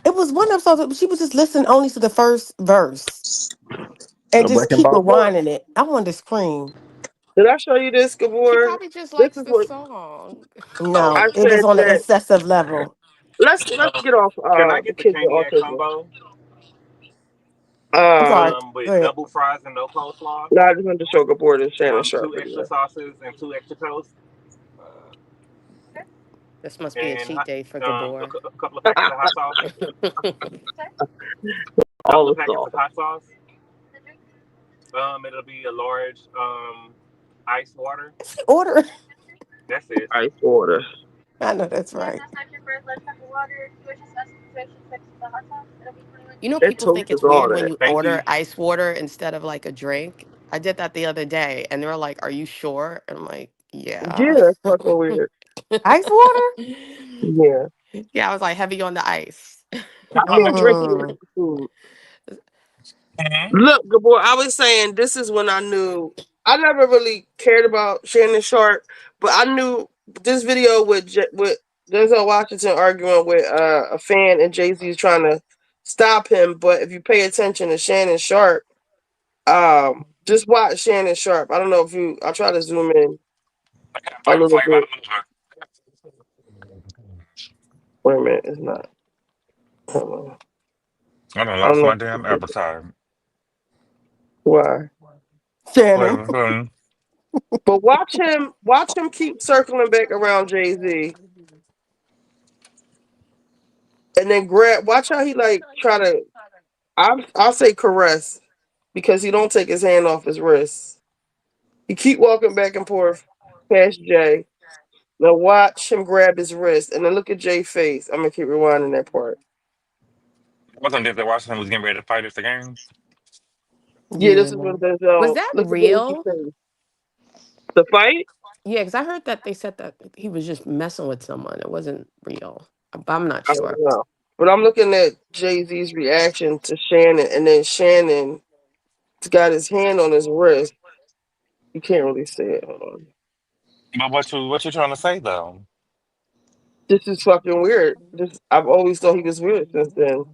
it was one of those songs that she would just listen only to the first verse and So just Breaking keep Ball. Gabor, rewinding it. I wanted to scream. did I show you this, She Gabor? probably just This likes is the what song. I No, it was said on an that. excessive level. Let's get off Can I the get the kids with caniac autism. combo I'm sorry. Go with ahead. double fries and no coleslaw, no, I just wanted to show Gabor the Shannon Sharpe two extra video. sauces and two extra toast, This must be a and cheat day for Gabor. a couple of packets of hot sauce. Couple All of the packets of sauce. hot sauce. It'll be a large iced water. Order. That's it. Ice water. I know that's right. You know, That people toast think is it's all weird when that. you Thank you. order ice water instead of like a drink. I did that the other day and they were like, "Are you sure?" And I'm like, Yeah, "Yeah." that's fucking weird. Ice water? Yeah. Yeah, I was like heavy on the ice. I can't drink Mm. food. Hmm. Look, Gabor, I was saying this is when I knew I never really cared about Shannon Sharp, but I knew this video with Denzel Washington arguing with a fan and Jay-Z is trying to stop him. But if you pay attention to Shannon Sharp, just watch Shannon Sharp. I don't know if you I'll try to zoom in I can't a play little before you run bit. them over. Wait a minute, it's not. Hold on. I done I don't lost know my damn if appetite. why. Shannon. Wait, But watch him keep circling back around Jay-Z and then grab watch how he like try to I'll say caress because he don't take his hand off his wrist. He keep walking back and forth past Jay. Now watch him grab his wrist and then look at Jay's face. I'm gonna keep rewinding that part. Wasn't Denzel Washington was getting ready to fight us again? Yeah, Yeah. this is when Was Denzel. that Look at Jay-Z real? face. The fight? Yeah, because I heard that they said that he was just messing with someone. It wasn't real. But I'm not I don't sure. know. But I'm looking at Jay-Z's reaction to Shannon, and then Shannon's got his hand on his wrist. You can't really see it. Hold on. But what you trying to say though? This is fucking weird. This I've always thought he was weird since then.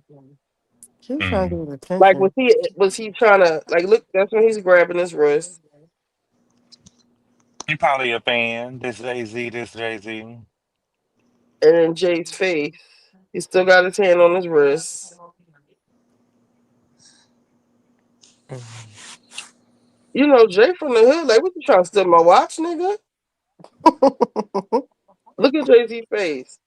She was trying to Mm. get his Like attention. was he trying to like look? That's when he's grabbing his wrist, You probably a fan. This Jay Z. and then Jay's face. He still got his hand on his wrist. You know, Jay from the hood. Like, what you trying to steal my watch, nigga? Look at Jay Z face.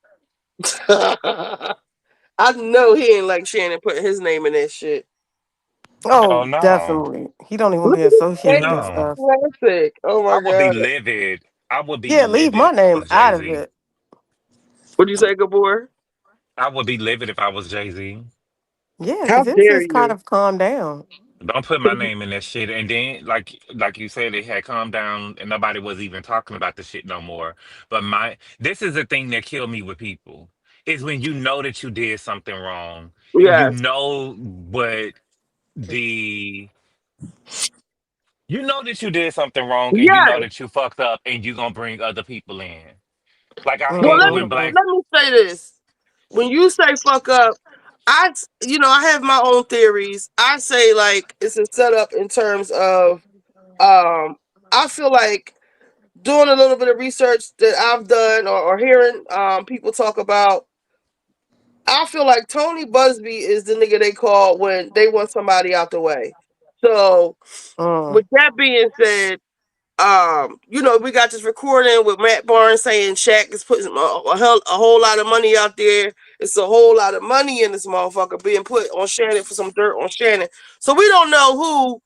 I know he ain't like Shannon putting his name in that shit. Oh Oh, no, definitely. He don't even Look be at his associated with face. that no. stuff. Classic. Oh I my would be god. livid. I would be Yeah, leave my livid if I name was Jay out of Z. it. What'd you say, Gabor? I would be livid if I was Jay Z. Yeah, How because it's dare just kind you? of calm down. Don't put my name in that shit. And then, like you said, it had calmed down, and nobody was even talking about the shit no more. But this is the thing that killed me with people is when you know that you did something wrong, and Yes. the you know that you did something wrong, and you know Yes. that you fucked up, and you gonna bring other people in. Like I Well, hate let me when Hmm. black. let me say this. When you say fuck up, I have my own theories. I say like it's a setup in terms of I feel like doing a little bit of research that I've done or hearing people talk about. I feel like Tony Busby is the nigga they call when they want somebody out the way. So Mm. with that being said, we got this recording with Matt Barnes saying Shaq is putting a whole lot of money out there. It's a whole lot of money in this motherfucker being put on Shannon for some dirt on Shannon. So we don't know who,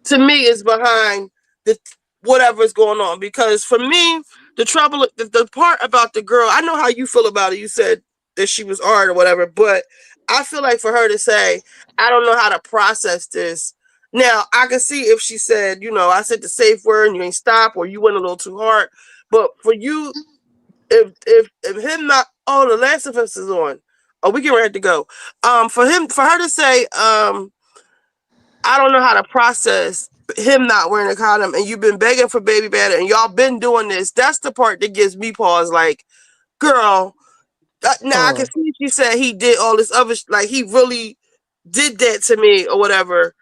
to me, is behind the whatever's going on. Because for me, the part about the girl, I know how you feel about it. You said that she was art or whatever, but I feel like for her to say, I don't know how to process this. Now, I can see if she said, I said the safe word and you ain't stop or you went a little too hard. But for you, if him not, oh, the Last of Us is on. Oh, we get ready to go. For her to say, I don't know how to process him not wearing a condom and you've been begging for baby better and y'all been doing this. That's the part that gives me pause. Like, girl, now I can Mm. see she said he did all this other, like he really did that to me or whatever,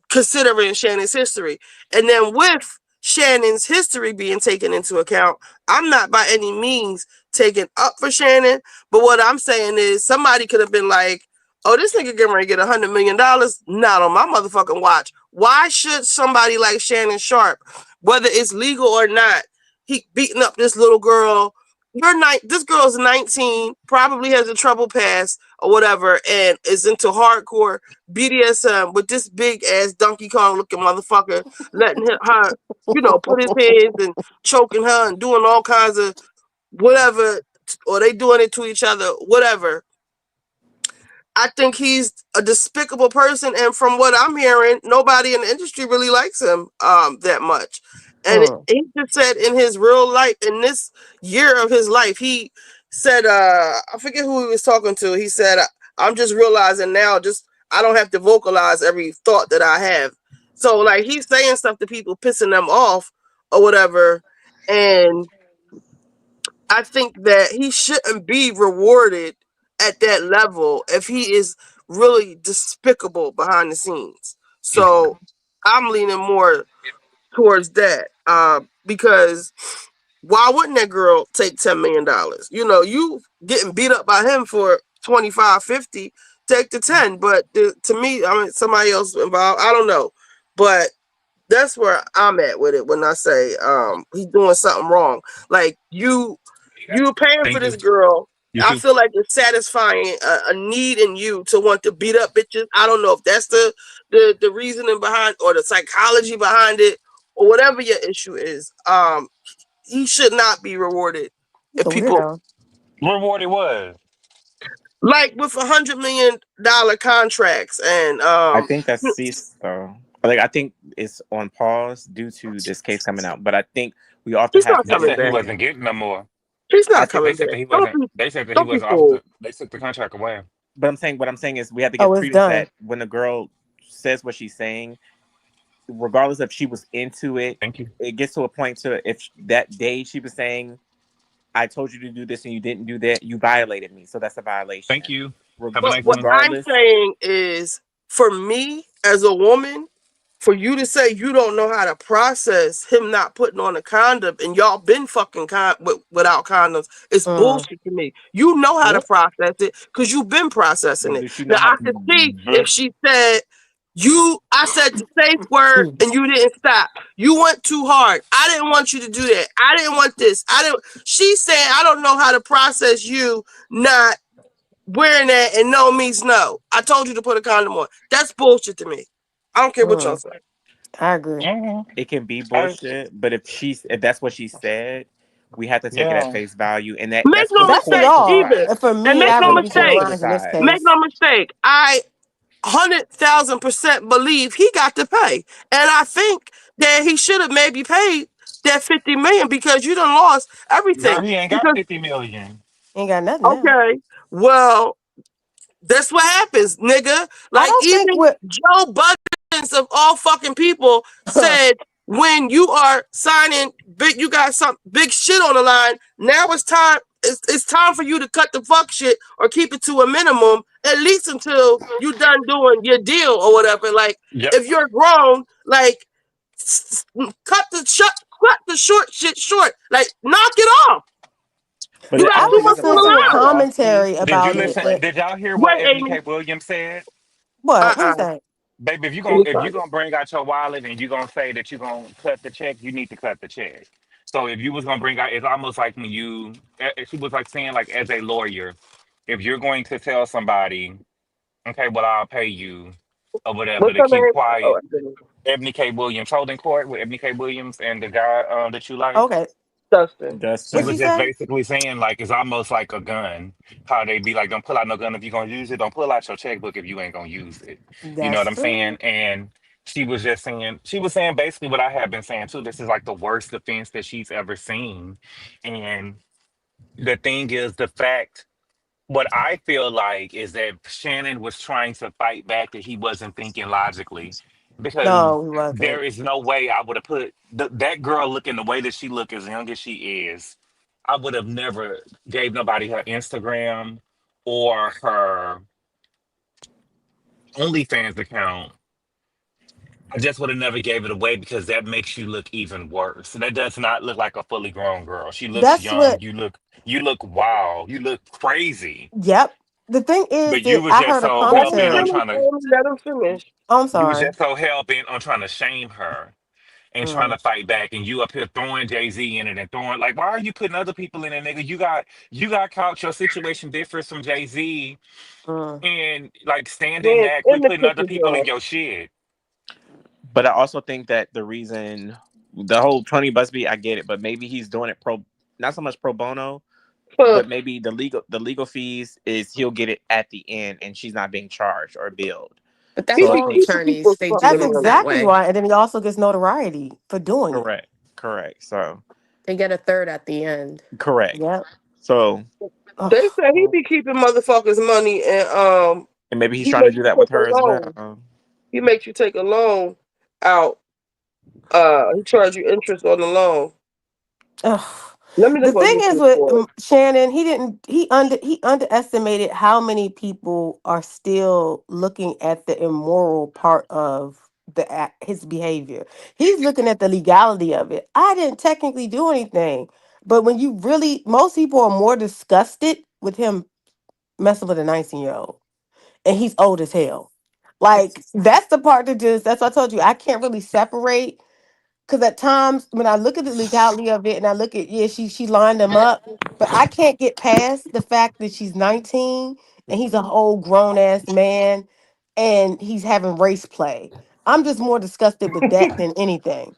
considering Shannon's history. And then with Shannon's history being taken into account, I'm not by any means taking up for Shannon. But what I'm saying is somebody could have been like, oh, this nigga getting ready to get $100 million. Not on my motherfucking watch. Why should somebody like Shannon Sharpe, whether it's legal or not, he beating up this little girl? This girl's 19, probably has a trouble past or whatever, and is into hardcore BDSM with this big ass Donkey Kong looking motherfucker, letting her, put his hands and choking her and doing all kinds of whatever, or they doing it to each other, whatever. I think he's a despicable person, and from what I'm hearing, nobody in the industry really likes him that much. And Mm. he just said in his real life, in this year of his life, he said, I forget who he was talking to. He said, I'm just realizing now, just I don't have to vocalize every thought that I have. So like he's saying stuff to people, pissing them off or whatever, and I think that he shouldn't be rewarded at that level if he is really despicable behind the scenes. So I'm leaning more towards that because why wouldn't that girl take $10 million? You getting beat up by him for 25, 50, take the 10. But to me, I mean, somebody else involved, I don't know. But that's where I'm at with it when I say he's doing something wrong. Like you paying for Thank this you. girl. You I too. feel like it's satisfying a need in you to want to beat up bitches. I don't know if that's the reasoning behind or the psychology behind it or whatever your issue is. He should not be rewarded He's if a people. weirdo. Rewarded was. like with $100 million contracts and I think that's ceased though. Like I think it's on pause due to this case coming out. But I think we often he's have not to They coming said he back. wasn't understand. getting no more. He's I not think, They coming said back. that he wasn't. They said that he Don't be wasn't off fooled. the. They took the contract away. but I'm saying what I'm saying is we have to Oh, give it's credence done. that when the girl says what she's saying, regardless if she was into it, Thank you. it gets to a point to if that day she was saying, "I told you to do this and you didn't do that," you violated me. So that's a Thank violation. you. Have a But nice what one. I'm Regardless, saying is, for me as a woman, for you to say you don't know how to process him not putting on a condom and y'all been fucking without condoms, it's Mm. bullshit to me. You know how to yep. process it because you've been processing But it. does she Now know how I to? could see if But she said I said the safe word Excuse me. and you didn't stop. You went too hard. I didn't want you to do that. I didn't want this. I didn't. She's saying I don't know how to process you not wearing that and no means no. I told you to put a condom on. That's bullshit to me. I don't care what y'all Mm. say. I agree. mhm. It can be I, bullshit, but if that's what she said, we have to take it at yeah. face value, and Make that's for no the That's for court mistake to y'all. either. decide. And for And me, make I no For the wouldn't be so court to mistake. aligned in this decide. Make case. no mistake. I 100,000% believe he got to pay. And I think that he should have maybe paid that 50 million because you done lost Girl, everything. he ain't got Because 50 million. Ain't got nothing now. okay, well, that's what happens, nigga. I Like don't think even what Joe Budden of all fucking people said when you are signing big, you got some big shit on the line. Now it's time. It's time for you to cut the fuck shit or keep it to a minimum, at least until you done doing your deal or whatever. Like Yep. if you're grown, like cut the short shit short. Like knock it off. But You I got I don't too was think much it's on listening about to the a the knock line. off commentary piece. Did you about it. listen? Did y'all hear what Wait, FBK Amy. Williams said? What? What is Uh-uh. that? Baby, Let me if you find it. gonna bring out your wallet and you gonna say that you gonna cut the check, you need to cut the check. So if you was gonna bring out, it's almost like when she was like saying like as a lawyer, if you're going to tell somebody, okay, well I'll pay you or whatever What's to her keep name? Oh, quiet. I didn't. Ebony K. Williams holding court with Ebony K. Williams and the guy that you like. Okay. Dustin. She What was she Dustin. just say? basically saying like it's almost like a gun. How they be like, don't pull out no gun if you're gonna use it. Don't pull out your checkbook if you ain't gonna use it. You know what That's I'm saying? true. And she was saying basically what I have been saying too. This is like the worst offense that she's ever seen. And the thing is the fact what I feel like is that Shannon was trying to fight back that he wasn't thinking logically because No, he wasn't. there is no way I would have put that girl looking the way that she look as young as she is. I would have never gave nobody her Instagram or her OnlyFans account. I just would have never gave it away because that makes you look even worse. That does not look like a fully grown girl. She looks That's young. what. You look wild. You look crazy. Yep. The thing is But you that was I just heard a so Let hell him bent on commentary. finish, trying to Amy. Let him finish. Oh, I'm you was sorry. just so hell bent on trying to shame her and trying Mm, to fight back, and you up here throwing Jay Z in it and throwing like, why are you putting other people in it, nigga? You got caught. Your situation differs from Jay Z, mm. and like standing Man, that, in quit the putting other cookie people in jar. your shit. But I also think that the reason the whole Tony Busby, I get it, but maybe he's doing it not so much pro bono, Huh. but maybe the legal fees is he'll get it at the end, and she's not being charged or billed. But that's He So I be all think keeping attorneys. people They do fucking That's it money. that exactly way. why. And then he also gets notoriety for doing it. correct, correct. So They get a third at the end. correct. Yep. So They say he Oh, be keeping motherfuckers money and and maybe he's he trying to makes do you that with take a her as loan. well. He makes you take a loan out. He charge you interest on the loan. ugh. Let me The look on thing is YouTube with for it. Shannon, he underestimated how many people are still looking at the immoral part of his behavior. He's looking at the legality of it. I didn't technically do anything, but when you really, most people are more disgusted with him messing with a 19-year-old, and he's old as hell. Like that's the part that just that's what I told you. I can't really separate because at times when I look at the legality of it and I look at she lined them up, but I can't get past the fact that she's 19 and he's a whole grown ass man and he's having race play. I'm just more disgusted with that than anything.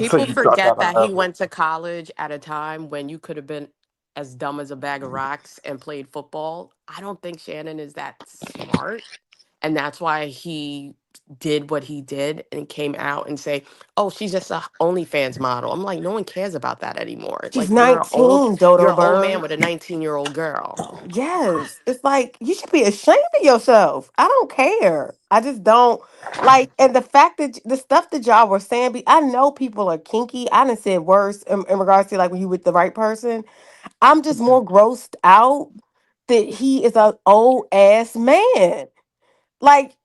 So People you dropped forget out that he of went to college at a time when you could have been as dumb as a bag of rocks and played football. I don't think Shannon is that smart. And that's why he did what he did and came out and say, "Oh, she's just a OnlyFans model." I'm like, no one cares about that anymore. She's Like, 19, you're Dodo an old man Bird. with a 19-year-old girl. Yes. It's like you should be ashamed of yourself. I don't care. I just don't like, and the fact that the stuff that y'all were saying, I know people are kinky. I didn't say it worse in regards to like when you with the right person. I'm just more grossed out that he is an old ass man. Like,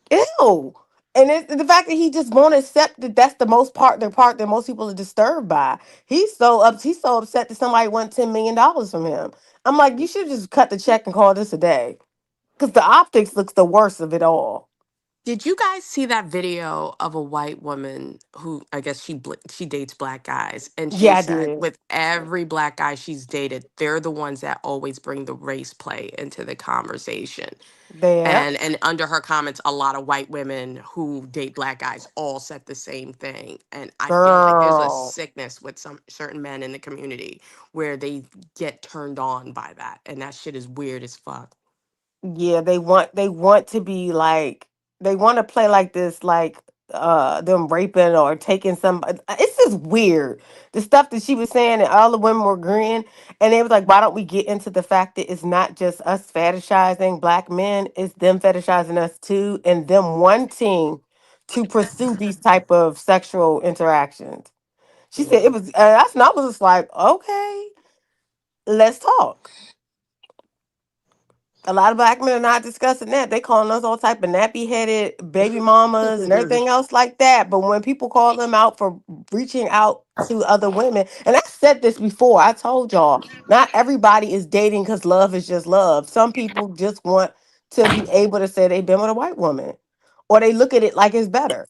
ew. And the fact that he just won't accept that that's the part that most people are disturbed by. He's so upset that somebody wants $10 million from him. I'm like, you should just cut the check and call this a day. Because the optics looks the worst of it all. Did you guys see that video of a white woman who I guess she dates black guys, and she Yeah, I said did. with every black guy she's dated, they're the ones that always bring the race play into the conversation. There. And under her comments, a lot of white women who date black guys all said the same thing. And I feel like there's a Girl. sickness with some certain men in the community where they get turned on by that, and that shit is weird as fuck. Yeah, they want to be like, they want to play like this, like them raping or taking some, it's just weird. The stuff that she was saying and all the women were agreeing, and they was like, why don't we get into the fact that it's not just us fetishizing black men, it's them fetishizing us too, and them wanting to pursue these type of sexual interactions. She said it was, that's not, was just like, okay, let's talk. A lot of black men are not discussing that. They calling us all type of nappy headed baby mamas and everything else like that. But when people call them out for reaching out to other women, and I said this before, I told y'all, not everybody is dating because love is just love. Some people just want to be able to say they've been with a white woman, or they look at it like it's better.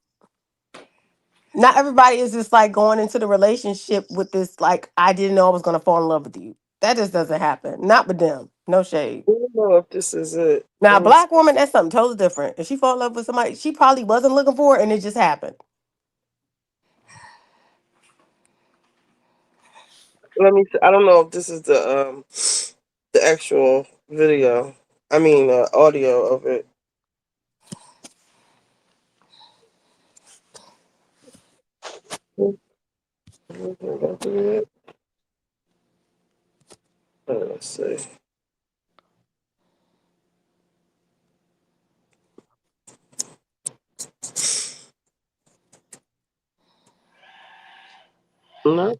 Not everybody is just like going into the relationship with this, like, I didn't know I was going to fall in love with you. That just doesn't happen. Not with them. No shade. I don't know if this is it. Now, a Let me see. black woman, that's something totally different. If she fall in love with somebody, she probably wasn't looking for it and it just happened. Let me see. I don't know if this is the actual video. I mean audio of it. Let's see. No.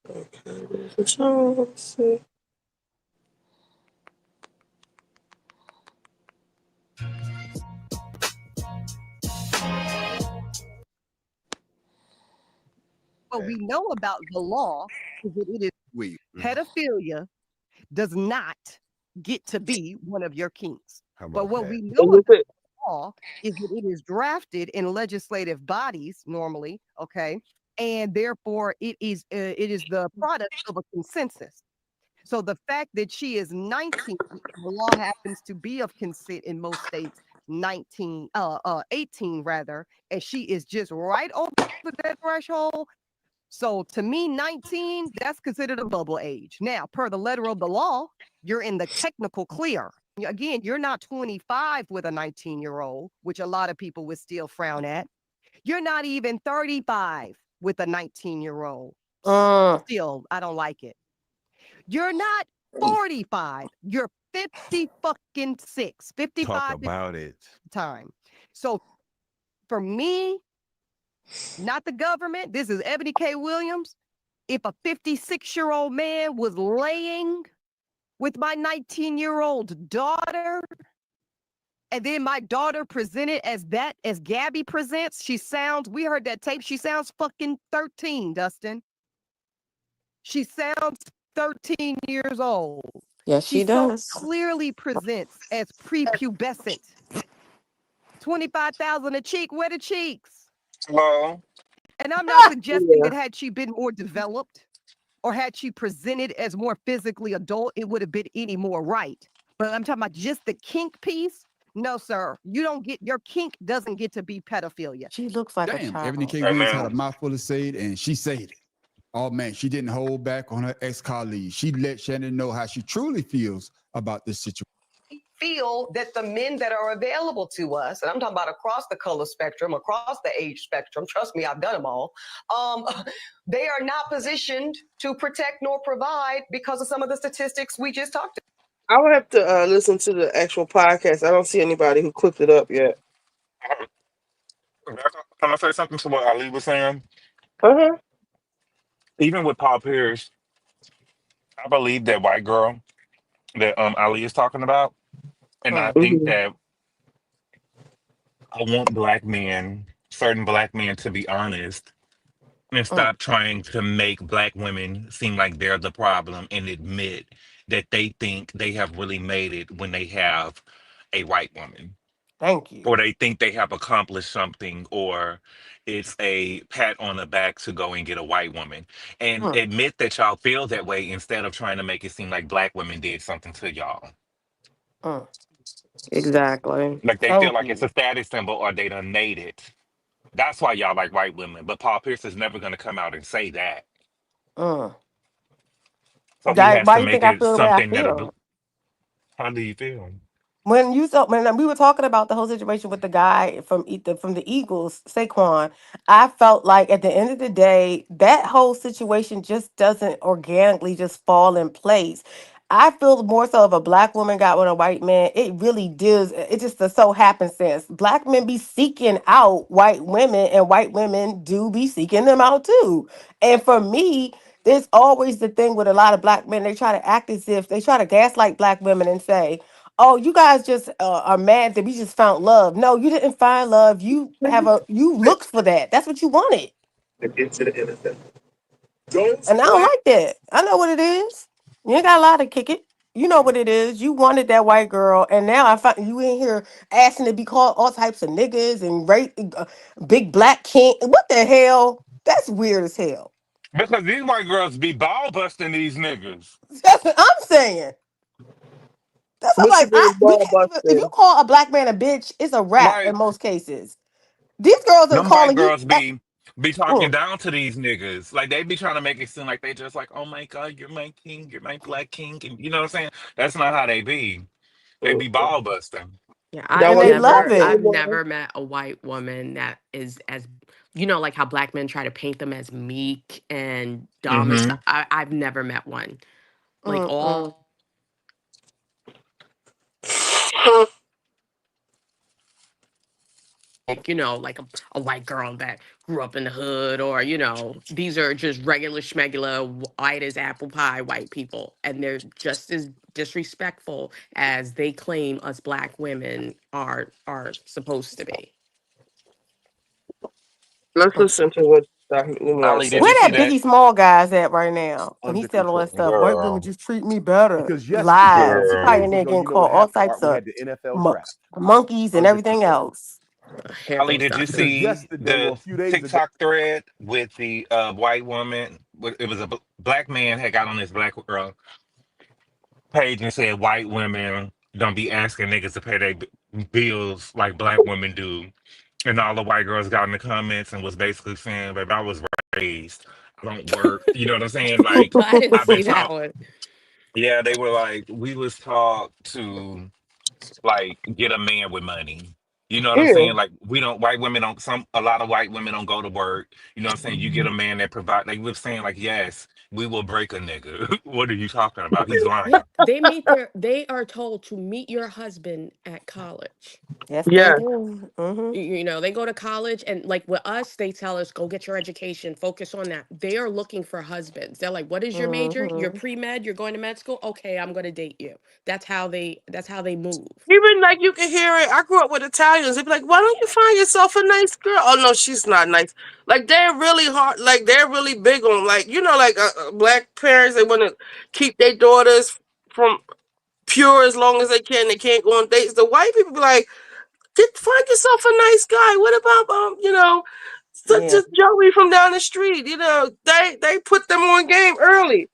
Okay. There's a show. Let's see. What we know about the law is that it is pedophilia does not get to be one of your kinks. But what we know And about look at the law is that it is drafted in legislative bodies normally, okay, and therefore it is the product of a consensus. So the fact that she is 19, the law happens to be of consent in most states, 18 rather, and she is just right over that threshold. So to me, 19, that's considered a bubble age. Now, per the letter of the law, you're in the technical clear. Again, you're not 25 with a 19-year-old, which a lot of people would still frown at. You're not even 35 with a 19-year-old. Mm. Still, I don't like it. You're not 45. You're 50 fucking 6. 55 Talk about it. time. So for me, not the government. This is Ebony K. Williams. If a 56-year-old man was laying with my 19-year-old daughter, and then my daughter presented as Gabby presents, we heard that tape, she sounds fucking 13, Dustin. She sounds 13 years old. Yes, She she so does. clearly presents as prepubescent. 25,000 a cheek, where the cheeks? Hello. And I'm not suggesting yeah. that had she been more developed or had she presented as more physically adult, it would have been any more right. But I'm talking about just the kink piece. No, sir. You don't get, your kink doesn't get to be pedophilia. She looks like a Damn, Ebony child. K. Hey Williams had a man. mouthful to say it, and she said it. Oh man, she didn't hold back on her ex-colleague. She let Shannon know how she truly feels about this situation. Feel that the men that are available to us, and I'm talking about across the color spectrum, across the age spectrum, trust me, I've done them all, they are not positioned to protect nor provide because of some of the statistics we just talked I would have to listen to the actual podcast. I don't see anybody who clicked it up yet. Can I say something to what Ali was saying? Uh-huh. Even with Paul Pierce, I believe that white girl that Ali is talking about, and I Mm, think Hmm. that I want black men, certain black men, to be honest and mm, stop trying to make black women seem like they're the problem and admit that they think they have really made it when they have a white woman, Thank you. or they think they have accomplished something, or it's a pat on the back to go and get a white woman, and Mm, admit that y'all feel that way instead of trying to make it seem like black women did something to y'all. mm. exactly. Like they feel Thank like it's you. a status symbol or they done made it. That's why y'all like white women. But Paul Pierce is never going to come out and say that. Mm. So he Why has why to you think make I it feel the way I something feel? how do you feel? When we were talking about the whole situation with the guy from the Eagles, Saquon, I felt like at the end of the day, that whole situation just doesn't organically just fall in place. I feel more so if a black woman got with a white man, it really does. It just a so happenstance. Black men be seeking out white women, and white women do be seeking them out too. And for me, there's always the thing with a lot of black men. They try to act as if they try to gaslight black women and say, oh, you guys just are mad that we just found love. No, you didn't find love. You looked for that. That's what you wanted. And I don't like that. I know what it is. You ain't got a lot to kick it. You know what it is. You wanted that white girl, and now I find you in here asking to be called all types of niggas and big black king. What the hell? That's weird as hell. Because these white girls be ball busting these niggas. That's what I'm saying. That's what I'm What you like. mean We ball can't even. If you busting? call a black man a bitch, it's a rap in Like most cases. These girls are them white calling you. girls be talking Mm, down to these niggas. Like they be trying to make it seem like they just like, oh my god, you're my king, you're my black king, and you know what I'm saying? That's not how they be. They be Mm-mm. ball busting. Yeah, That and they wasn't love black it. I've anymore. never met a white woman that is as like how black men try to paint them as meek and dumb and Mm-hmm. stuff. I've never met one. Like Mm-mm. all like like a white girl that grew up in the hood, or these are just regular schmegular white as apple pie white people, and they're just as disrespectful as they claim us black women are supposed to be. Let's Mm. listen to what Dr. Umar Ali, did said. you Where see that that? Biggie Small guy's at right now? And Under he's telling all that control. stuff. White women Girl. just treat me better. Because yesterday or a Lies. He few probably Girl. in days there ago, getting you know what called all happened, types Art? We of had the NFL draft. monkeys and Under everything control. else. Here Ali, goes did you Doctor. Because see yesterday or the a few days ago, TikTok thread with the white woman? It was a black man had got on this black girl page and said white women don't be asking niggas to pay their bills like black women do. And all the white girls got in the comments and was basically saying, "Babe, I was raised. I don't work." You know what I'm saying? Like I didn't I've been see that taught. one. Yeah, they were like, we was taught to like get a man with money. You know what I'm Yeah. saying? Like we don't white women don't a lot of white women don't go to work. You know what I'm saying? You get a man that provide like we're saying like yes, we will break a nigga. What are you talking about? He's Yeah, lying. they are told to meet your husband at college. Yes, they Yes. do. Mm-hmm. They go to college, and like with us, they tell us go get your education, focus on that. They are looking for husbands. They're like, what is your major? You're Mm-hmm. pre-med, you're going to med school? Okay, I'm gonna date you. That's how they move. Even like you can hear it. I grew up with Italians. They'd be like, "Why don't you find yourself a nice girl?" Oh no, she's not nice. Like they're really hard. Like they're really big on like like black parents. They want to keep their daughters from pure as long as they can. They can't go on dates. The white people be like, find yourself a nice guy. What about Yeah. just Joey from down the street? They put them on game early.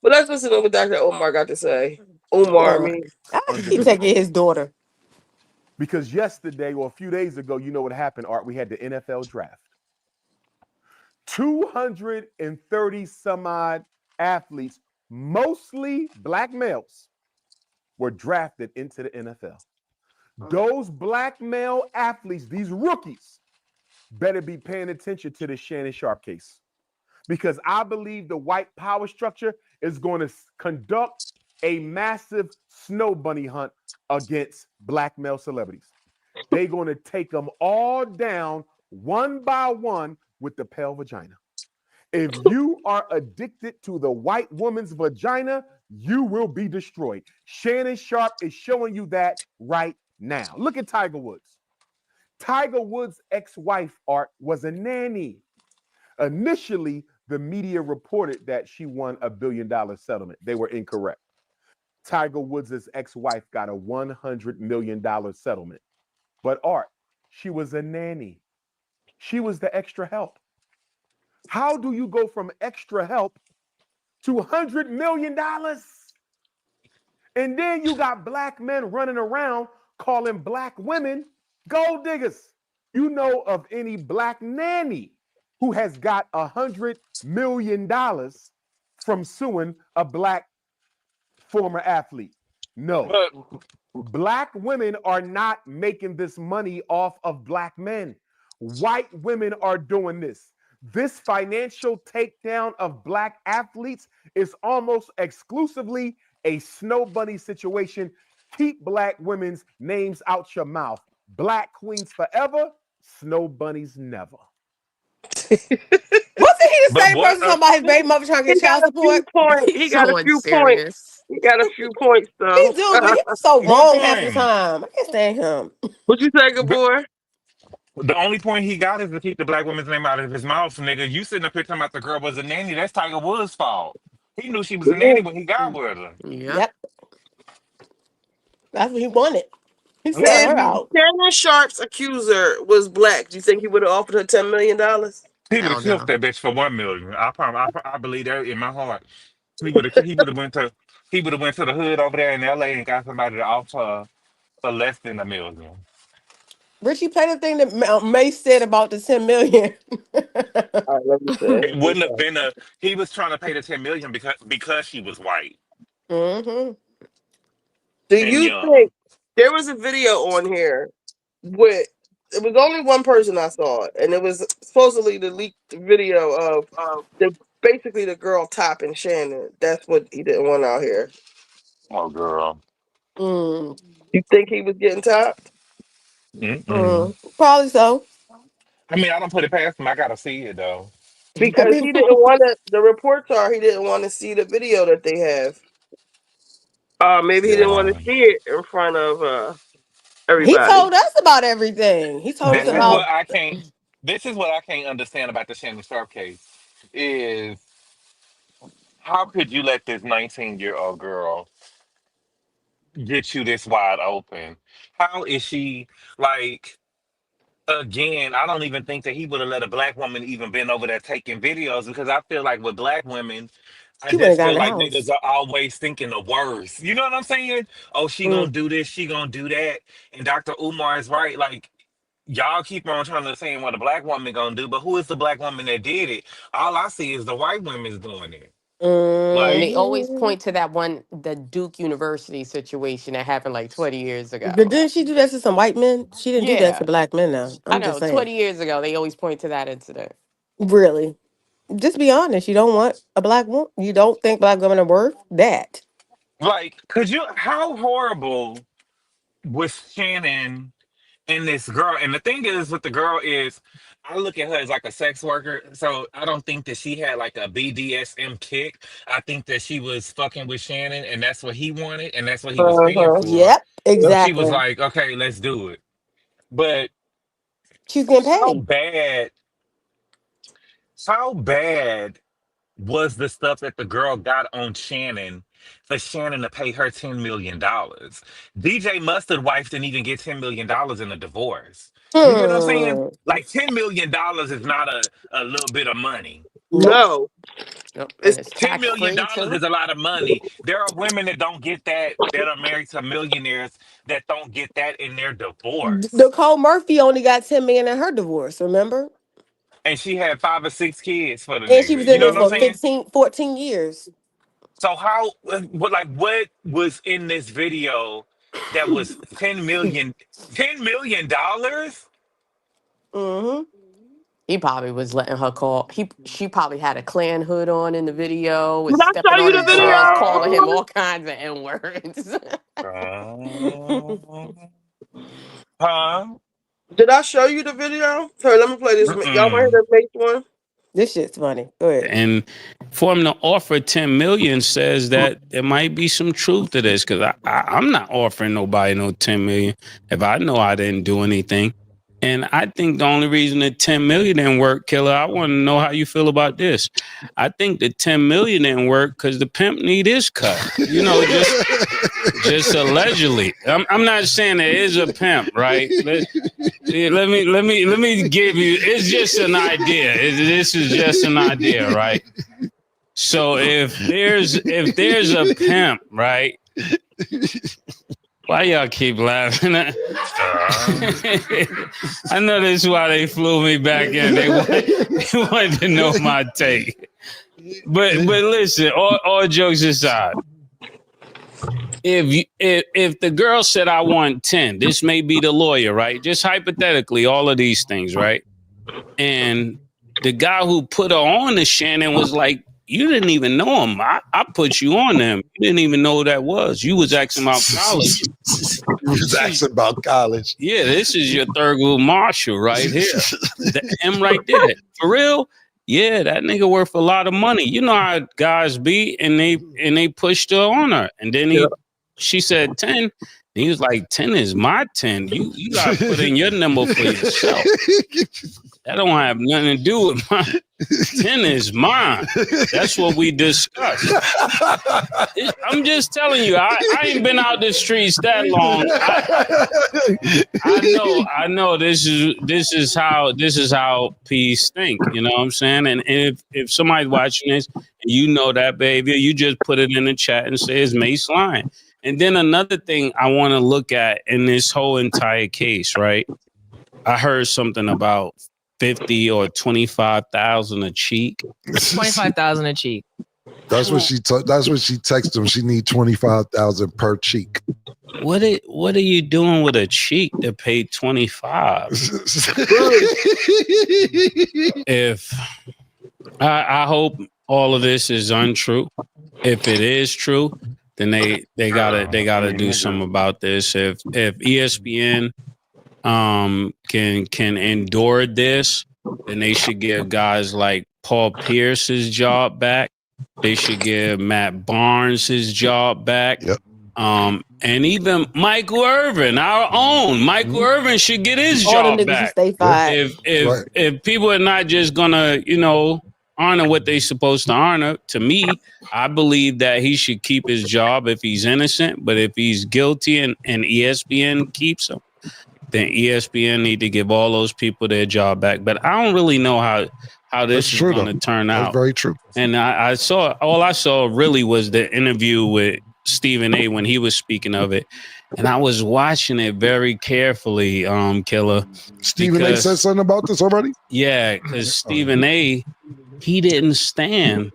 But let's listen to what Dr. Omar got to say. Omar, I Yeah. mean. I under keep taking control. his daughter. Because yesterday or a few days ago, you know what happened, Art? We had the NFL draft. 230 some odd athletes, mostly black males, were drafted into the NFL. Those black male athletes, these rookies, better be paying attention to the Shannon Sharpe case, because I believe the white power structure is going to conduct a massive snow bunny hunt against black male celebrities. They're going to take them all down one by one with the pale vagina. If you are addicted to the white woman's vagina, you will be destroyed. Shannon Sharpe is showing you that right now. Look at Tiger Woods. Tiger Woods' ex-wife, Art, was a nanny. Initially, the media reported that she won $1 billion settlement. They were incorrect. Tiger Woods' ex-wife got a $100 million settlement. But Art, she was a nanny. She was the extra help. How do you go from extra help to $100 million? And then you got black men running around calling black women gold diggers. You know of any black nanny who has got $100 million from suing a black former athlete? No. But Black women are not making this money off of black men. White women are doing this. This financial takedown of black athletes is almost exclusively a snow bunny situation. Keep black women's names out your mouth. Black queens forever, snow bunnies never. Wasn't he the but same what? person talking about his baby mother trying to He get child got a few support? points. He's He got a so few points. unserious. He got a few points He though. do, but he was so What wrong half the point? time. I can't stand him. What you say, good boy? The only point he got is to keep the black woman's name out of his mouth, nigga. You sitting up here talking about the girl was a nanny. That's Tiger Woods' fault. He knew she was a nanny when he got with her. Yep. Yep, that's what he wanted. He sell If her Okay. out. Shannon Sharp's accuser was black, do you think he would have offered her $10 million? He would have Hell killed no. that bitch for 1 million. I believe that in my heart. He would have went to the hood over there in LA and got somebody to offer for less than 1 million. Richie, play the thing that May said about the 10 million. All right, let me It see. wouldn't have been a. He was trying to pay the 10 million because she was white hmm Do and you young. think there was a video on here with it was only one person I saw it, and it was supposedly the leaked video of the basically the girl topping Shannon. That's what he didn't want out here. Oh girl. mm, You think he was getting topped? Mm-mm. Probably so. I mean, I don't put it past him. I gotta see it though. And Because he people, didn't want to. The reports are he didn't want to see the video that they have. Maybe he didn't want to Yeah. see it in front of he everybody. told us about everything. He told I us This is what know. about. I can't. This is what I can't understand about the Shannon Sharpe case. Is how could you let this 19-year-old girl get you this wide open? How is she like? Again, I don't even think that he would have let a black woman even been over there taking videos because I feel like with black women, I She went just down feel the like niggas house. are always thinking the worst. You know what I'm saying? Oh, she gonna Mm. do this, she gonna do that. And Dr. Umar is right. Like y'all keep on trying to say what a black woman gonna do, but who is the black woman that did it? All I see is the white women's doing it. And Like, they always Mm. point to that one, the Duke University situation that happened like 20 years ago. But didn't she do that to some white men? She didn't do that to Yeah, black men now. I I'm just know. saying. 20 years ago, they always point to that incident. Really. Just be honest. You don't want a black woman. You don't think black women are worth that. could you? How horrible was Shannon and this girl? And the thing is with the girl is I look at her as like a sex worker. So I don't think that she had like a BDSM kick. I think that she was fucking with Shannon and that's what he wanted and that's what he was paying Uh-huh. for. Yep. So she was Exactly. like, okay, let's do it. But She's getting how paid. bad, how bad was the stuff that the girl got on Shannon for Shannon to pay her $10 million? DJ Mustard wife didn't even get $10 million in a divorce. You get what I'm saying? Hmm. Like $10 million is not a little bit of money. Nope. No, Yep. And it's it's $10 tax million free dollars too. is a lot of money. There are women that don't get that, that are married to millionaires that don't get that in their divorce. Nicole Murphy only got 10 million in her divorce. Remember? And she had 5 or 6 kids for the And she nigga. was You in know there what I'm for saying? 15, 14 years. So how what was in this video that was $10 million? Mm-hmm. He probably was letting her call. She probably had a Klan hood on in the video, was Did I show stepping you on the his dress, Uh, calling him video? all kinds of N-words. uh, huh? Did I show you the video? Sorry, let me play this. Y'all want to hear Mm-mm. the Mace one? This shit's funny. Go ahead. And for him to offer 10 million says that there might be some truth to this, because I'm not offering nobody no 10 million if I know I didn't do anything. And I think the only reason the 10 million didn't work, Killer, I want to know how you feel about this. I think the 10 million didn't work because the pimp need his cut. You know, just allegedly. I'm not saying there is a pimp, right? Let me give you. It's just an idea. This is just an idea, right? So if there's a pimp, right? Why y'all keep laughing? I know this is why they flew me back in. They wanted to know my take. But listen, all jokes aside, if the girl said I want 10, this may be the lawyer, right? Just hypothetically, all of these things, right? And the guy who put her on to Shannon was like, you didn't even know him. I put you on him. You didn't even know who that was. You was asking about college. You was asking about college. Yeah, this is your Thurgood Marshall right here. Him right there. For real? Yeah, that nigga worth a lot of money. You know how guys be, and they pushed her on her. And then she said 10. And he was like, 10 is my 10. You gotta put in your number for yourself. That don't have nothing to do with mine. 10 is mine. That's what we discussed. I'm just telling you, I ain't been out the streets that long. I know this is how peace think. You know what I'm saying? And if somebody's watching this and you know that behavior, you just put it in the chat and say it's Mace lying. And then another thing I want to look at in this whole entire case, right? I heard something about 50 or 25,000 a cheek. 25,000 a cheek. That's what she texted him. She need 25,000 per cheek. What are you doing with a cheek to pay 25? If I hope all of this is untrue. If it is true, then they gotta do something about this. If ESPN can endure this, then they should give guys like Paul Pierce his job back. They should give Matt Barnes his job back. Yep. And even Michael Irvin, our own Michael Irvin, should get his All job them niggas back. who stay fired. If people are not just gonna, honor what they supposed to honor, to me, I believe that he should keep his job if he's innocent. But if he's guilty and ESPN keeps him, then ESPN need to give all those people their job back. But I don't really know how this is going to turn out. That's very true. And I saw really was the interview with Stephen A. when he was speaking of it. And I was watching it very carefully, Killer. Stephen A. said something about this already? Yeah, because Stephen A., he didn't stand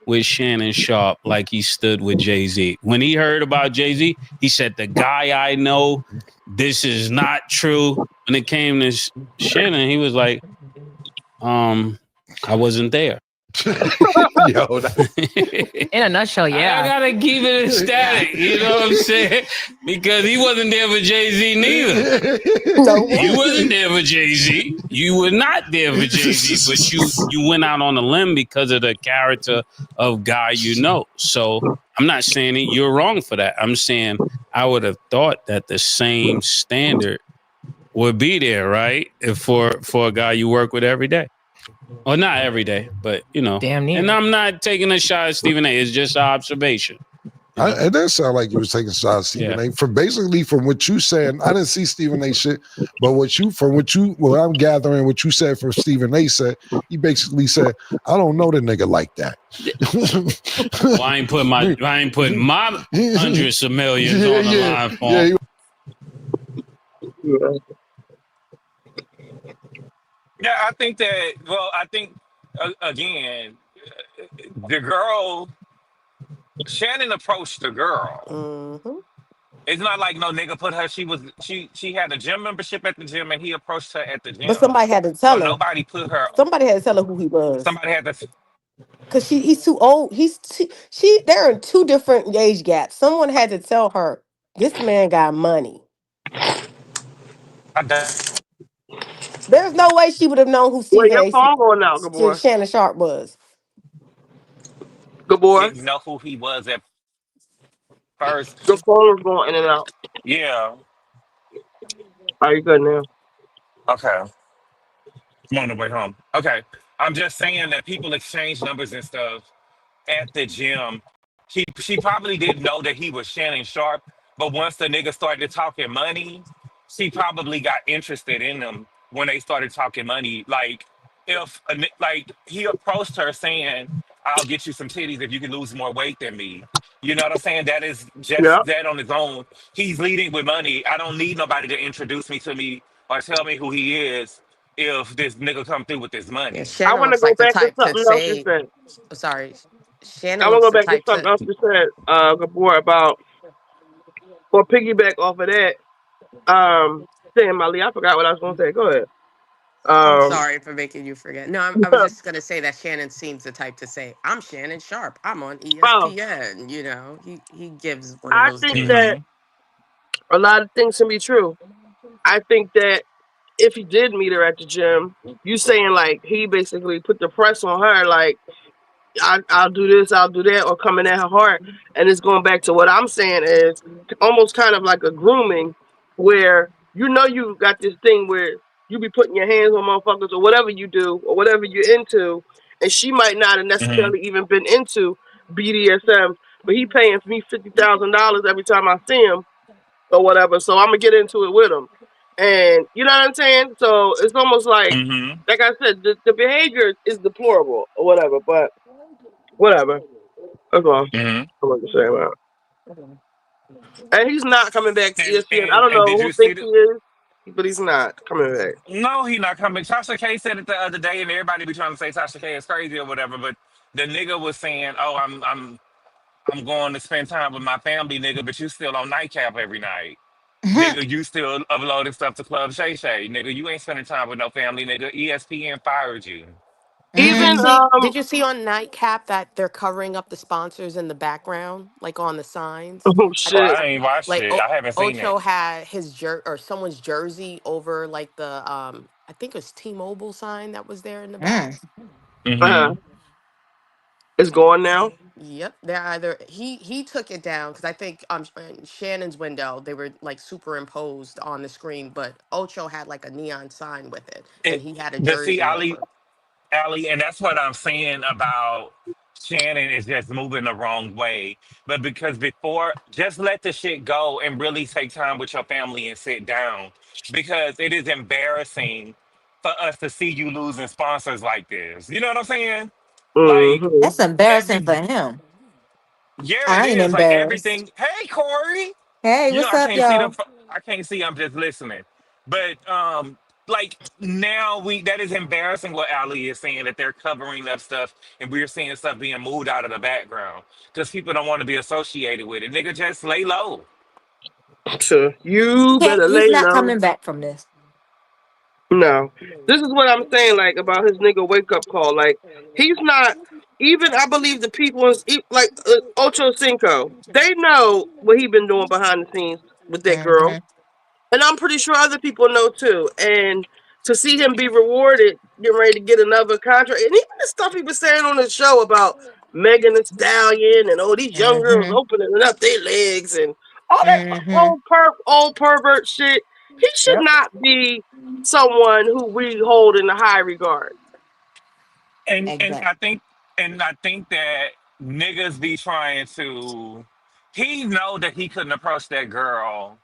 with Shannon Sharpe like he stood with Jay-Z. When he heard about Jay-Z, he said, the guy I know, this is not true. When it came to Shannon, he was like, I wasn't there. Yo, in a nutshell, yeah. I gotta keep it static, you know what I'm saying? Because he wasn't there for Jay-Z neither. No, you wasn't there for Jay-Z. You were not there for Jay-Z, but you went out on a limb because of the character of guy you know. So I'm not saying that you're wrong for that. I'm saying I would have thought that the same standard would be there, right? For a guy you work with every day. Or not every day, but damn near. And I'm not taking a shot at Stephen A. It's just an observation. It does sound like you was taking shots at Stephen A. From what you said, I didn't see Stephen A. shit, but what I'm gathering, what you said from Stephen A. said, he basically said, I don't know the nigga like that. Well, I ain't putting my hundreds of millions on the line for him. Yeah, I think that. Well, I think again, the girl Shannon approached the girl. Mm-hmm. It's not like no nigga put her. She had a gym membership at the gym, and he approached her at the But gym. somebody had to So tell her. nobody put her. Somebody had to tell her who he was. Somebody had to. Cause he's too old. She they're in two different age gaps. Someone had to tell her this man got money. I don't There's no way she would have known who Wait, your phone going out, good boy. Shannon Sharp was. Good boy. didn't know who he was at first. Your phone is going in and out. Yeah. Are you good now? Okay. I'm on the way home. Okay. I'm just saying that people exchange numbers and stuff at the gym. She probably didn't know that he was Shannon Sharp, but once the nigga started talking money, she probably got interested in them when they started talking money. Like if like he approached her saying, "I'll get you some titties if you can lose more weight than me." You know what I'm saying? That is Yeah. just that on his own. He's leading with money. I don't need nobody to introduce me to me or tell me who he is if this nigga come through with this Yeah, money. I Shannon want to looks go like the back to type to something else you say, said. sorry, I Shannon want to looks go the back to type something to, else you said, good boy, about, or piggyback off of that. Saying Mali, I forgot what I was going to say. Go ahead. I'm Um, sorry for making you forget. No, I was just going to say that Shannon seems the type to say, I'm Shannon Sharp. I'm on oh, ESPN. You know, he gives one of I those think gives. that Hmm. a lot of things can be true. I think that if he did meet her at the gym, you saying like he basically put the press on her, like I'll do this, I'll do that, or coming at her heart. And it's going back to what I'm saying is almost kind of like a grooming where you got this thing where you be putting your hands on motherfuckers or whatever you do or whatever you're into, and she might not have Hmm. necessarily even been into BDSM, but he paying me $50,000 every time I see him or whatever, so I'm gonna get into it with him. And you know what I'm saying? So it's almost Hmm. like I said, the behavior is deplorable or whatever, but whatever. That's all Hmm. I'm going to say about it. And he's not coming back to And, ESPN. I and don't and know did who you see thinks the? he is, but he's not coming back. No, he not coming. Tasha K said it the other day, and everybody be trying to say Tasha K is crazy or whatever. But the nigga was saying, "Oh, I'm going to spend time with my family, nigga, but you still on nightcap every night, nigga. You still uploading stuff to Club Shay Shay, nigga. You ain't spending time with no family, nigga. ESPN fired you." Even Did you see on Nightcap that they're covering up the sponsors in the background, like on the signs? oh I Oh, think shit, I ain't watched like it. I haven't seen Ocho it. had his or someone's jersey over like the I think it was T-Mobile sign that was there in the back. Hmm. it's gone now. Yep, they're either he took it down because I think in Shannon's window they were like superimposed on the screen, but Ocho had like a neon sign with it, and It, he had a but see, jersey over. Ali, and that's what I'm saying about Shannon is just moving the wrong way. But because before, just let the shit go and really take time with your family and sit down. Because it is embarrassing for us to see you losing sponsors like this. You know what I'm saying? Like, Mm-hmm. every, yeah, it is. Like everything. Hey, Corey. You know, I can't see them. I can't see. I'm just listening. But like now that is embarrassing what Ali is saying that they're covering up stuff and we're seeing stuff being moved out of the background because people don't want to be associated with it. Nigga, just lay low. So you better lay low. No, this is what I'm saying. Like about his nigga wake up call. Like he's not even. I believe the people like Ocho Cinco. They know what he been doing behind the scenes with that girl. And I'm pretty sure other people know too. And to see him be rewarded, getting ready to get another contract, and even the stuff he was saying on the show about Megan Thee Stallion and all these young girls opening up their legs and all that old pervert shit. He should not be someone who we hold in a high regard. And I think that niggas be trying to he know that he couldn't approach that girl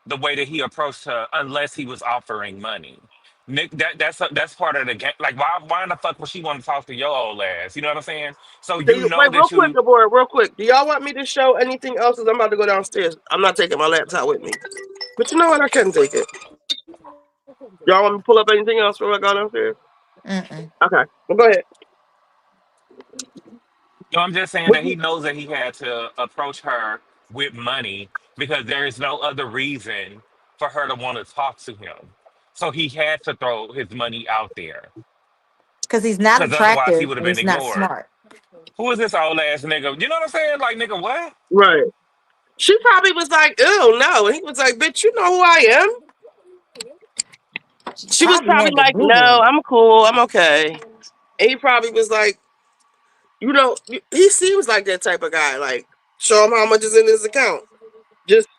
the way that he approached her unless he was offering money. Nick, that's part of the game. Like, why in the fuck would she want to talk to your old ass? You know what I'm saying? So Do you you, know wait, real that quick, you. Deborah, real quick. Do y'all want me to show anything else? Cause I'm about to go downstairs. I'm not taking my laptop with me. But you know what? I can take it. Y'all want me to pull up anything else before I go downstairs? Mm-mm. Okay, well, go ahead. No, I'm just saying What that he knows that he had to approach her with money because there is no other reason for her to want to talk to him. So he had to throw his money out there Because he's not because otherwise he attractive would have and been he's not ignored. smart. Who is this old ass nigga? You know what I'm saying? Like, nigga, what? right? She probably was like, "Ew, no," and he was like, "Bitch, you know who I am." She She was probably probably had to like, Google "No, it. I'm cool, I'm okay." And he probably was like, he seems like that type of guy. Like, show him how much is in his account. Just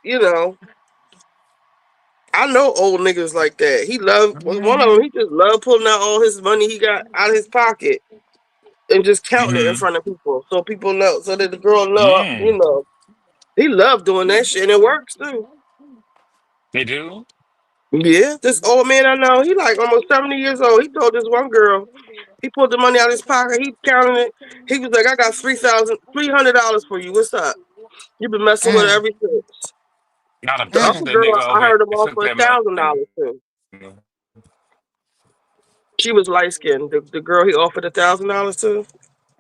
I know old niggas like that. He loved one of them. Mm-hmm. He just loved pulling out all his money he got out of his pocket and just counting it in Mm-hmm. front of people, so people know, so that the girl know. Mm. He loved doing that shit, and it works too. They do? Yeah, this old man I know, he like almost 70 years old. He told this one girl, he pulled the money out of his pocket. He counted it. He was like, "I got $300 for you. What's up? You've been messing with her Mm, ever since." Not to The push other mm. the girl, nigga I over heard him and took offer that a thousand money. dollars to. She was light skinned. The girl he offered $1,000 to,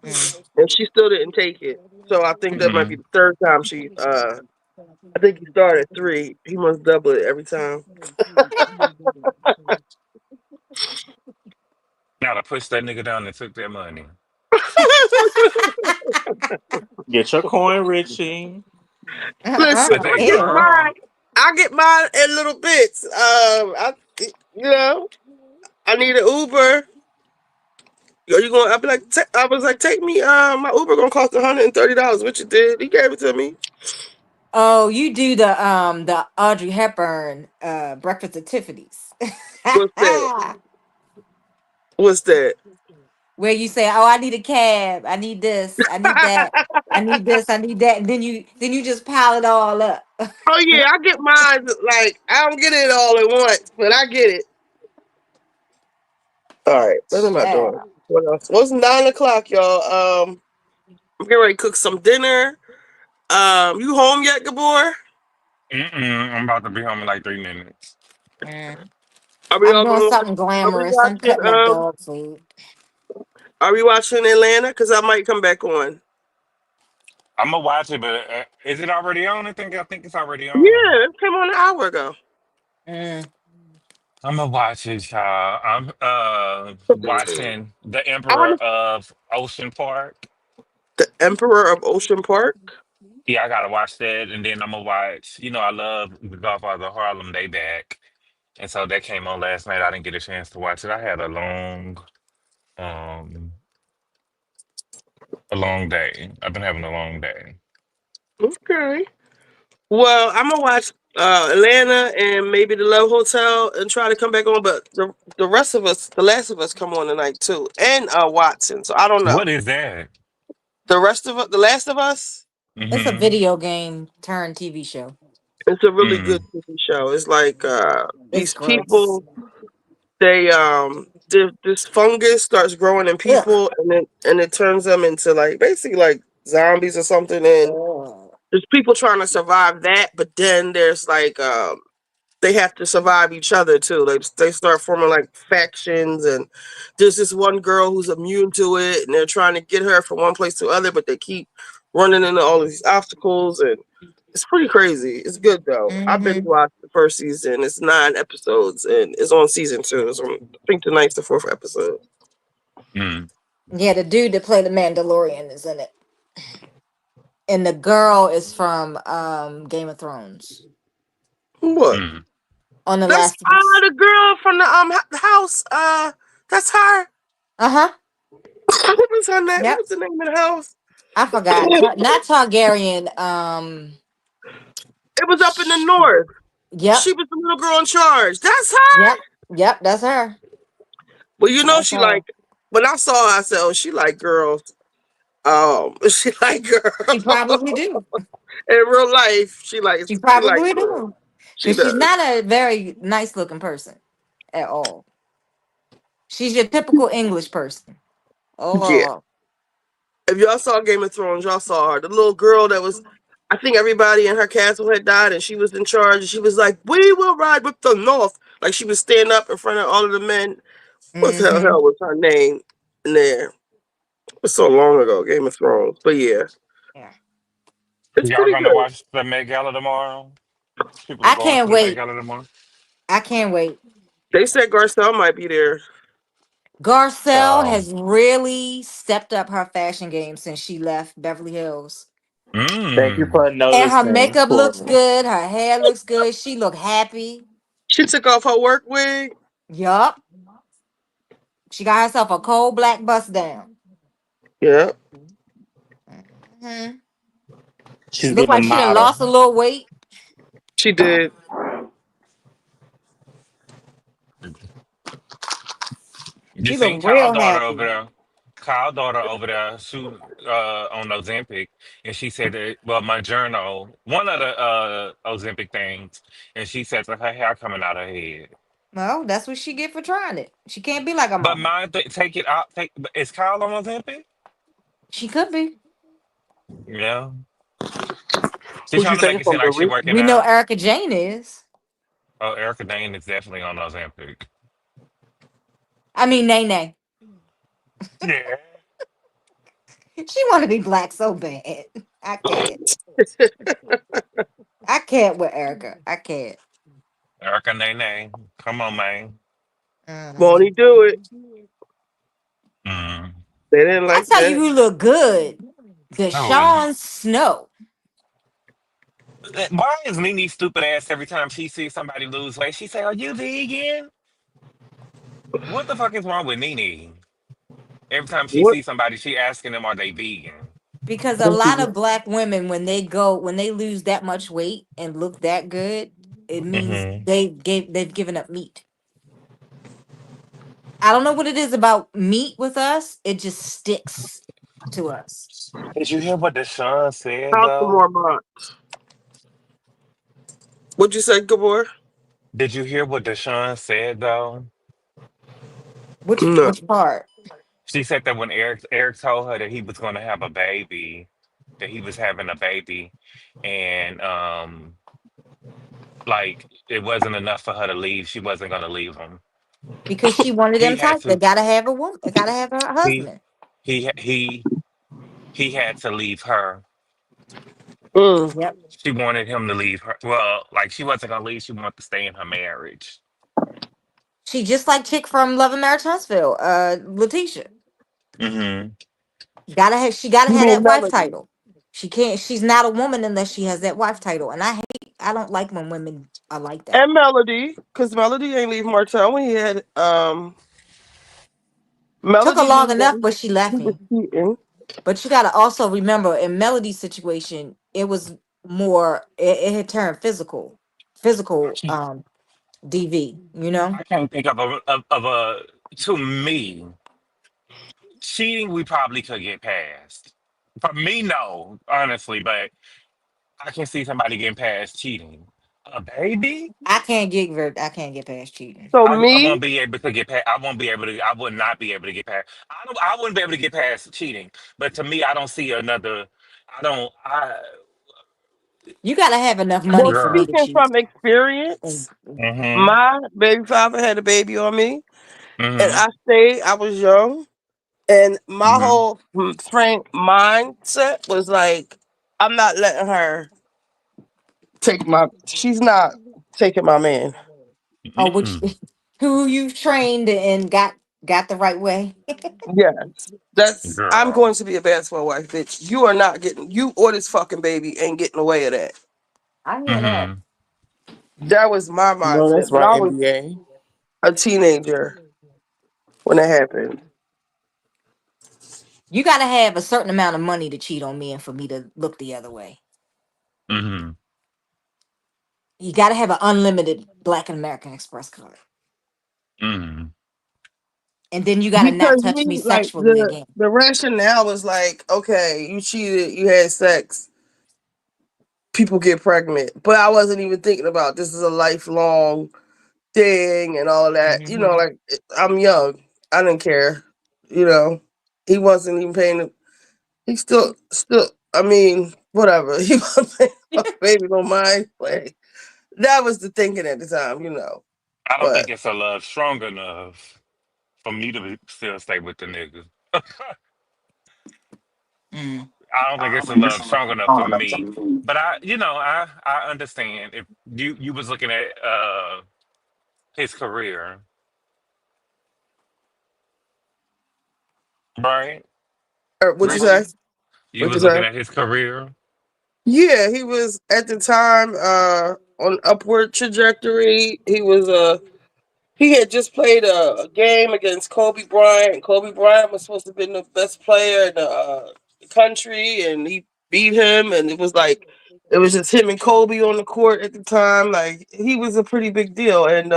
Mm. and she still didn't take it. So I think that might Mm-hmm. be the third time she. I think he started at 3. He must double it every time. Now to push that nigga down and took that money. Get your coin, Richie. Listen, But I that get girl, mine. I get mine in little bits. You know, I need an Uber. Are you going? I was like, take me. My Uber gonna cost $130, which it did. He gave it to me. Oh, you do the Audrey Hepburn Breakfast at Tiffany's. What's that? What's that? Where you say, "Oh, I need a cab. I need this. I need that. I need this. I need that." And then you just pile it all up. Oh yeah, I get mine. Like I don't get it all at once, but I get it. All right, what am I doing? Child. What else? Well, it's 9 o'clock, y'all. I'm getting ready to cook some dinner. You home yet, Gabor? I'm about to be home in like 3 minutes. Mm. Are we I'm all doing going? something Are we glamorous. I'm watching? cutting up dog food. Are we watching Atlanta? Because I might come back on. I'm gonna watch it, but is it already on? I think it's already on. Yeah, it came on an hour ago. Mm. I'm gonna watch it, y'all. I'm watching The I Emperor want of Ocean Park. the Emperor of Ocean Park. Yeah, I gotta watch that, and then I'm gonna watch. I love The Godfather of Harlem. They back, and so that came on last night. I didn't get a chance to watch it. I had um, a long day. I've been having a long day. Okay. Well, I'm gonna watch Atlanta and maybe the Love Hotel and try to come back on. But the rest of us, the last of us, come on tonight too, and Watson. So I don't know. What is that? The rest of us, the last of us. It's a Mm-hmm. video game turned TV show. It's a really good Mm. TV show. It's like It's these gross. people. This fungus starts growing in Ugh. people, and it turns them into like basically like zombies or something. And Ugh. there's people trying to survive that, but then there's like they have to survive each other too. They start forming like factions, and there's this one girl who's immune to it, and they're trying to get her from one place to other, but they keep running into all of these obstacles, and it's pretty crazy. It's good though. I've been Mm-hmm. watched the first season. It's 9 episodes, and it's on season 2. So I think tonight's the 4th episode. Mm. Yeah, the dude that played the Mandalorian is in it. And the girl is from Game of Thrones. What? Mm. On the That's Last of Us. the girl from the house. That's her. Uh-huh. What was her name? What Yep. was the name of the house? I forgot. Not Targaryen. It was up in the north. Yep. She was the little girl in charge. That's her. Yep. Yep. That's her. Well, That's she her. like when I saw her, I said, "Oh, she like girls." She like She girls probably do. in real life. She She like probably girls. do. She Because she's does. not a very nice looking person at all. She's your typical English person. Yeah. Oh. If y'all saw Game of Thrones, y'all saw her. The little girl that was. I think everybody in her castle had died, and she was in charge. And she was like, "We will ride with the North." Like she would stand up in front of all of the men. What the Mm-hmm. hell was her name in there? It was so long ago, Game of Thrones. But yeah, Yeah. it's Y'all pretty gonna good. watch the Met Gala tomorrow? People are I going to can't the Met wait. Gala tomorrow. I can't wait. They said Garcelle might be there. Garcelle So, has really stepped up her fashion game since she left Beverly Hills. Thank you mm. for And her noticing makeup for looks me. good. Her hair looks good. She look happy. She took off her work wig. Yup. She got herself a cold black bust down. Yeah, Hmm. She's Look getting a like she done model. lost a little weight. she did. You She seen look Kyle's real daughter over happy. there? Kyle's daughter over there, she on Ozempic, and she said that well, my journal, one of the Ozempic things, and she said that her hair coming out her head. Well, that's what she get for trying it. She can't be like her But mama. mine, take it out. Take is Kyle on Ozempic? She could be. Yeah, she's Who's she trying to make taking it seem from, like she Marie? working We know out. Erica Jane is. Oh, Erica Dane is definitely on Ozempic. I mean, Nene. Yeah, She want to be black so bad. I can't. I can't with Erica. I can't. Erica Nene, come on, man. Won't Mhm. he do it? Mm. They didn't I like tell you that. who look good. Oh, Deshaun Snow. why is Nene stupid ass every time she sees somebody lose weight? She say, "Are you vegan?" What the fuck is wrong with Nene? Every time she What? sees somebody, she asking them, "Are they vegan?" Because a lot of black women, when they lose that much weight and look that good, it means Hmm. they've given up meat. I don't know what it is about meat with us. It just sticks to us. Did you hear what Deshaun said How's the though? more months? What'd you say, Gabor? Did you hear what Deshaun said though? No. Which part? She said that when Eric told her that he was going to have a baby, that he was having a baby, and like it wasn't enough for her to leave. She wasn't going to leave him. Because she wanted He them had type. They to. gotta have a woman. They gotta have a He husband. he he had to leave her. Mm. Yep. She wanted him to leave her. Well, like she wasn't gonna leave. She wanted to stay in her marriage. She just like chick from Love and Marriage Huntsville, Letitia. Hmm. She gotta You have mean that wife Melody? title. She can't. She's not a woman unless she has that wife title. And I don't like when women are like that. And Melody, because Melody ain't leave Martell when he had Took her Melody long knew enough, that but she he left was me. cheating. But you gotta also remember in Melody's situation, it was more. It had turned physical. DV. You know. I can't think of a to me cheating. We probably could get past. For me, no, honestly, but I can see somebody getting past cheating. A baby? I can't get past cheating. So I me, won't be able to get past. I won't be able to. I would not be able to get past. I don't. I wouldn't be able to get past cheating. But to me, I don't see another. I don't. I You gotta have enough money well, for me girl. to speaking cheat. from experience, And Mhm. my baby father had a baby on me, and Mhm. I stayed. I was young, and my Mhm. whole frame mindset was like, I'm not letting her take my. She's not taking my man. oh, which Mm-mm. who you trained and got the right way. Yes, that's. I'm Girl. going to be a basketball wife, bitch. You are not getting. You or this fucking baby ain't getting away of that. I hear that. Mhm. That was my No, mindset, that's but right, I was NBA. a teenager when it happened. You gotta have a certain amount of money to cheat on me and for me to look the other way. Mhm. You gotta have an unlimited Black and American Express card. Mhm. And then you gotta not Because touch me me, like sexually again. the rationale was like, okay, you cheated, you had sex, people get pregnant, but I wasn't even thinking about this is a lifelong thing and all that. You know, Hmm. like I'm young, I didn't care. You know, he wasn't even paying. He still. I mean, whatever. He wasn't paying. My baby don't mind. Like that was the thinking at the time. You know. I don't But think it's a love strong enough for me to still stay with the nigga. Mm. I don't think it's a love strong enough for me. But I understand if you was looking at his career, right? what you say? Richie, you What you was looking say? at his career. Yeah, he was at the time on upward trajectory. He had just played a game against Kobe Bryant. Kobe Bryant was supposed to have been the best player in the country, and he beat him. And it was just him and Kobe on the court at the time. Like he was a pretty big deal. And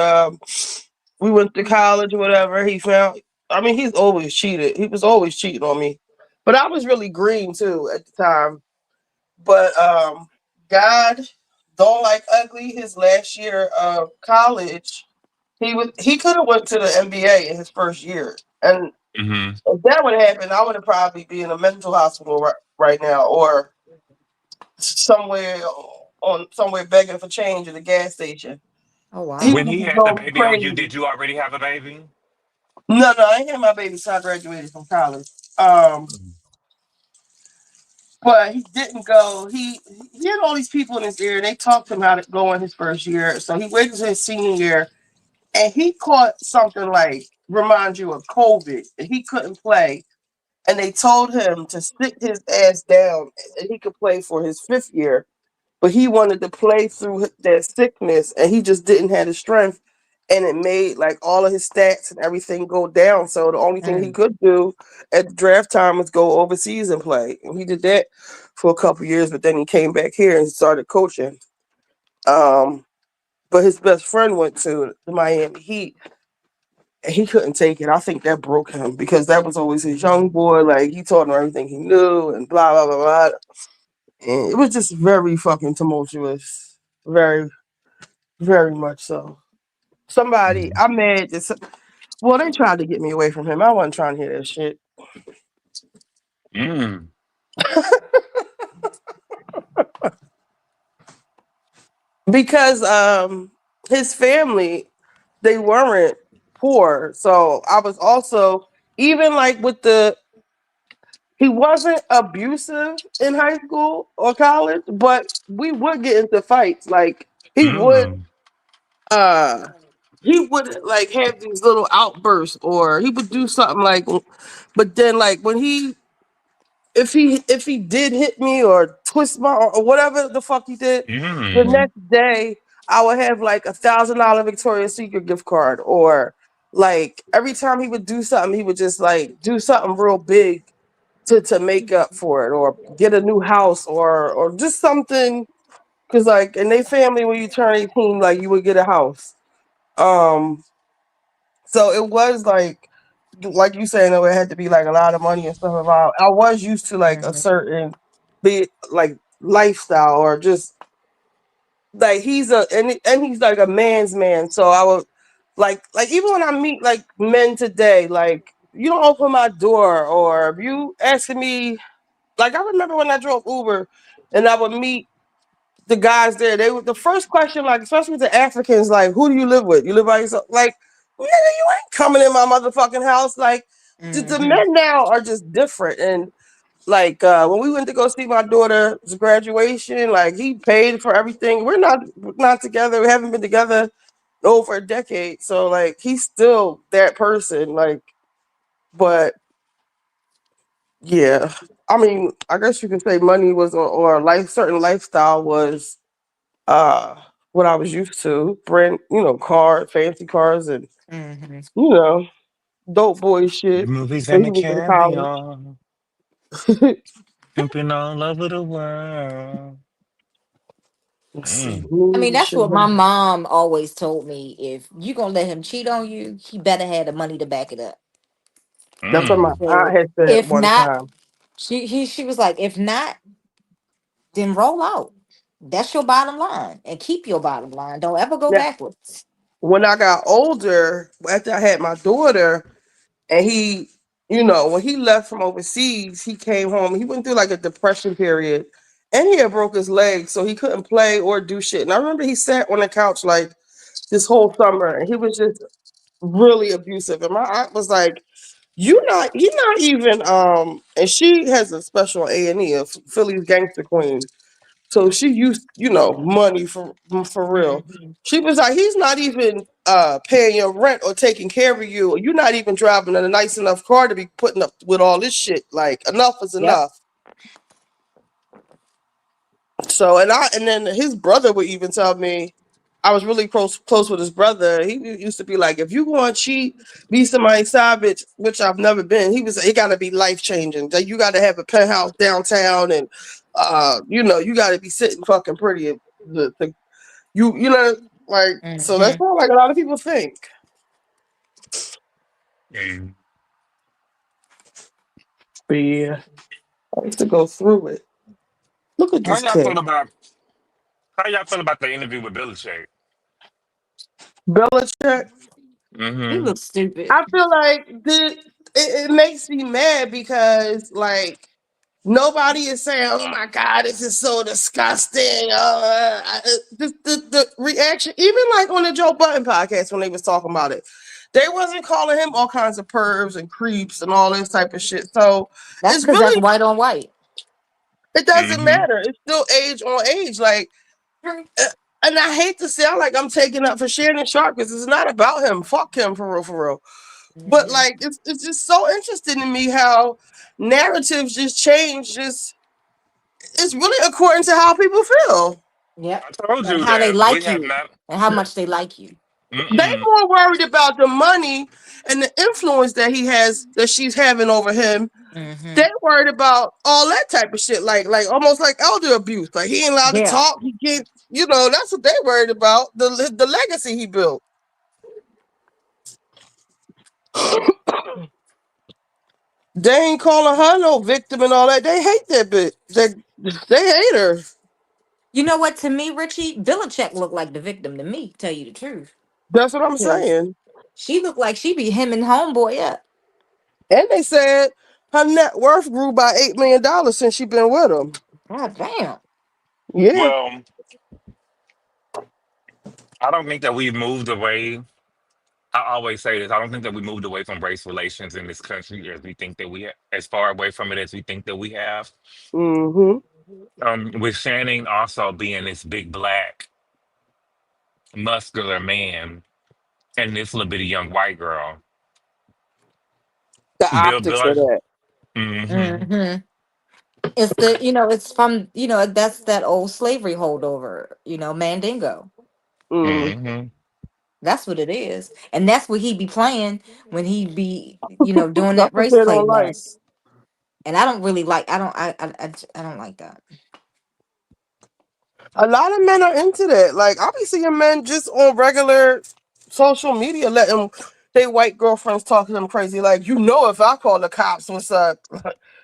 we went to college or whatever. He found. I mean, he's always cheated. He was always cheating on me, but I was really green too at the time. But God don't like ugly. His last year of college, he could have went to the NBA in his first year, and Hmm. if that would happen, I would have probably be in a mental hospital right now, or somewhere somewhere begging for change at a gas station. Oh He wow. When would he have had the drove me baby on you, crazy. did you already have a baby? No, I ain't had my baby till I graduated from college. Um, but he didn't go. He had all these people in his ear, and they talked to him how to go in his first year. So he waited to his senior year, and he caught something like remind you of COVID, and he couldn't play. And they told him to sit his ass down, and he could play for his fifth year. But he wanted to play through that sickness, and he just didn't have the strength. And it made like all of his stats and everything go down. So the only thing he Mm. could do at draft time was go overseas and play. And he did that for a couple years, but then he came back here and started coaching. Um, but his best friend went to the Miami Heat, and he couldn't take it. I think that broke him because that was always his young boy. Like he taught him everything he knew, and blah blah blah blah. And it was just very fucking tumultuous, very very much so. Somebody, Mhm. I'm mad. Well, they tried to get me away from him. I wasn't trying to hear that shit Mm. because his family, they weren't poor. So I was also even like with the he wasn't abusive in high school or college, but we would get into fights. Like Mm. uh he would like have these little outbursts, or he would do something like, but then like when if he did hit me or twist my or whatever the fuck he did, the Mm. next day I would have like $1,000 Victoria's Secret gift card, or like every time he would do something, he would just like do something real big to make up for it, or get a new house, or just something. Because like in their family, when you turn 18, like you would get a house. Um, so it was like you saying, it had to be like a lot of money and stuff involved. I was used to like a Mhm. certain big like lifestyle, or just like and he's like a man's man. So I would like even when I meet like men today, like you don't open my door, or if you asking me, like I remember when I drove Uber and I would meet the guys there, they were the first question, like especially with the Africans, like who do you live with? You live by yourself? Like, nigga, you ain't coming in my motherfucking house. Like the Mhm. men now are just different. And like when we went to go see my daughter's graduation, like he paid for everything. We're not together. We haven't been together over a decade. So like he's still that person. Like, but yeah. I mean, I guess you could say money was or life certain lifestyle was uh what I was used to. Brand, fancy cars, and Mhm. you know, dope boy The shit. movies So and he the was in college. caviar, pimping all over the world. Let's see, Mm. I mean, movie that's shit. what my mom always told me. If you gonna let him cheat on you, he better have the money to back it up. That's what my Mm. aunt So had said if one not, time. she was like, if not, then roll out. That's your bottom line, and keep your bottom line. Don't ever go Now, backwards. when I got older, after I had my daughter, and when he left from overseas, he came home. He went through like a depression period, and he had broke his leg, so he couldn't play or do shit. And I remember he sat on the couch like this whole summer, and he was just really abusive. And my aunt was like, "You not, he not even." And she has a special A&E of Philly's Gangster Queen, so she used, money for real. Mhm. She was like, "He's not even paying your rent or taking care of you. You're not even driving a nice enough car to be putting up with all this shit. Like, enough is Yep. enough." So, and then his brother would even tell me, I was really close with his brother. He used to be like, if you want to cheat, be somebody's side bitch, which I've never been. He was, it got to be life changing. That you got to have a penthouse downtown, and you got to be sitting fucking pretty. Like, so that's Mhm. not like a lot of people think. Mm. But yeah, I used to go through it. Look at How this y'all kid, feel about how y'all feel about the interview with Billy Shay? Belichick. He Mm-hmm. looks stupid. I feel like it makes me mad because like nobody is saying, "Oh my God, this is so disgusting." The reaction, even like on the Joe Budden podcast when they was talking about it, they wasn't calling him all kinds of pervs and creeps and all this type of shit. So That's it's because that's really, white on white. it doesn't Mm-hmm. matter. It's still age on age. Like, uh, and I hate to sound like I'm taking up for Shannon Sharpe because it's not about him. Fuck him for real, for real. But Mhm. like, it's just so interesting to me how narratives just change. Just it's really according to how people feel. Yep. I told And you how they that we like have you not. and how much they like you. They Mm-mm. more worried about the money and the influence that he has, that she's having over him. Hmm. They worried about all that type of shit, like almost like elder abuse. Like he ain't allowed to Yeah. talk. He can't. That's what they worried about. The legacy he built. They ain't calling her no victim and all that. They hate that bitch. They hate her. You know what? To me, Richie, Belichick looked like the victim to me, tell you the truth. That's what I'm 'Cause saying. she looked like she be him and homeboy up. And they said her net worth grew by $8 million since she been with him. God damn. Yeah. Well, I don't think that we've moved away. I always say this. I don't think that we moved away from race relations in this country as we think that as far away from it as we think that we have. Mm-hmm. With Shannon also being this big black muscular man and this little bitty young white girl. The Bill. optics of that. Mm-hmm. Hmm. It's it's from, that's that old slavery holdover, Mandingo. Mm. Mm-hmm. That's what it is. And that's what he be playing when he be, doing That's that what race they play don't like. mess. And I don't really like, I don't like that. A lot of men are into that. Like I be seeing men just on regular social media letting their white girlfriends talk to them crazy. Like, if I call the cops, what's up?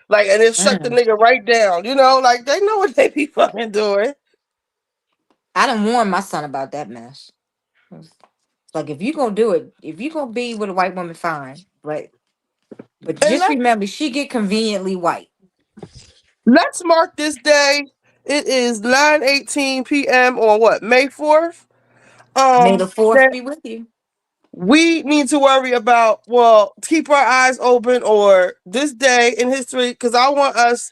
Like, and it shut the Mm. nigga right down. Like they know what they be fucking doing. I done warned my son about that mess. Like, if you gonna do it, if you gonna be with a white woman, fine. But And just remember, she get conveniently white. let's mark this day. It is 9:18 p.m. on what, May 4th? May the fourth That be with you. we need to worry about, well, keep our eyes open, or this day in history, because I want us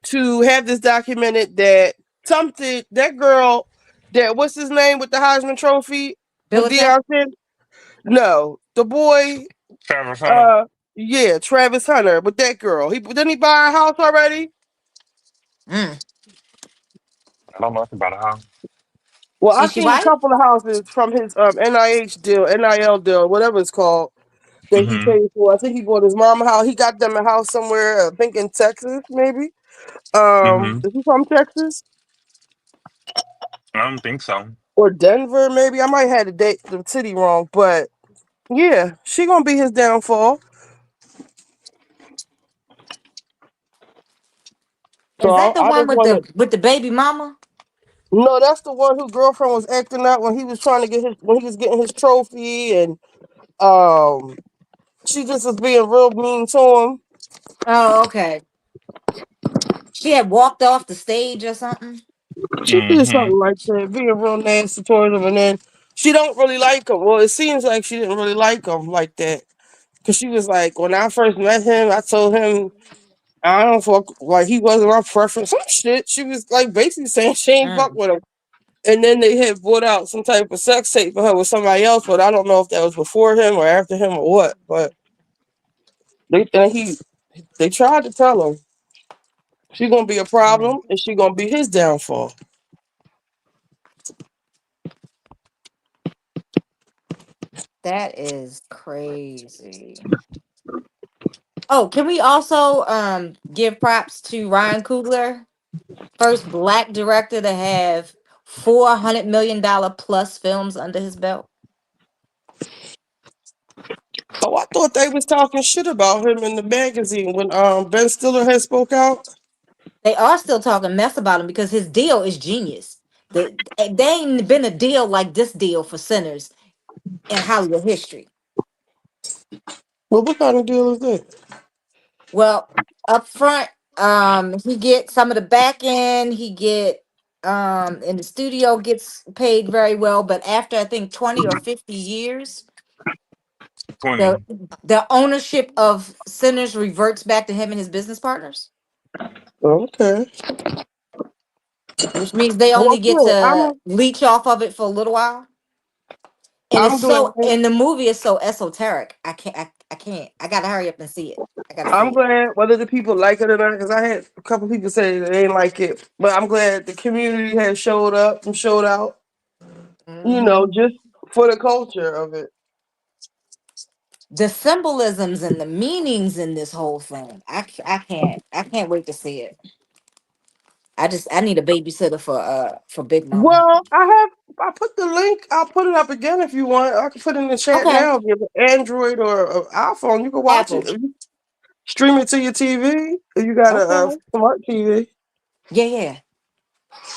to have this documented that something, that girl, that what's his name with the Heisman Trophy with Belichick? Deion Sanders? No, the boy, Travis Hunter. uh, yeah, Travis Hunter, with that girl. He didn't he buy a house already? Mm. I don't know if about a house. Well, I Is she seen a white? couple of houses from his NIH deal, NIL deal, whatever it's called, that he Mm-hmm. paid for. I think he bought his mama house. He got them a house somewhere, I think in Texas, maybe. Mm-hmm. Is he from Texas I don't think so. or Denver? Maybe I might have the city wrong, but yeah, she gonna be his downfall. So Is that the I one just with want to. the baby mama? No, that's the one whose girlfriend was acting up when he was trying to when he was getting his trophy, and um, she just was being real mean to him. Oh, okay. She had walked off the stage or something. She did Mm-hmm. something like that, being real nasty towards him, and then she don't really like him. Well, it seems like she didn't really like him like that. Cause she was like, when I first met him, I told him I don't fuck like he wasn't my preference. Some shit. She was like basically saying she ain't fuck Mm. with him. And then they had brought out some type of sex tape for her with somebody else, but I don't know if that was before him or after him or what. But they tried to tell him she gonna be a Mm. problem and she gonna be his downfall. That is crazy. Oh, can we also give props to Ryan Coogler, first black director to have $400 million plus films under his belt? Oh, I thought they was talking shit about him in the magazine when Ben Stiller had spoke out. They are still talking mess about him because his deal is genius. They ain't been a deal like this deal for Sinners in Hollywood history. Well, what kind of deal is that? Well, up front, he get some of the back end. He get in the studio gets paid very well, but after I think 20 or 50 years, 20. the the ownership of Sinners reverts back to him and his business partners, Okay. which means they Well, only get good. to leech off of it for a little while. And it's I'm glad. so, and the movie is so esoteric. I can't. I gotta hurry up and see it. I gotta I'm see it. glad whether the people like it or not, because I had a couple people say they didn't like it, but I'm glad the community has showed up and showed out. Hmm. Just for the culture of it. The symbolisms and the meanings in this whole thing. I can't wait to see it. I need a babysitter for Big Mama. Well, I put the link. I'll put it up again if you want. I can put it in the chat Okay. now. If you have an Android or an iPhone, you can watch it. Apple. If you stream it to your TV. If you got a Okay. smart TV. Yeah, yeah.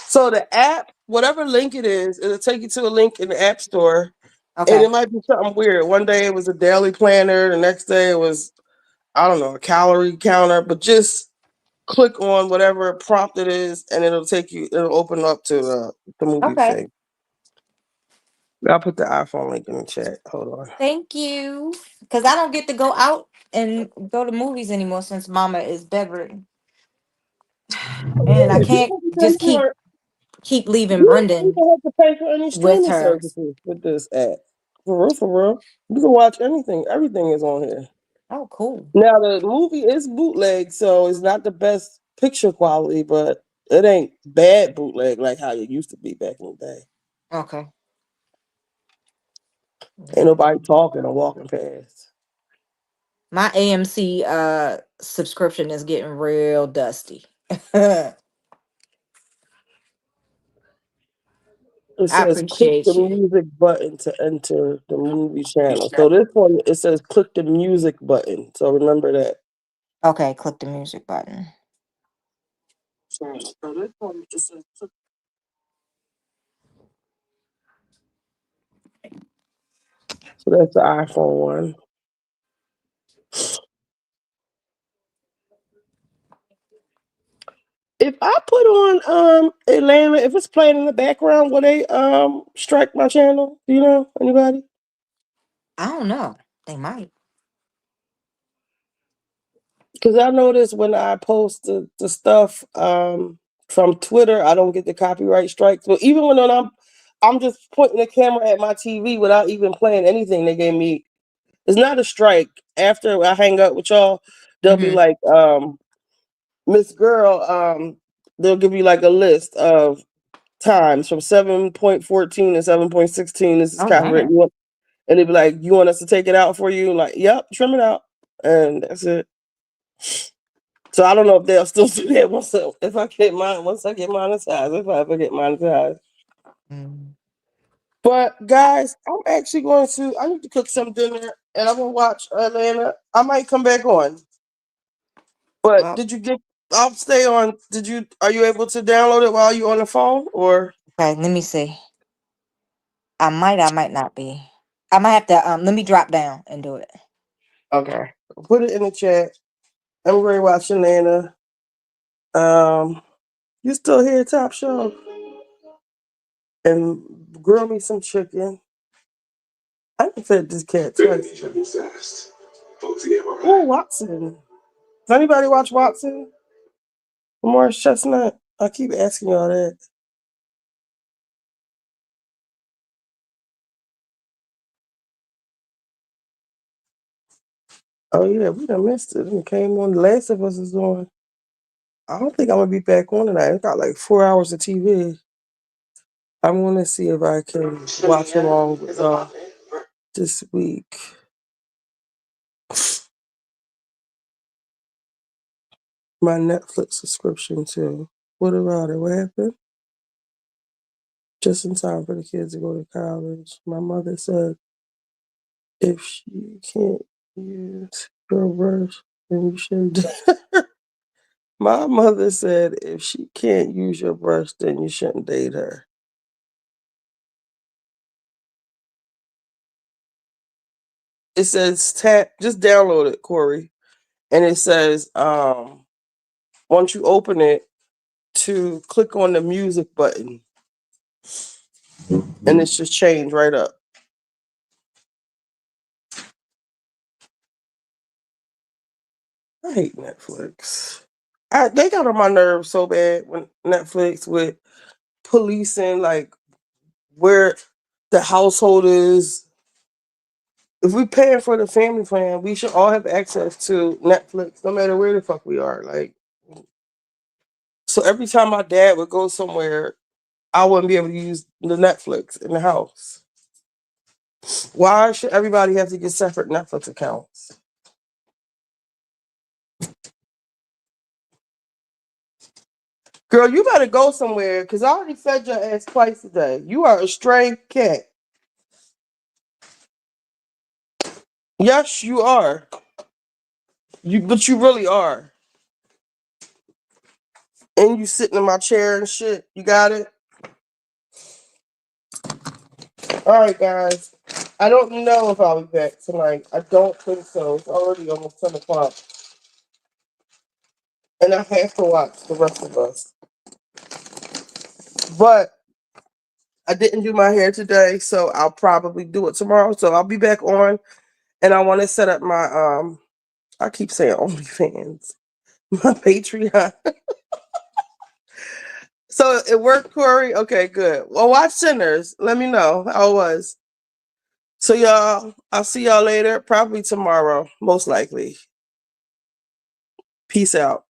So the app, whatever link it is, it'll take you to a link in the App Store, and Okay. it might be something weird. One day it was a daily planner. The next day it was I don't know a calorie counter. But just click on whatever prompt it is, and it'll take you. It'll open up to the movie Okay. thing. I'll put the iPhone link in the chat. Hold on. Thank you. Because I don't get to go out and go to movies anymore since Mama is bedridden, and I Yeah, you can't don't have to pay just for keep leaving you don't Brendan even have to pay for any with streaming her. services with this app. For real, for real. You can watch anything. Everything is on here. Oh, cool. Now the movie is bootleg, so it's not the best picture quality, but it ain't bad bootleg like how it used to be back in the day. Okay. Ain't Yeah. nobody talking or walking past. My AMC subscription is getting real dusty. I It says click the appreciate you. music button to enter the movie channel. So this one it says click the music button. So remember that. Okay, click the music button. So this one it says click. So that's the iPhone one. If I put on Atlanta, if it's playing in the background, will they strike my channel? Do you know anybody? I don't know. They might. Because I notice when I post the stuff from Twitter, I don't get the copyright strikes. But even when I'm just pointing the camera at my TV without even playing anything, they gave me it's not a strike. After I hang up with y'all, they'll be Mm-hmm. like, Miss Girl, they'll give you like a list of times from 7.14 to 7.16. This is Oh, copyright. damn. And they'd be like, you want us to take it out for you? Like, yep, trim it out. And that's it. So I don't know if they'll still do that if I get mine once I get monetized, if I ever get monetized. Mm. But guys, I need to cook some dinner and I'm gonna watch Atlanta. I might come back on. But Well, I'll stay on. Are you able to download it while you're on the phone or okay, let me see. I might not be. I might have to let me drop down and do it. okay. Put it in the chat. I'm going to watch Atlanta. You still here, Top Show? And grill me some chicken. I fed this cat twice. Oh, Watson. Does anybody watch Watson? Morris Chestnut? I keep asking y'all that. Oh yeah, we done missed it. It came on. The Last of Us is on. I don't think I'm gonna be back on tonight. It's got like 4 hours of TV. I want to see if I can watch along with this week. My Netflix subscription too. What about it? What happened? Just in time for the kids to go to college. My mother said if she can't use your brush, then you shouldn't. My mother said if she can't use your brush, then you shouldn't date her. It says tap, just download it, Corey. And it says once you open it, to click on the music button. And it's just changed right up. I hate Netflix. They got on my nerves so bad when Netflix with policing like where the household is. If we're paying for the family plan, we should all have access to Netflix, no matter where the fuck we are. Like, so every time my dad would go somewhere, I wouldn't be able to use the Netflix in the house. Why should everybody have to get separate Netflix accounts? Girl, you better go somewhere because I already fed your ass twice today. You are a stray cat. Yes, you are. But you really are. And you sitting in my chair and shit. You got it? All right, guys. I don't know if I'll be back tonight. I don't think so. It's already almost 10 o'clock. And I have to watch The Rest of Us. But I didn't do my hair today, so I'll probably do it tomorrow. So I'll be back on. And I want to set up my I keep saying OnlyFans. My Patreon. So it worked, Corey? Okay, good. Well, watch Sinners. Let me know how it was. So y'all, I'll see y'all later. Probably tomorrow, most likely. Peace out.